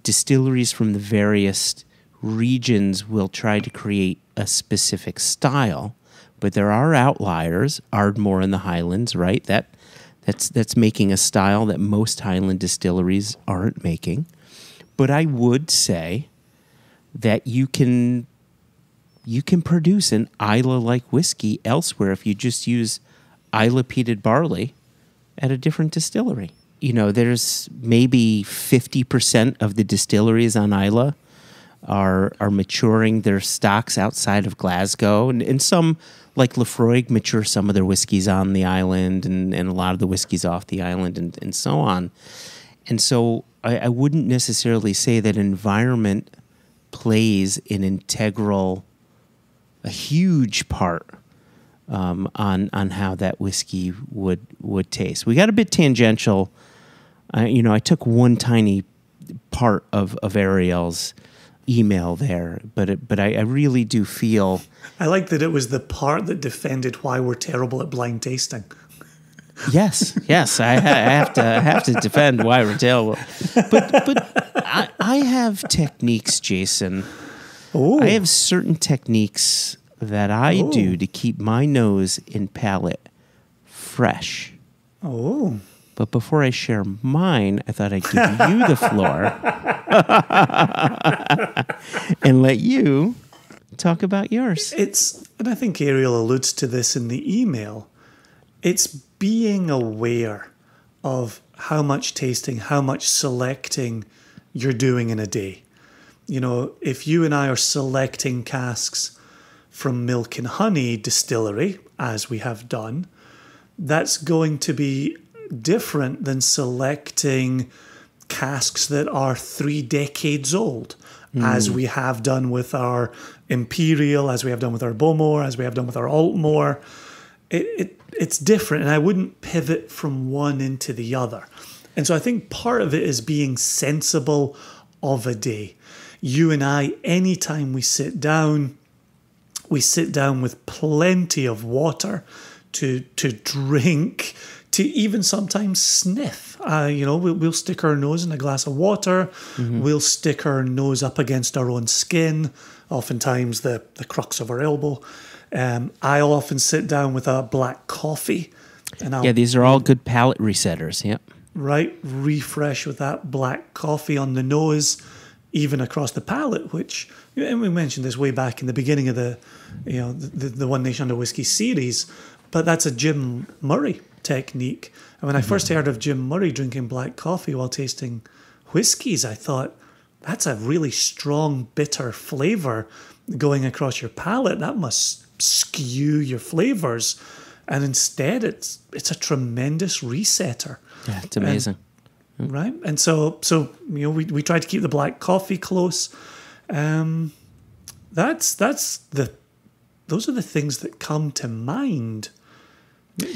distilleries from the various regions will try to create a specific style, but there are outliers. Ardmore in the Highlands, right? That's making a style that most Highland distilleries aren't making. But I would say that you can produce an Isla-like whiskey elsewhere if you just use Isla peated barley at a different distillery. You know, there's maybe 50% of the distilleries on Isla are maturing their stocks outside of Glasgow, and some, like Lefroy, mature some of their whiskeys on the island, and a lot of the whiskeys off the island, and so on. And so I wouldn't necessarily say that environment plays a huge part on how that whiskey would taste. We got a bit tangential. I took one tiny part of Ariel's email there, but I really do feel. I like that it was the part that defended why we're terrible at blind tasting. Yes, I have to defend why we're terrible. But I have techniques, Jason. Ooh. I have certain techniques that I do to keep my nose and palate fresh. Oh. But before I share mine, I thought I'd give you the floor and let you talk about yours. And I think Ariel alludes to this in the email, it's being aware of how much tasting, how much selecting you're doing in a day. You know, if you and I are selecting casks from Milk and Honey Distillery, as we have done, that's going to be different than selecting casks that are 3 decades old, as we have done with our Imperial, as we have done with our Bowmore, as we have done with our Altmore. It's different, and I wouldn't pivot from one into the other. And so I think part of it is being sensible of a day. You and I, anytime we sit down with plenty of water to drink, to even sometimes sniff. We'll stick our nose in a glass of water. We'll stick our nose up against our own skin, oftentimes the crux of our elbow. I'll often sit down with a black coffee. And these are all good palate resetters. Yep. Right, refresh with that black coffee on the nose, even across the palate, which, and we mentioned this way back in the beginning of the One Nation Under Whiskey series, but that's a Jim Murray technique. And when I first heard of Jim Murray drinking black coffee while tasting whiskies, I thought, that's a really strong, bitter flavor going across your palate. That must skew your flavors. And instead, it's a tremendous resetter. Yeah, it's amazing. Right, and so we try to keep the black coffee close. Those are the things that come to mind.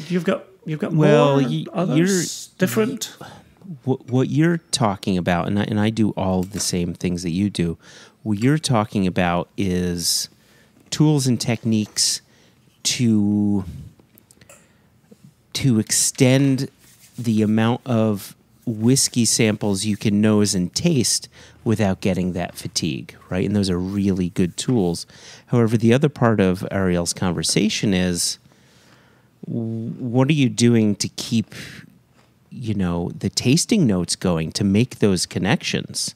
You've got more others different. What you're talking about, and I do all the same things that you do. What you're talking about is tools and techniques to extend the amount of whiskey samples you can nose and taste without getting that fatigue, right? And those are really good tools. However, the other part of Ariel's conversation is, what are you doing to keep, the tasting notes going, to make those connections?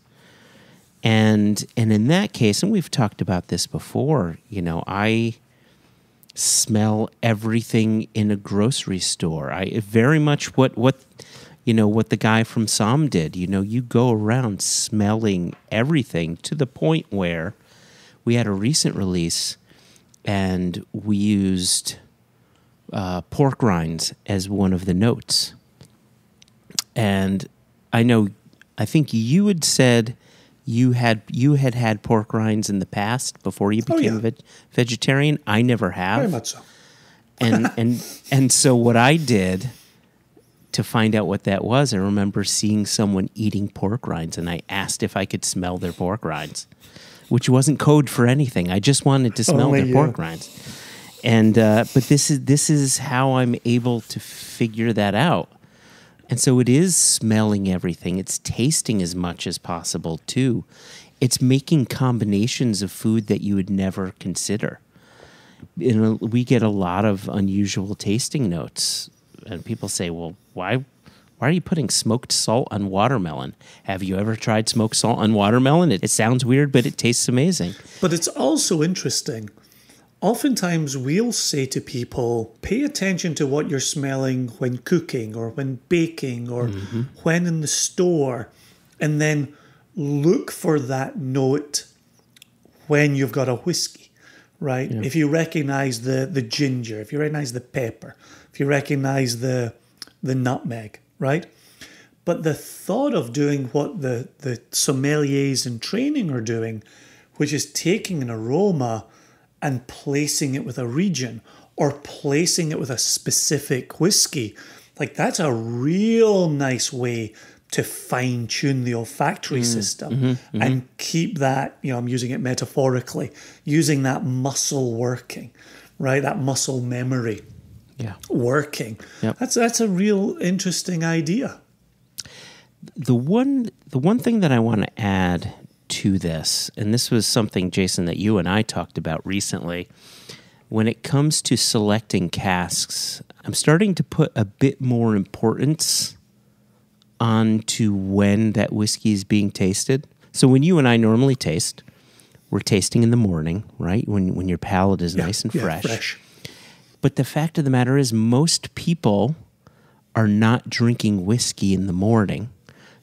And in that case, and we've talked about this before, I smell everything in a grocery store. I very much what the guy from Somm did. You go around smelling everything to the point where we had a recent release and we used pork rinds as one of the notes. And I think you had said you had pork rinds in the past before you became a vegetarian. I never have. Very much so. and so what I did to find out what that was, I remember seeing someone eating pork rinds, and I asked if I could smell their pork rinds, which wasn't code for anything. I just wanted to smell their pork rinds. And but this is how I'm able to figure that out. And so it is smelling everything. It's tasting as much as possible, too. It's making combinations of food that you would never consider. We get a lot of unusual tasting notes. And people say, well, why are you putting smoked salt on watermelon? Have you ever tried smoked salt on watermelon? It sounds weird, but it tastes amazing. But it's also interesting. Oftentimes we'll say to people, pay attention to what you're smelling when cooking or when baking or when in the store, and then look for that note when you've got a whiskey, right? Yeah. If you recognize the ginger, if you recognize the pepper, if you recognize the nutmeg, right? But the thought of doing what the sommeliers in training are doing, which is taking an aroma and placing it with a region or placing it with a specific whiskey, like that's a real nice way to fine-tune the olfactory system and keep that, I'm using it metaphorically, using that muscle working, right? That muscle memory working. Yep. That's a real interesting idea. The one thing that I want to add to this, and this was something, Jason, that you and I talked about recently, when it comes to selecting casks, I'm starting to put a bit more importance onto when that whiskey is being tasted. So when you and I normally taste, we're tasting in the morning, right? When your palate is nice and fresh. But the fact of the matter is, most people are not drinking whiskey in the morning.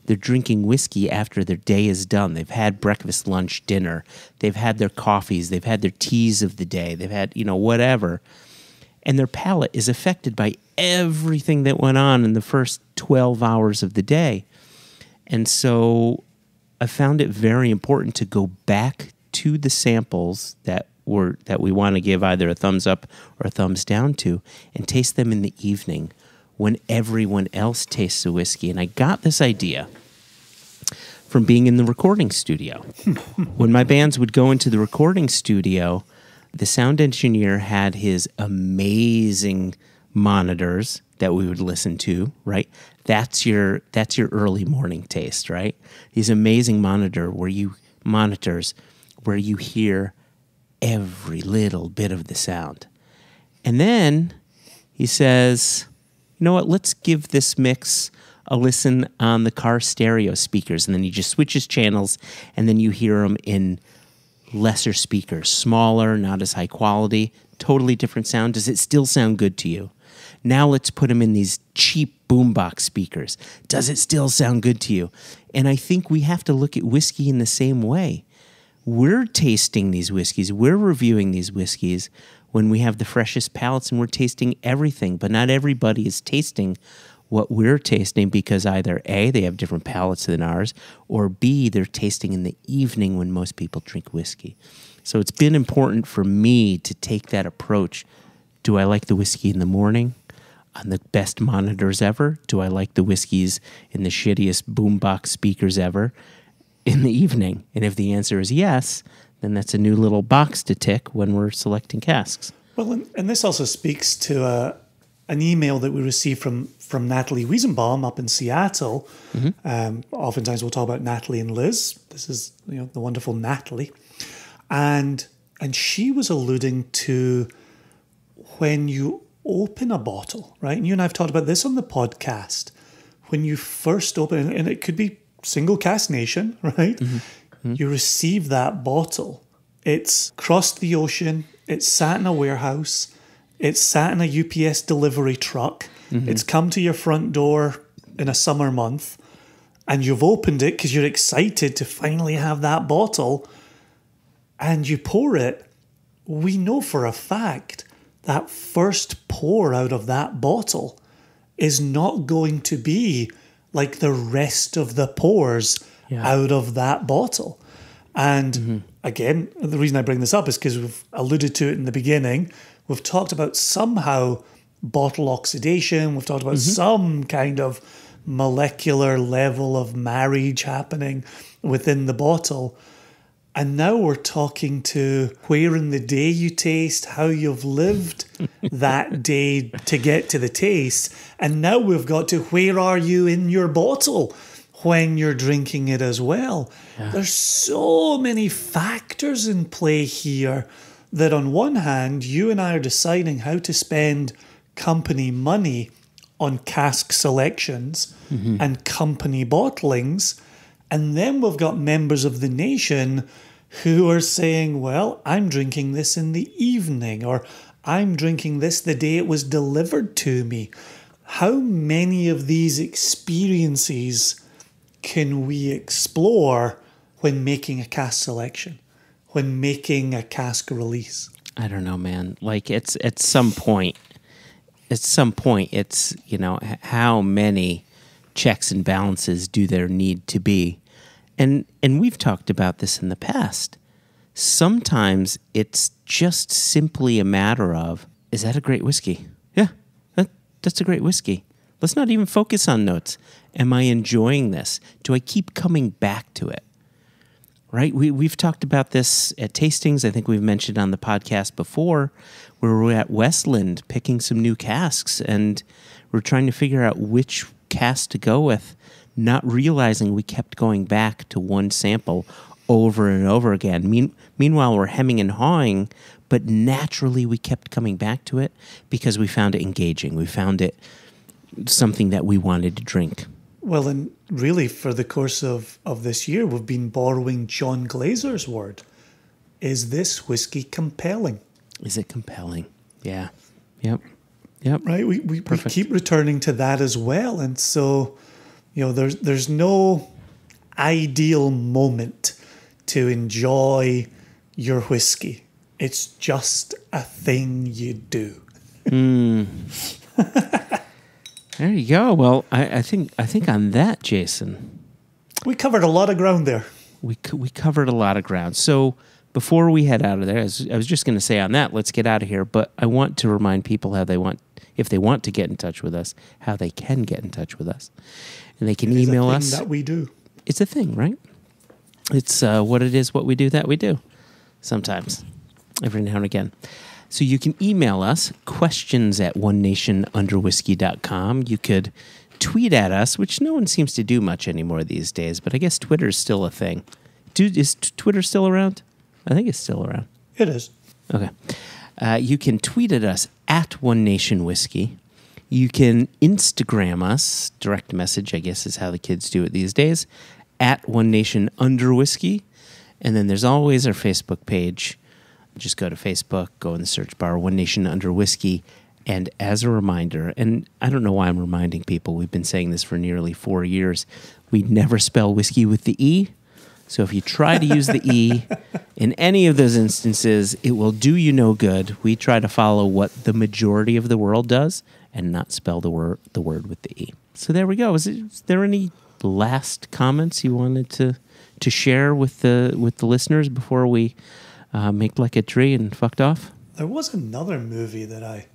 They're drinking whiskey after their day is done. They've had breakfast, lunch, dinner. They've had their coffees. They've had their teas of the day. They've had, whatever. And their palate is affected by everything that went on in the first 12 hours of the day. And so I found it very important to go back to the samples that we want to give either a thumbs up or a thumbs down to and taste them in the evening when everyone else tastes a whiskey. And I got this idea from being in the recording studio. When my bands would go into the recording studio, the sound engineer had his amazing monitors that we would listen to, right? That's your early morning taste, right? These amazing monitors where you hear every little bit of the sound. And then he says, you know what, let's give this mix a listen on the car stereo speakers. And then he just switches channels, and then you hear them in lesser speakers, smaller, not as high quality, totally different sound. Does it still sound good to you? Now let's put them in these cheap boombox speakers. Does it still sound good to you? And I think we have to look at whiskey in the same way. We're tasting these whiskeys, we're reviewing these whiskeys when we have the freshest palates, and we're tasting everything, but not everybody is tasting what we're tasting because either A, they have different palates than ours, or B, they're tasting in the evening when most people drink whiskey. So it's been important for me to take that approach. Do I like the whiskey in the morning on the best monitors ever? Do I like the whiskeys in the shittiest boombox speakers ever in the evening? And if the answer is yes, then that's a new little box to tick when we're selecting casks. Well, and this also speaks to an email that we received from Natalie Wiesenbaum up in Seattle. Oftentimes we'll talk about Natalie and Liz. This is the wonderful Natalie. And she was alluding to when you open a bottle, right? And you and I have talked about this on the podcast. When you first open, and it could be single cask nation, right? You receive that bottle. It's crossed the ocean. It's sat in a warehouse. It's sat in a UPS delivery truck. It's come to your front door in a summer month, and you've opened it because you're excited to finally have that bottle, and you pour it. We know for a fact that first pour out of that bottle is not going to be like the rest of the pours out of that bottle. And again, the reason I bring this up is because we've alluded to it in the beginning. We've talked about somehow bottle oxidation. We've talked about some kind of molecular level of marriage happening within the bottle. And now we're talking to where in the day you taste, how you've lived that day to get to the taste. And now we've got to where are you in your bottle when you're drinking it as well. There's so many factors in play here that on one hand, you and I are deciding how to spend company money on cask selections and company bottlings. And then we've got members of the nation who are saying, well, I'm drinking this in the evening, or I'm drinking this the day it was delivered to me. How many of these experiences can we explore when making a cask selection, when making a cask release? I don't know, man. Like it's at some point, it's, how many checks and balances do there need to be? And we've talked about this in the past. Sometimes it's just simply a matter of, is that a great whiskey? Yeah, that's a great whiskey. Let's not even focus on notes. Am I enjoying this? Do I keep coming back to it? Right? We've talked about this at tastings. I think we've mentioned on the podcast before, where we're at Westland picking some new casks, and we're trying to figure out which cask to go with, not realizing we kept going back to one sample over and over again. Meanwhile, we're hemming and hawing, but naturally we kept coming back to it because we found it engaging. We found it something that we wanted to drink. Well, and really for the course of this year, we've been borrowing John Glazer's word. Is this whiskey compelling? Is it compelling? Yeah. Yep. Right? We keep returning to that as well. And so, there's no ideal moment to enjoy your whiskey. It's just a thing you do. There you go. Well, I think on that, Jason, we covered a lot of ground there. We covered a lot of ground. So before we head out of there, I was just going to say on that, let's get out of here. But I want to remind people if they want to get in touch with us, how they can get in touch with us, and they can email us. That we do. It's a thing, right? It's what it is, what we do, that we do. Sometimes, every now and again. So you can email us, questions@onenationunderwhiskey.com. You could tweet at us, which no one seems to do much anymore these days, but I guess Twitter's still a thing. Dude, is Twitter still around? I think it's still around. It is. Okay. You can tweet at us at One Nation Whiskey. You can Instagram us, direct message, I guess is how the kids do it these days, at One Nation Under Whiskey. And then there's always our Facebook page. Just go to Facebook, go in the search bar, One Nation Under Whiskey. And as a reminder, and I don't know why I'm reminding people, we've been saying this for nearly 4 years, we never spell whiskey with the E. So if you try to use the E in any of those instances, it will do you no good. We try to follow what the majority of the world does and not spell the word with the E. So there we go. Is there any last comments you wanted to share with the listeners before we make like a tree and fucked off? There was another movie that I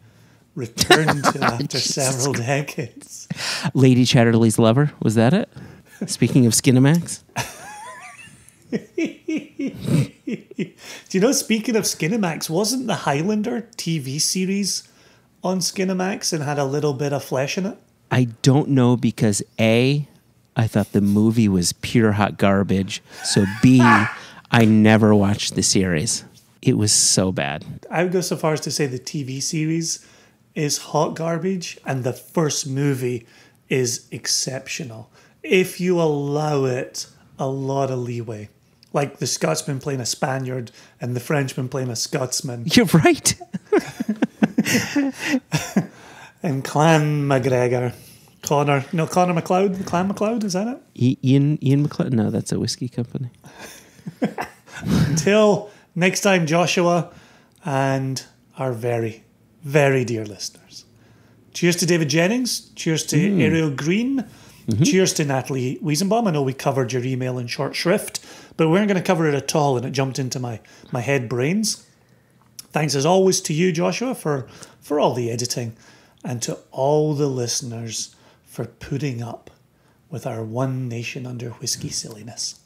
returned to after several decades. Lady Chatterley's Lover, was that it? Speaking of Skinamax? Do you know, speaking of Skinamax, wasn't the Highlander TV series on Skinamax and had a little bit of flesh in it? I don't know because A, I thought the movie was pure hot garbage. So B, I never watched the series. It was so bad. I would go so far as to say the TV series is hot garbage and the first movie is exceptional. If you allow it a lot of leeway. Like the Scotsman playing a Spaniard and the Frenchman playing a Scotsman. You're right. And Clan McGregor. Connor MacLeod? Clan MacLeod, is that it? Ian MacLeod? No, that's a whiskey company. Until next time, Joshua and our very, very dear listeners. Cheers to David Jennings. Cheers to Ariel Green. Mm-hmm. Cheers to Natalie Wiesenbaum. I know we covered your email in short shrift, but we weren't going to cover it at all, and it jumped into my head brains. Thanks as always to you, Joshua, for all the editing, and to all the listeners for putting up with our One Nation Under Whiskey silliness.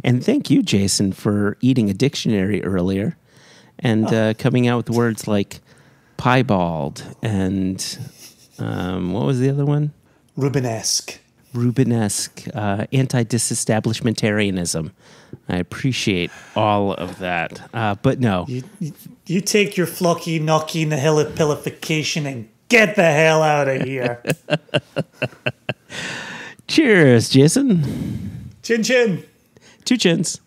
And thank you, Jason, for eating a dictionary earlier and coming out with words like piebald and what was the other one? Rubenesque, anti-disestablishmentarianism. I appreciate all of that. But no. You take your flocky knocky nihilipilification and get the hell out of here. Cheers, Jason. Chin chin. 2 chins.